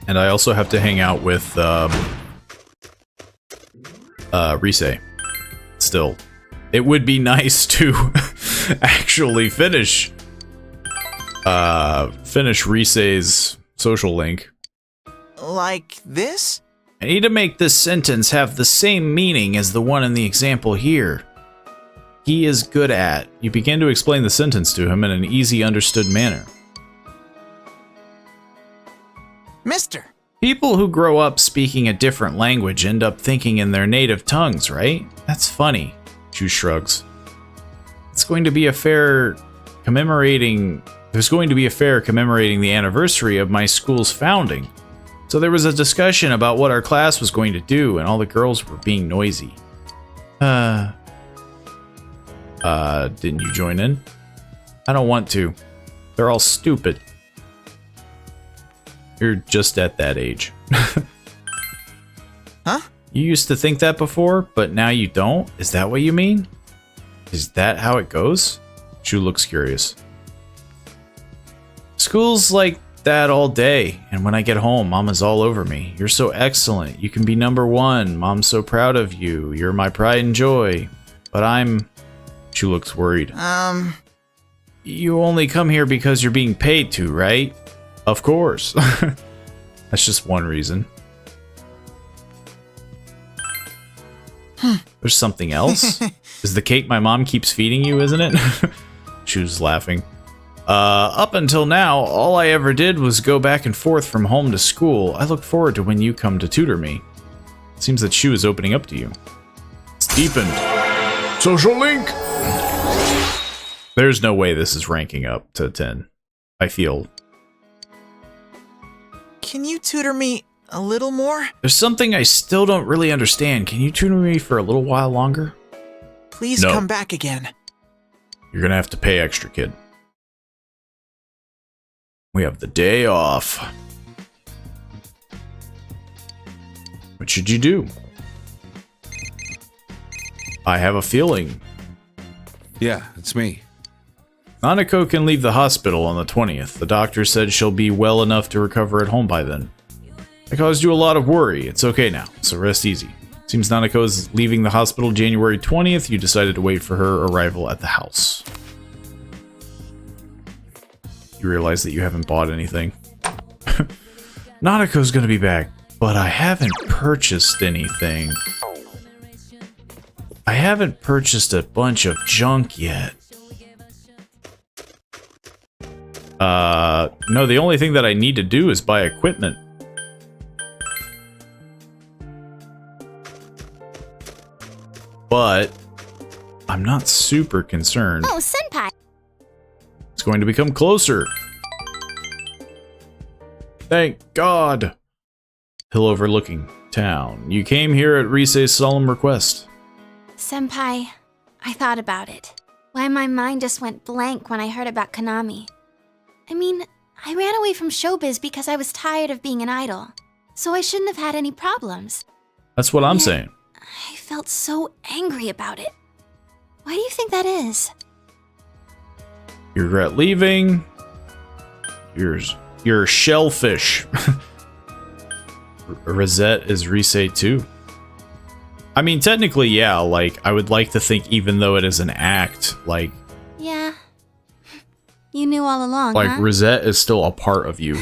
And I also have to hang out with Rise. Still. It would be nice to actually finish Rise's social link. Like this? I need to make this sentence have the same meaning as the one in the example here. He is good at. You begin to explain the sentence to him in an easy understood manner. Mister. People who grow up speaking a different language end up thinking in their native tongues, right? That's funny. Chu shrugs. There's going to be a fair commemorating the anniversary of my school's founding. So there was a discussion about what our class was going to do, and all the girls were being noisy. Didn't you join in? I don't want to. They're all stupid. You're just at that age. Huh? You used to think that before, but now you don't? Is that what you mean? Is that how it goes? Chu looks curious. School's like that all day, and when I get home, Mama's all over me. You're so excellent. You can be #1. Mom's so proud of you. You're my pride and joy. But Chu looks worried. You only come here because you're being paid to, right? Of course. That's just one reason. There's something else? Is the cake my mom keeps feeding you, isn't it? Chu's laughing. Up until now, all I ever did was go back and forth from home to school. I look forward to when you come to tutor me. It seems that Chu is opening up to you. It's deepened. Social link! There's no way this is ranking up to 10. I feel. Can you tutor me a little more? There's something I still don't really understand. Can you tutor me for a little while longer? Please come back again. You're gonna have to pay extra, kid. We have the day off. What should you do? I have a feeling. Yeah, it's me. Nanako can leave the hospital on the 20th. The doctor said she'll be well enough to recover at home by then. I caused you a lot of worry. It's okay now, so rest easy. Seems Nanako is leaving the hospital January 20th. You decided to wait for her arrival at the house. You realize that you haven't bought anything. Nanako's gonna be back, but I haven't purchased anything. I haven't purchased a bunch of junk yet. No, the only thing that I need to do is buy equipment. But I'm not super concerned. Oh, Senpai! It's going to become closer. Thank God. Hill overlooking town. You came here at Rise's solemn request. Senpai, I thought about it. Why my mind just went blank when I heard about Konami. I mean, I ran away from showbiz because I was tired of being an idol. So I shouldn't have had any problems. That's what I'm saying. I felt so angry about it. Why do you think that is? You regret leaving. You're shellfish. Rosette is Rise too. I mean, technically, yeah, like, I would like to think even though it is an act, like... Yeah. You knew all along, like, huh? Rosette is still a part of you.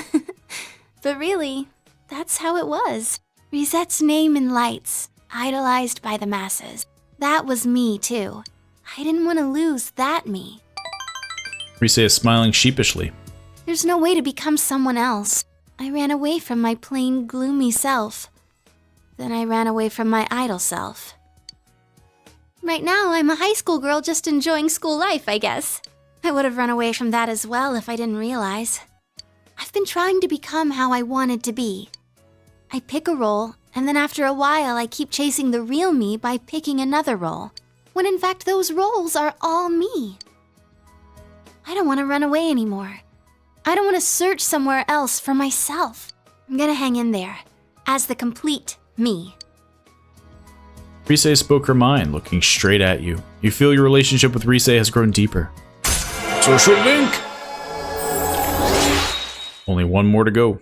But really, that's how it was. Rosette's name in lights, idolized by the masses. That was me, too. I didn't want to lose that me. Rise is smiling sheepishly. There's no way to become someone else. I ran away from my plain, gloomy self. Then I ran away from my idol self. Right now, I'm a high school girl just enjoying school life, I guess. I would have run away from that as well if I didn't realize. I've been trying to become how I wanted to be. I pick a role, And then after a while, I keep chasing the real me by picking another role, when in fact those roles are all me. I don't want to run away anymore. I don't want to search somewhere else for myself. I'm gonna hang in there, as the complete me. Rise spoke her mind, looking straight at you. You feel your relationship with Rise has grown deeper. Social link! Only one more to go.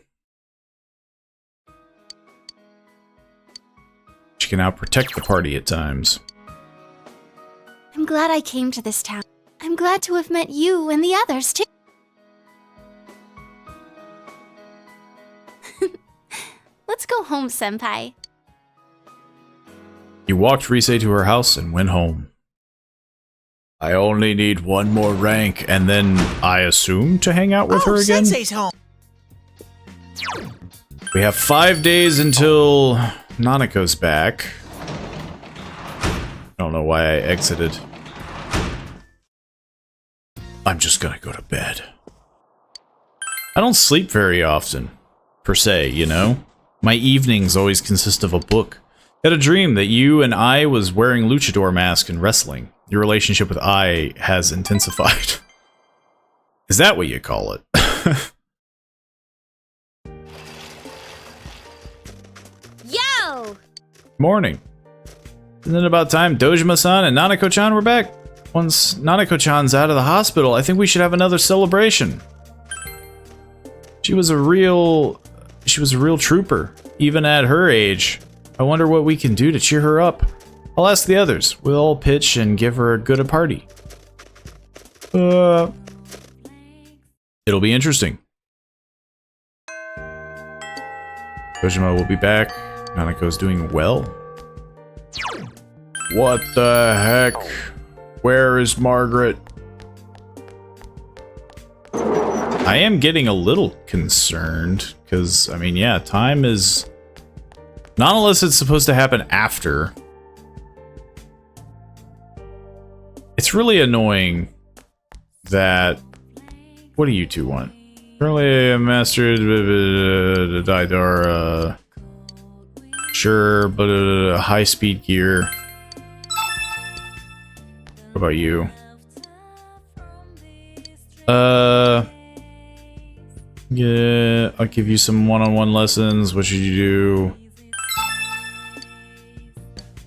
She can now protect the party at times. I'm glad I came to this town. I'm glad to have met you and the others, too. Let's go home, Senpai. You walked Rise to her house and went home. I only need one more rank, and then I assume to hang out with her again? Sensei's home. We have 5 days until Nanako's back. I don't know why I exited. I'm just gonna go to bed. I don't sleep very often, per se, you know? My evenings always consist of a book. I had a dream that you and I was wearing luchador mask and wrestling. Your relationship with I has intensified. Is that what you call it? Yo! Morning. Isn't it about time Dojima-san and Nanako-chan were back? Once Nanako-chan's out of the hospital, I think we should have another celebration. She was a real trooper, even at her age. I wonder what we can do to cheer her up. I'll ask the others. We'll all pitch and give her a good party. It'll be interesting. Dojima will be back. Nanako's doing well. What the heck? Where is Margaret? I am getting a little concerned, because, I mean, yeah, time is... Not unless it's supposed to happen after. It's really annoying that... What do you two want? Currently a master... Daidara... Sure, but high-speed gear. What about you? Yeah, I'll give you some one-on-one lessons. What should you do?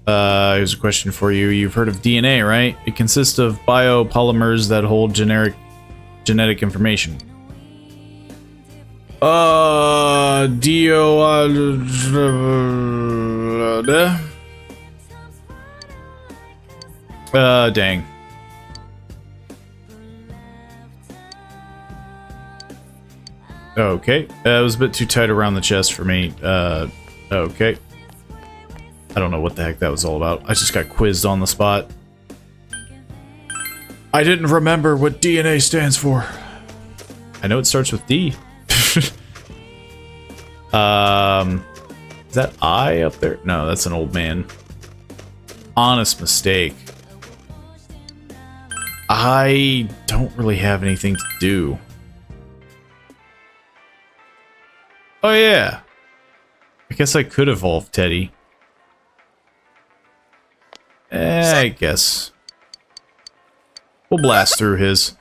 Here's a question for you. You've heard of DNA, right? It consists of biopolymers that hold genetic information. Dang. Okay, it was a bit too tight around the chest for me. Okay. I don't know what the heck that was all about. I just got quizzed on the spot. I didn't remember what DNA stands for. I know it starts with D. Is that I up there? No, that's an old man. Honest mistake. I don't really have anything to do. Oh yeah. I guess I could evolve Teddy. I guess. We'll blast through his.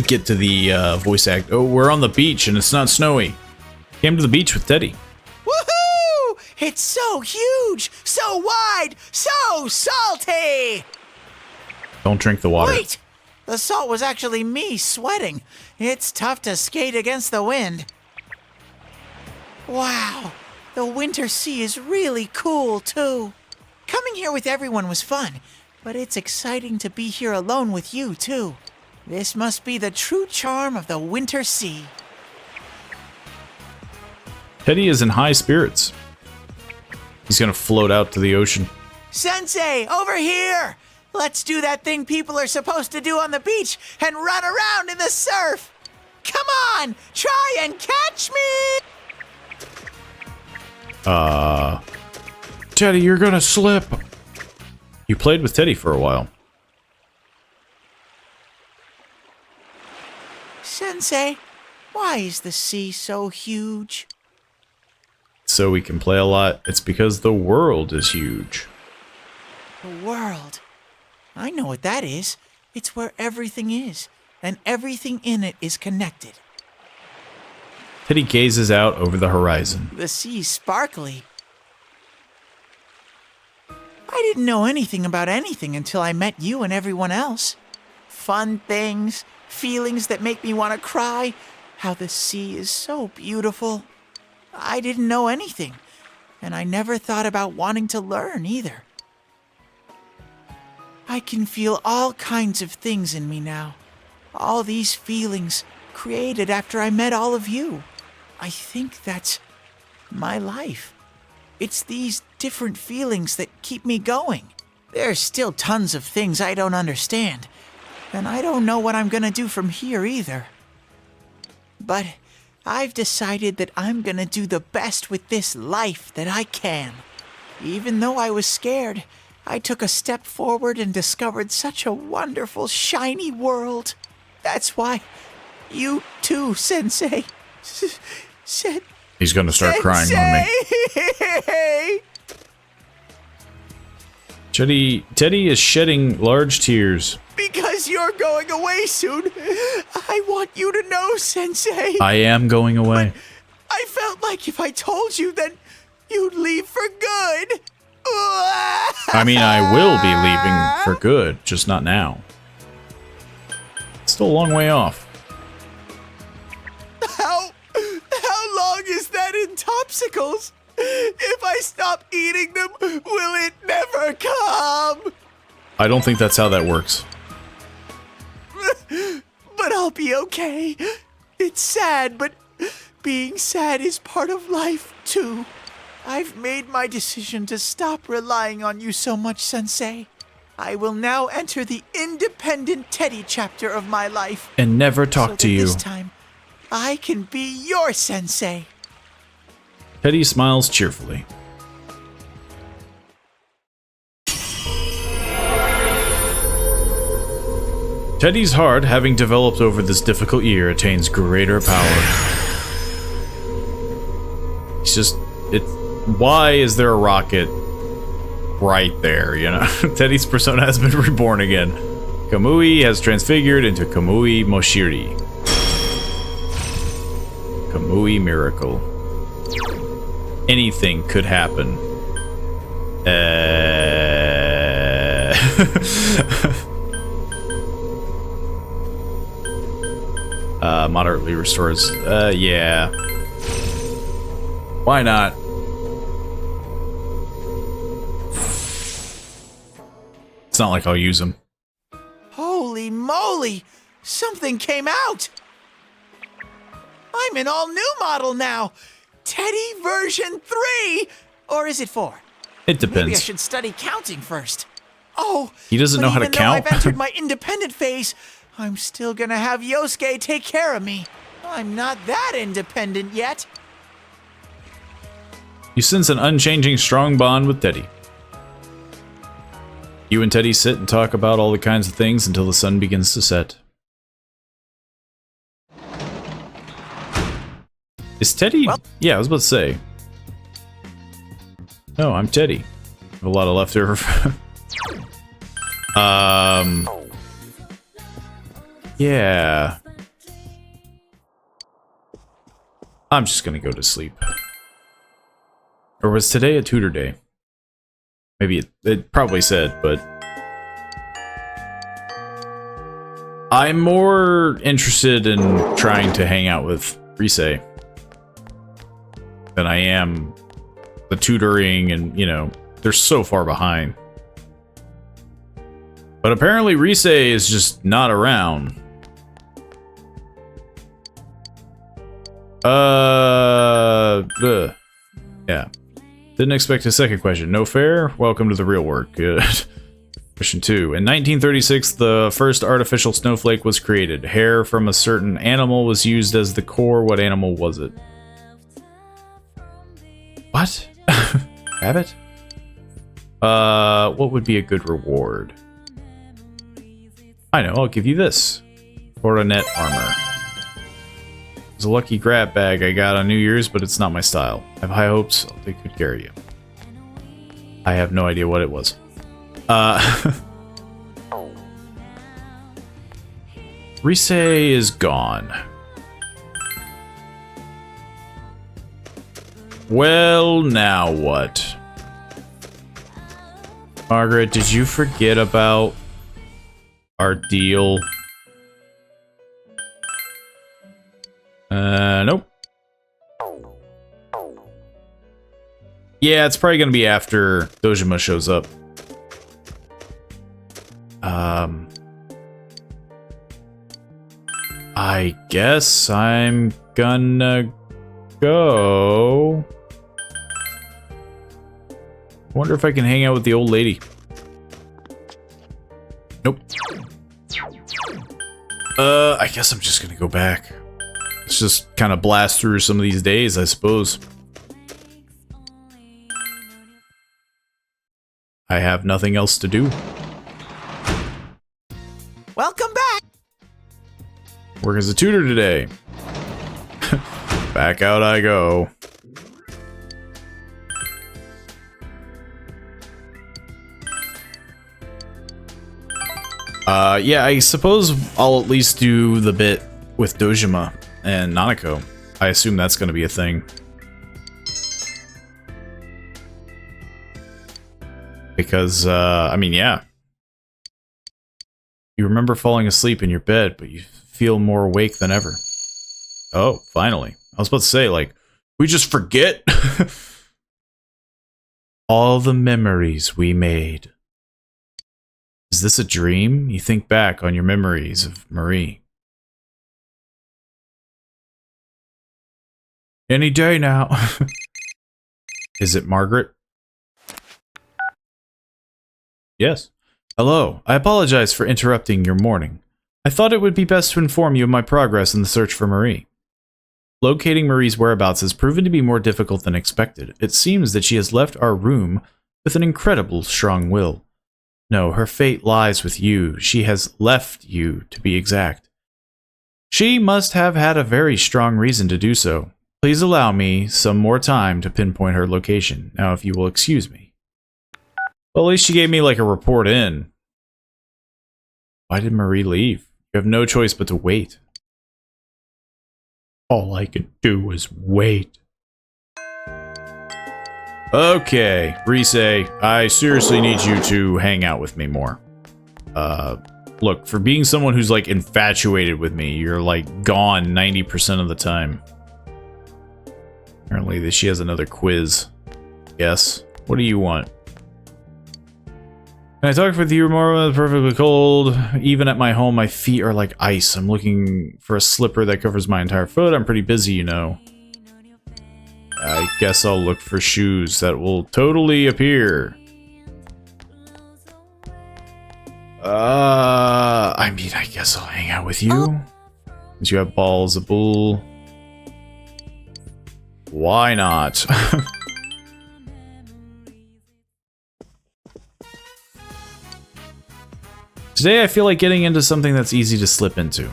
Get to the voice act. Oh, we're on the beach and it's not snowy. Came to the beach with Teddy. Woohoo! It's so huge, so wide, so salty! Don't drink the water. Wait! The salt was actually me sweating. It's tough to skate against the wind. Wow, the winter sea is really cool too. Coming here with everyone was fun, but it's exciting to be here alone with you too. This must be the true charm of the winter sea. Teddy is in high spirits. He's gonna float out to the ocean. Sensei, over here! Let's do that thing people are supposed to do on the beach and run around in the surf! Come on, try and catch me! Teddy, you're gonna slip. You played with Teddy for a while. Sensei, why is the sea so huge? so we can play a lot. It's because the world is huge. The world. I know what that is. It's where everything is, and everything in it is connected. Teddy gazes out over the horizon. The sea's sparkly. I didn't know anything about anything until I met you and everyone else. Fun things, feelings that make me want to cry, how the sea is so beautiful. I didn't know anything, and I never thought about wanting to learn either. I can feel all kinds of things in me now. All these feelings created after I met all of you. I think that's my life. It's these different feelings that keep me going. There's still tons of things I don't understand, and I don't know what I'm gonna do from here either. But I've decided that I'm gonna do the best with this life that I can. Even though I was scared, I took a step forward and discovered such a wonderful, shiny world. That's why you too, Sensei, said... He's gonna start crying on me. Teddy is shedding large tears. Because you're going away soon, I want you to know, Sensei. I am going away. I felt like if I told you, then you'd leave for good. I mean, I will be leaving for good, just not now. It's still a long way off. How long is that in Topsicles? If I stop eating them, will it never come? I don't think that's how that works. But I'll be okay. It's sad, but being sad is part of life, too. I've made my decision to stop relying on you so much, Sensei. I will now enter the independent Teddy chapter of my life. And never talk to you. This time, I can be your Sensei. Teddy smiles cheerfully. Teddy's heart, having developed over this difficult year, attains greater power. It's just, why is there a rocket right there, you know? Teddy's persona has been reborn again. Kamui has transfigured into Kamui Moshiri. Kamui Miracle. Anything could happen. Moderately restores. Yeah. Why not? It's not like I'll use them. Holy moly! Something came out! I'm an all-new model now! Teddy version 3! Or is it 4? It depends. Maybe I should study counting first. Oh! He doesn't know how to count? Even though I've entered my independent phase, I'm still gonna have Yosuke take care of me. I'm not that independent yet. You sense an unchanging strong bond with Teddy. You and Teddy sit and talk about all the kinds of things until the sun begins to set. Is Teddy... Well, yeah, I was about to say. No, I'm Teddy. I have a lot of leftover... Yeah. I'm just gonna go to sleep. Or was today a tutor day? Maybe it probably said, but... I'm more interested in trying to hang out with Rise than I am the tutoring and, you know, they're so far behind. But apparently Rise is just not around. Yeah. Didn't expect a second question. No fair? Welcome to the real work. Good. Question 2. In 1936, the first artificial snowflake was created. Hair from a certain animal was used as the core. What animal was it? What? Rabbit? What would be a good reward? I know, I'll give you this. Coronet armor. It's a lucky grab bag I got on New Year's, but it's not my style. I have high hopes I'll take good care of you. I have no idea what it was. Rise is gone. Well, now what? Margaret, did you forget about our deal? Nope. Yeah, it's probably gonna be after Dojima shows up. I guess I'm gonna go. Wonder if I can hang out with the old lady. Nope. I guess I'm just gonna go back. Let's just kind of blast through some of these days, I suppose. I have nothing else to do. Welcome back! Work as a tutor today. Back out I go. Yeah, I suppose I'll at least do the bit with Dojima and Nanako. I assume that's going to be a thing. Because, I mean, yeah. You remember falling asleep in your bed, but you feel more awake than ever. Oh, finally. I was about to say, like, we just forget all the memories we made. Is this a dream? You think back on your memories of Marie. Any day now. Is it Margaret? Yes. Hello. I apologize for interrupting your morning. I thought it would be best to inform you of my progress in the search for Marie. Locating Marie's whereabouts has proven to be more difficult than expected. It seems that she has left our room with an incredible strong will. No, her fate lies with you. She has left you, to be exact. She must have had a very strong reason to do so. Please allow me some more time to pinpoint her location. Now, if you will excuse me. Well, at least she gave me, like, a report in. Why did Marie leave? You have no choice but to wait. All I could do was wait. Okay, Rise, I seriously need you to hang out with me more. Look, for being someone who's, like, infatuated with me, you're, like, gone 90% of the time. Apparently, she has another quiz. Yes? What do you want? Can I talk with you more? Perfectly cold. Even at my home, my feet are like ice. I'm looking for a slipper that covers my entire foot. I'm pretty busy, you know. I guess I'll look for shoes that will totally appear. I mean, I guess I'll hang out with you. Since you have balls of bull. Why not? Today I feel like getting into something that's easy to slip into.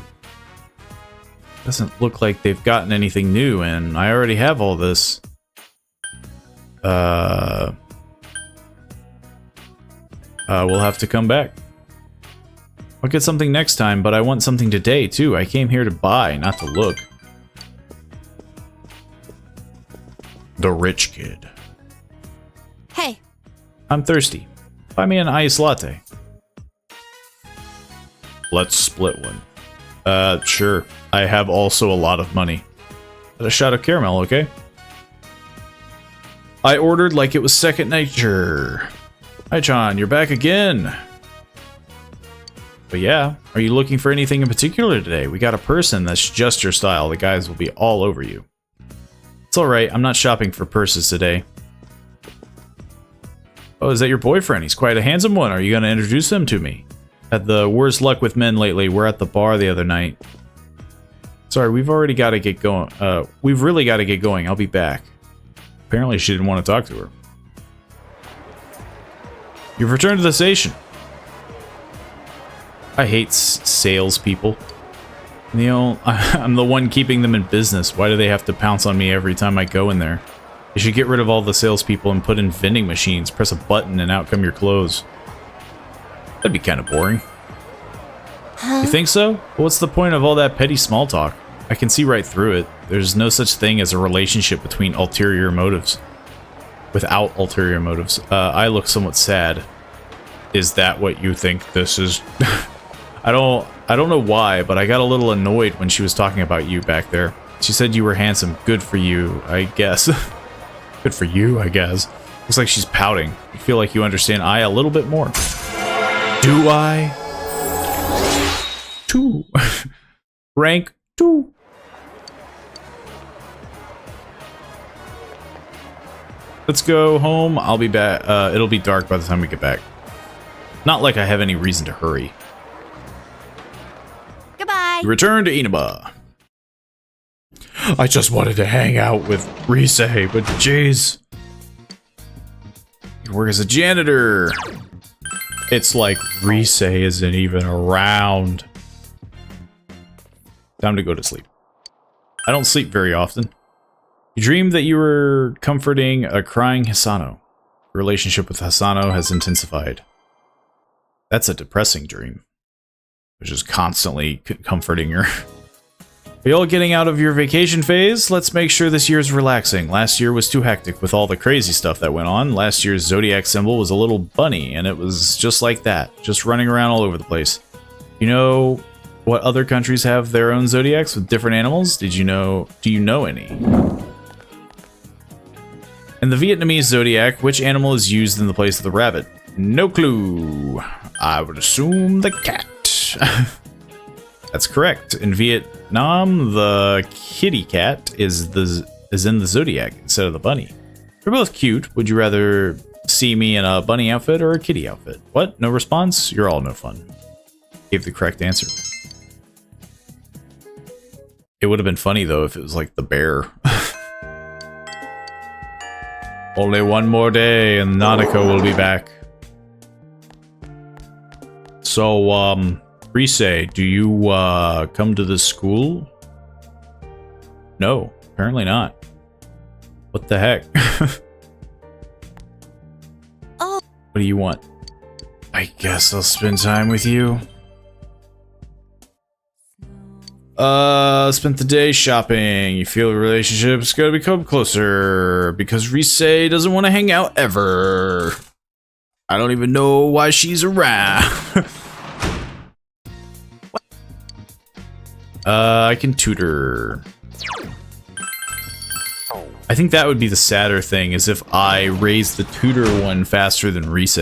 Doesn't look like they've gotten anything new, and I already have all this. We'll have to come back. I'll get something next time, but I want something today, too. I came here to buy, not to look. The rich kid. Hey. I'm thirsty. Buy me an iced latte. Let's split one. Sure. I have also a lot of money. Got a shot of caramel, okay? I ordered like it was second nature. Hi, Chan, you're back again. But yeah, are you looking for anything in particular today? We got a person that's just your style. The guys will be all over you. It's alright, I'm not shopping for purses today. Oh, is that your boyfriend? He's quite a handsome one. Are you gonna introduce him to me? Had the worst luck with men lately. We're at the bar the other night. Sorry, we've already got to get going. We've really got to get going. I'll be back. Apparently she didn't want to talk to her. You've returned to the station. I hate salespeople. I'm the one keeping them in business. Why do they have to pounce on me every time I go in there? You should get rid of all the salespeople and put in vending machines. Press a button and out come your clothes. That'd be kind of boring. You think so? Well, what's the point of all that petty small talk? I can see right through it. There's no such thing as a relationship between ulterior motives. Without ulterior motives. I look somewhat sad. Is that what you think this is? I don't know why, but I got a little annoyed when she was talking about you back there. She said you were handsome. Good for you, I guess. Good for you, I guess. Looks like she's pouting. I feel like you understand I a little bit more. Do I? 2. Rank 2. Let's go home. I'll be back. It'll be dark by the time we get back. Not like I have any reason to hurry. Goodbye. Return to Inaba. I just wanted to hang out with Rise, but jeez. You work as a janitor. It's like Rise isn't even around. Time to go to sleep. I don't sleep very often. You dreamed that you were comforting a crying Hisano. Your relationship with Hisano has intensified. That's a depressing dream. Which is constantly comforting her. Are you all getting out of your vacation phase? Let's make sure this year's relaxing. Last year was too hectic with all the crazy stuff that went on. Last year's zodiac symbol was a little bunny, and it was just like that. Just running around all over the place. You know what other countries have their own zodiacs with different animals? Do you know any? In the Vietnamese zodiac, which animal is used in the place of the rabbit? No clue. I would assume the cat. That's correct. In Vietnam, the kitty cat is in the zodiac instead of the bunny. They're both cute. Would you rather see me in a bunny outfit or a kitty outfit? What? No response? You're all no fun. Gave the correct answer. It would have been funny though if it was like the bear. Only one more day and Nanako will be back. So, Rise, do you, come to the school? No, apparently not. What the heck? Oh. What do you want? I guess I'll spend time with you. Spent the day shopping. You feel the relationship's gotta become closer because Rise doesn't want to hang out ever. I don't even know why she's around. I can tutor. I think that would be the sadder thing, is if I raise the tutor one faster than Rise.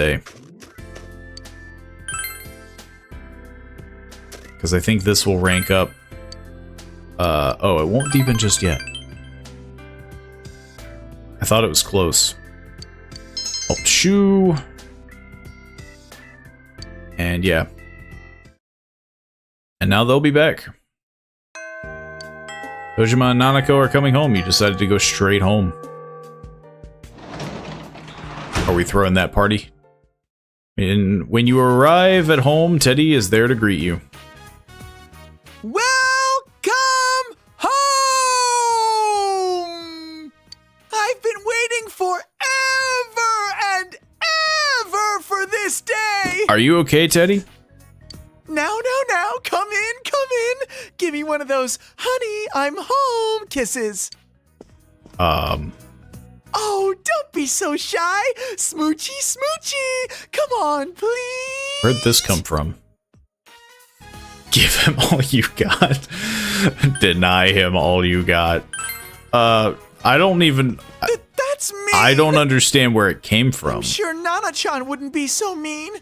Because I think this will rank up. Oh, it won't deepen just yet. I thought it was close. Alt shoe. And yeah. And now they'll be back. Dojima and Nanako are coming home. You decided to go straight home. Are we throwing that party? And when you arrive at home, Teddy is there to greet you. Welcome home! I've been waiting forever and ever for this day! Are you okay, Teddy? Now, come in. Give me one of those, honey, I'm home kisses. Oh, don't be so shy. Smoochy. Come on, please. Where'd this come from? Give him all you got. Deny him all you got. I don't even... That's me. I don't understand where it came from. I'm sure Nana-chan wouldn't be so mean.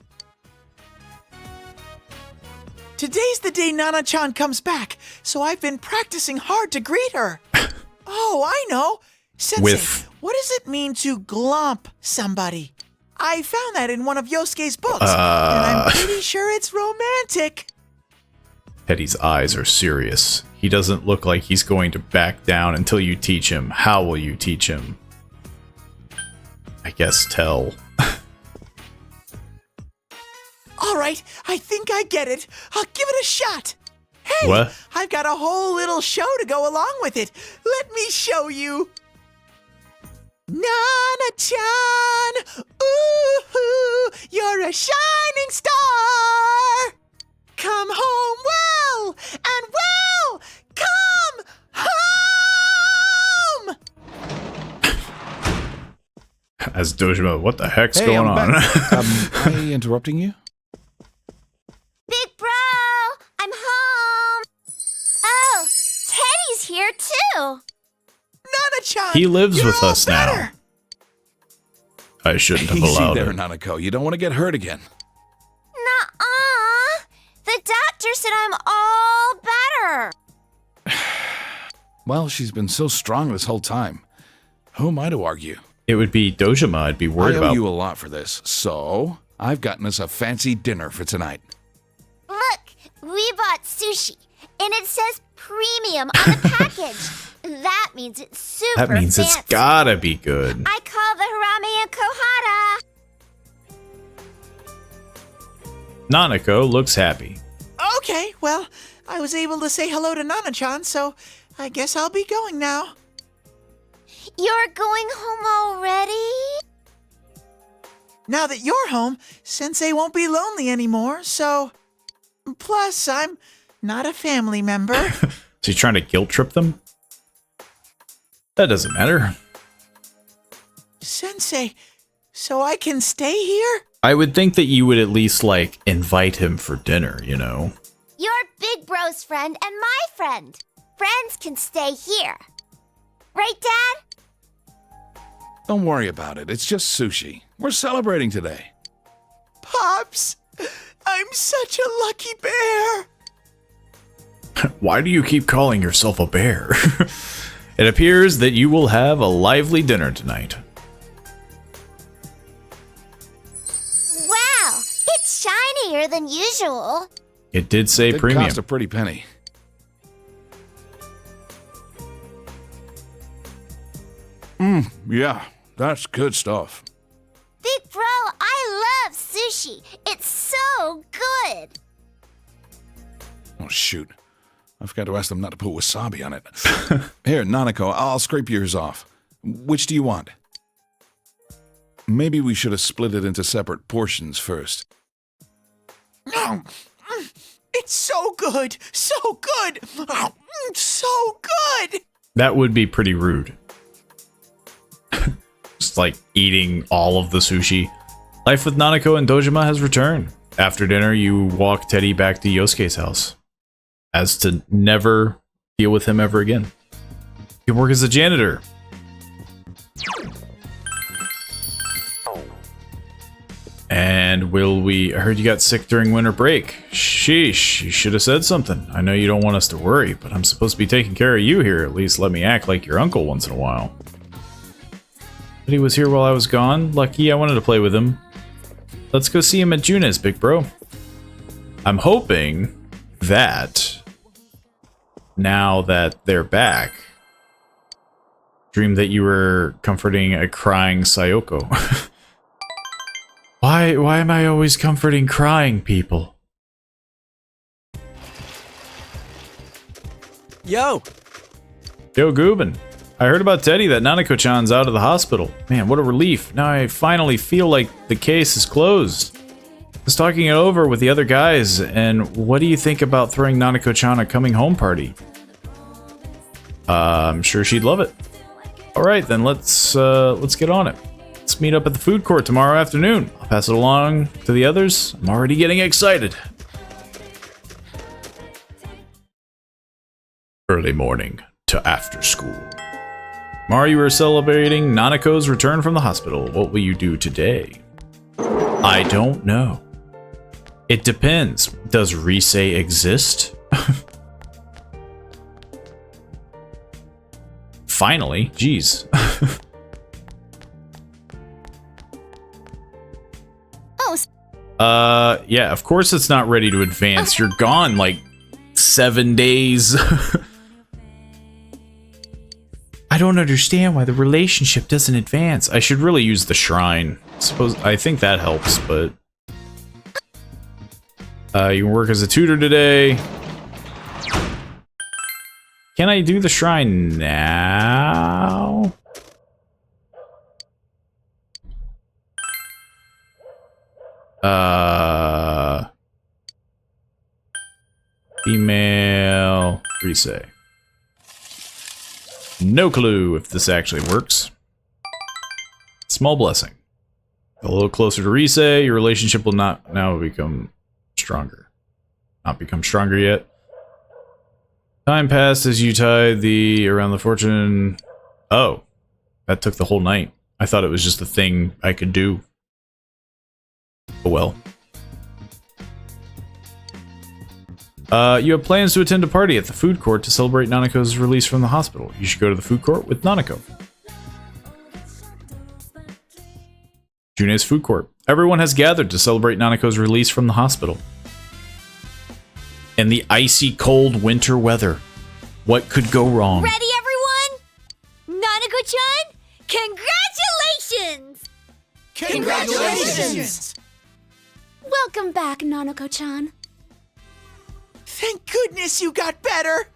Today's the day Nana-chan comes back, so I've been practicing hard to greet her. Oh, I know. Sensei, what does it mean to glomp somebody? I found that in one of Yosuke's books, and I'm pretty sure it's romantic. Teddy's eyes are serious. He doesn't look like he's going to back down until you teach him. How will you teach him? I guess tell. All right, I think I get it. I'll give it a shot. Hey, What? I've got a whole little show to go along with it. Let me show you. Nana-chan, ooh, you're a shining star. Come home well, and well, come home. As Dojima, what the heck's Hey, going I'm on? back. Am I interrupting you? Big bro, I'm home. Oh, Teddy's here too. Nana-chan, He lives you're with all us better. now. I shouldn't have Easy allowed there, it. Nanako. You don't want to get hurt again. Nuh-uh. The doctor said I'm all better. Well, she's been so strong this whole time. Who am I to argue? It would be Dojima I'd be worried I owe about. you a lot for this, so I've gotten us a fancy dinner for tonight. Look, we bought sushi, and it says premium on the package. That means it's super That means fancy. it's gotta be good. I call the harame and kohara. Nanako looks happy. Okay, well, I was able to say hello to Nana-chan, so I guess I'll be going now. You're going home already? Now that you're home, Sensei won't be lonely anymore, so... Plus, I'm not a family member. Is he trying to guilt trip them? That doesn't matter. Sensei, so I can stay here? I would think that you would at least, like, invite him for dinner, you know? You're Big Bro's friend and my friend. Friends can stay here. Right, Dad? Don't worry about it. It's just sushi. We're celebrating today. Pops, I'm such a lucky bear. Why do you keep calling yourself a bear? It appears that you will have a lively dinner tonight. Wow, it's shinier than usual. It did say It premium. cost a pretty penny. Yeah, that's good stuff. Big Bro, I love sushi. It's so good. Oh, shoot. I forgot to ask them not to put wasabi on it. Here, Nanako, I'll scrape yours off. Which do you want? Maybe we should have split it into separate portions first. It's so good, so good, so good. That would be pretty rude. Just like eating all of the sushi. Life with Nanako and Dojima has returned. After dinner, you walk Teddy back to Yosuke's house, as to never deal with him ever again. You can work as a janitor. And I heard you got sick during winter break. Sheesh, you should have said something. I know you don't want us to worry, but I'm supposed to be taking care of you here. At least let me act like your uncle once in a while. But he was here while I was gone. Lucky, I wanted to play with him. Let's go see him at June's, big bro. I'm hoping that now that they're back, dream that you were comforting a crying Sayoko. Why am I always comforting crying people? Yo! Yo, Goobin. I heard about Teddy, that Nanako-chan's out of the hospital. Man, what a relief. Now I finally feel like the case is closed. I was talking it over with the other guys, and what do you think about throwing Nanako-chan a coming home party? I'm sure she'd love it. Alright, then let's get on it. Let's meet up at the food court tomorrow afternoon. I'll pass it along to the others. I'm already getting excited. Early morning to after school. Tomorrow you are celebrating Nanako's return from the hospital. What will you do today? I don't know. It depends. Does Rise exist? Finally, jeez. Yeah, of course it's not ready to advance. You're gone like 7 days. I don't understand why the relationship doesn't advance. I should really use the shrine. I think that helps, but you can work as a tutor today. Can I do the shrine now? Female Rise. No clue if this actually works. Small blessing. A little closer to Rise, your relationship will not now become stronger. Not become stronger yet. Time passed as you tied the around the fortune. Oh, that took the whole night. I thought it was just a thing I could do. Oh well. You have plans to attend a party at the food court to celebrate Nanako's release from the hospital. You should go to the food court with Nanako. June's food court. Everyone has gathered to celebrate Nanako's release from the hospital. In the icy cold winter weather. What could go wrong? Ready, everyone? Nanako-chan, congratulations! Congratulations! Welcome back, Nanako-chan. Thank goodness you got better!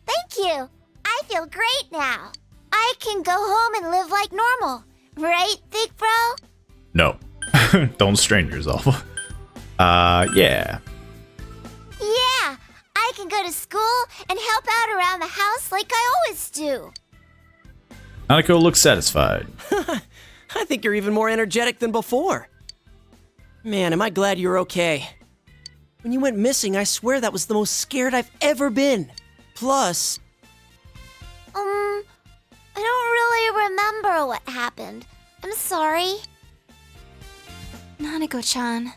Thank you. I feel great now. I can go home and live like normal. Right, big bro? No. Don't strain yourself. Yeah. Yeah, I can go to school and help out around the house like I always do. Nanako looks satisfied. I think you're even more energetic than before. Man, am I glad you're okay. When you went missing, I swear that was the most scared I've ever been. Plus... I don't really remember what happened. I'm sorry. Nanako-chan.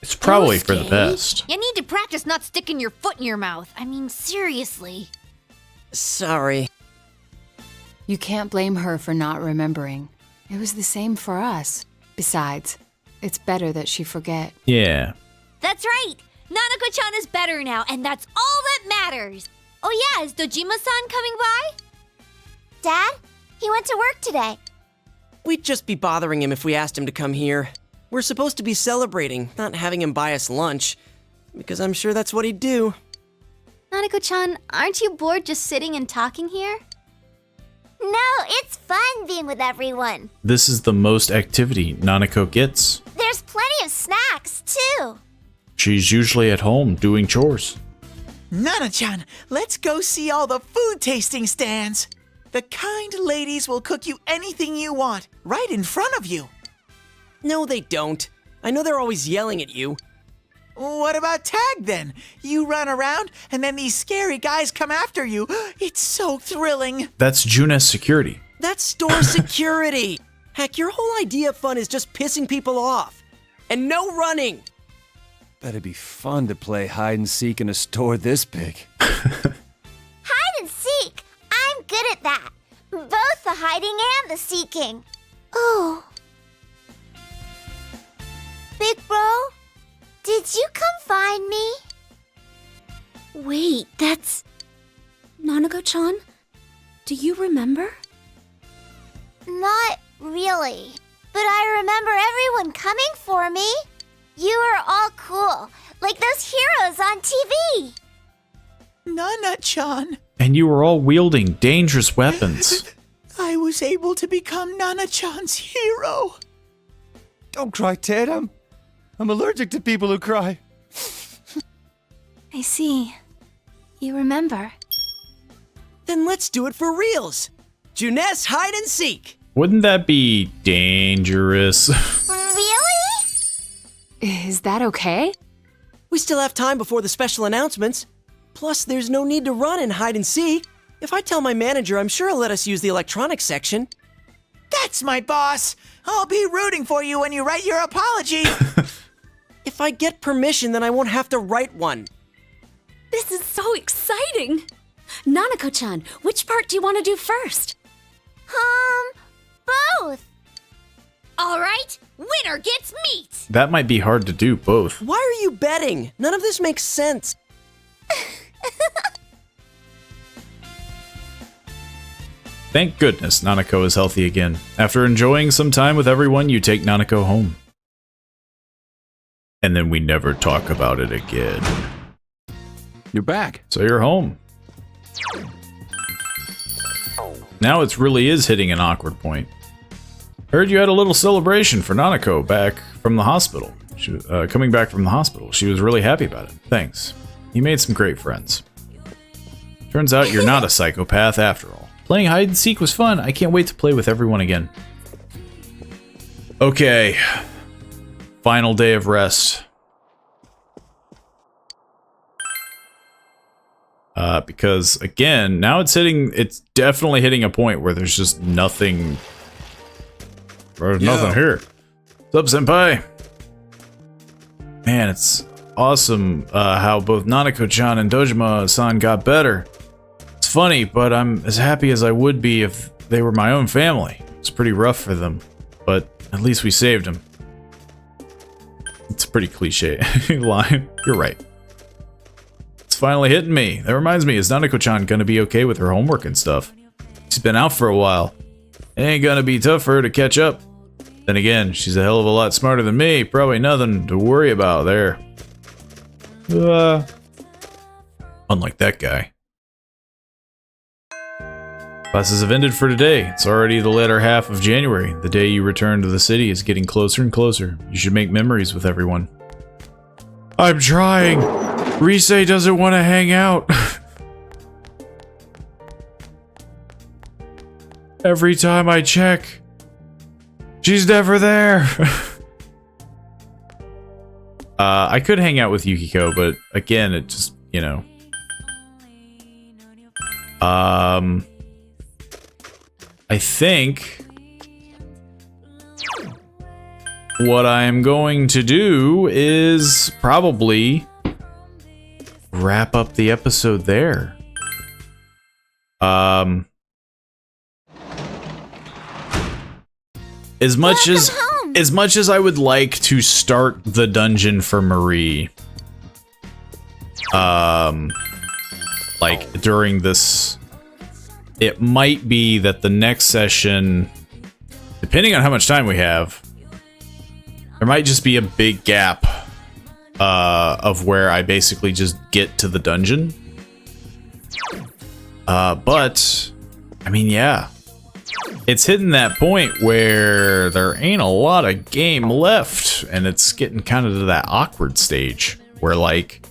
It's probably for the best. You need to practice not sticking your foot in your mouth. I mean, seriously. Sorry. You can't blame her for not remembering. It was the same for us. Besides, it's better that she forget. Yeah. That's right. Nanako-chan is better now, and that's all that matters. Oh yeah, is Dojima-san coming by? Dad, he went to work today. We'd just be bothering him if we asked him to come here. We're supposed to be celebrating, not having him buy us lunch. Because I'm sure that's what he'd do. Nanako-chan, aren't you bored just sitting and talking here? No, it's fun being with everyone. This is the most activity Nanako gets. There's plenty of snacks, too. She's usually at home doing chores. Nana-chan, let's go see all the food tasting stands. The kind ladies will cook you anything you want, right in front of you. No, they don't. I know they're always yelling at you. What about tag, then? You run around, and then these scary guys come after you. It's so thrilling. That's June's security. That's store security. Heck, your whole idea of fun is just pissing people off. And no running. That'd be fun to play hide and seek in a store this big. Hide and seek. I'm good at that. Both the hiding and the seeking. Oh. Big bro, did you come find me? Wait, that's... Nanako-chan? Do you remember? Not really. But I remember everyone coming for me. You were all cool, like those heroes on TV. Nana-chan. And you were all wielding dangerous weapons. I was able to become Nana-chan's hero. Don't cry, Ted. I'm allergic to people who cry. I see. You remember. Then let's do it for reals. Junes hide and seek. Wouldn't that be dangerous? Really? Is that okay? We still have time before the special announcements. Plus, there's no need to run and hide and seek. If I tell my manager, I'm sure he'll let us use the electronics section. That's my boss. I'll be rooting for you when you write your apology. If I get permission, then I won't have to write one. This is so exciting! Nanako-chan, which part do you want to do first? Both. All right, winner gets meat. That might be hard to do both. Why are you betting? None of this makes sense. Thank goodness Nanako is healthy again. After enjoying some time with everyone, you take Nanako home. And then we never talk about it again. You're back. So you're home. Now it really is hitting an awkward point. Heard you had a little celebration for Nanako back from the hospital. She was, coming back from the hospital. She was really happy about it. Thanks. You made some great friends. Turns out you're not a psychopath after all. Playing hide and seek was fun. I can't wait to play with everyone again. Okay. Final day of rest. Because again, now it's definitely hitting a point where there's just nothing. There's nothing here. What's up, senpai? Man, it's awesome how both Nanako-chan and Dojima-san got better. It's funny, but I'm as happy as I would be if they were my own family. It's pretty rough for them, but at least we saved them. It's a pretty cliche line. You're right. It's finally hitting me. That reminds me, is Nanako-chan gonna be okay with her homework and stuff? She's been out for a while. It ain't gonna be tough for her to catch up. Then again, she's a hell of a lot smarter than me. Probably nothing to worry about there. Unlike that guy. Classes have ended for today. It's already the latter half of January. The day you return to the city is getting closer and closer. You should make memories with everyone. I'm trying. Rise doesn't want to hang out. Every time I check, she's never there. I could hang out with Yukiko, but again, it just, you know. I think what I'm going to do is probably wrap up the episode there. As much as I would like to start the dungeon for Marie, like during this, it might be that the next session, depending on how much time we have, there might just be a big gap of where I basically just get to the dungeon. But I mean, yeah. It's hitting that point where there ain't a lot of game left, and it's getting kind of to that awkward stage where, like,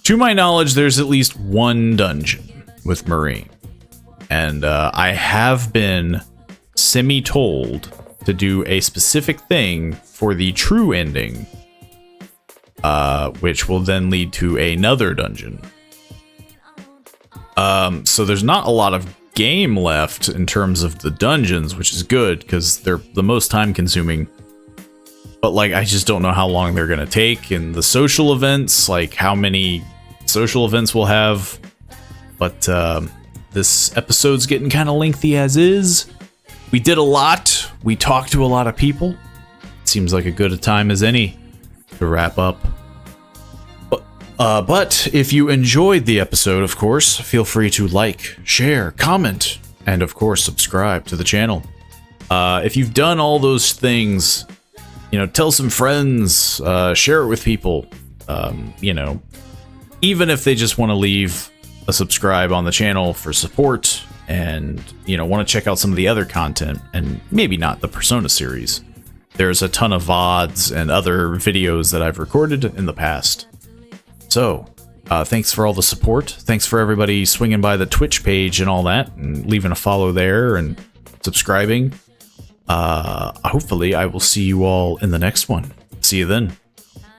to my knowledge, there's at least one dungeon with Marie. And I have been semi-told to do a specific thing for the true ending, which will then lead to another dungeon. So there's not a lot of game left in terms of the dungeons, which is good because they're the most time consuming, but like I just don't know how long they're gonna take, and the social events, like how many social events we'll have. But this episode's getting kind of lengthy as is. We did a lot, we talked to a lot of people. It seems like a good a time as any to wrap up. But if you enjoyed the episode, of course, feel free to like, share, comment, and of course, subscribe to the channel. If you've done all those things, you know, tell some friends, share it with people, you know, even if they just want to leave a subscribe on the channel for support and, you know, want to check out some of the other content, and maybe not the Persona series. There's a ton of VODs and other videos that I've recorded in the past. So, thanks for all the support. Thanks for everybody swinging by the Twitch page and all that, and leaving a follow there and subscribing. Hopefully, I will see you all in the next one. See you then.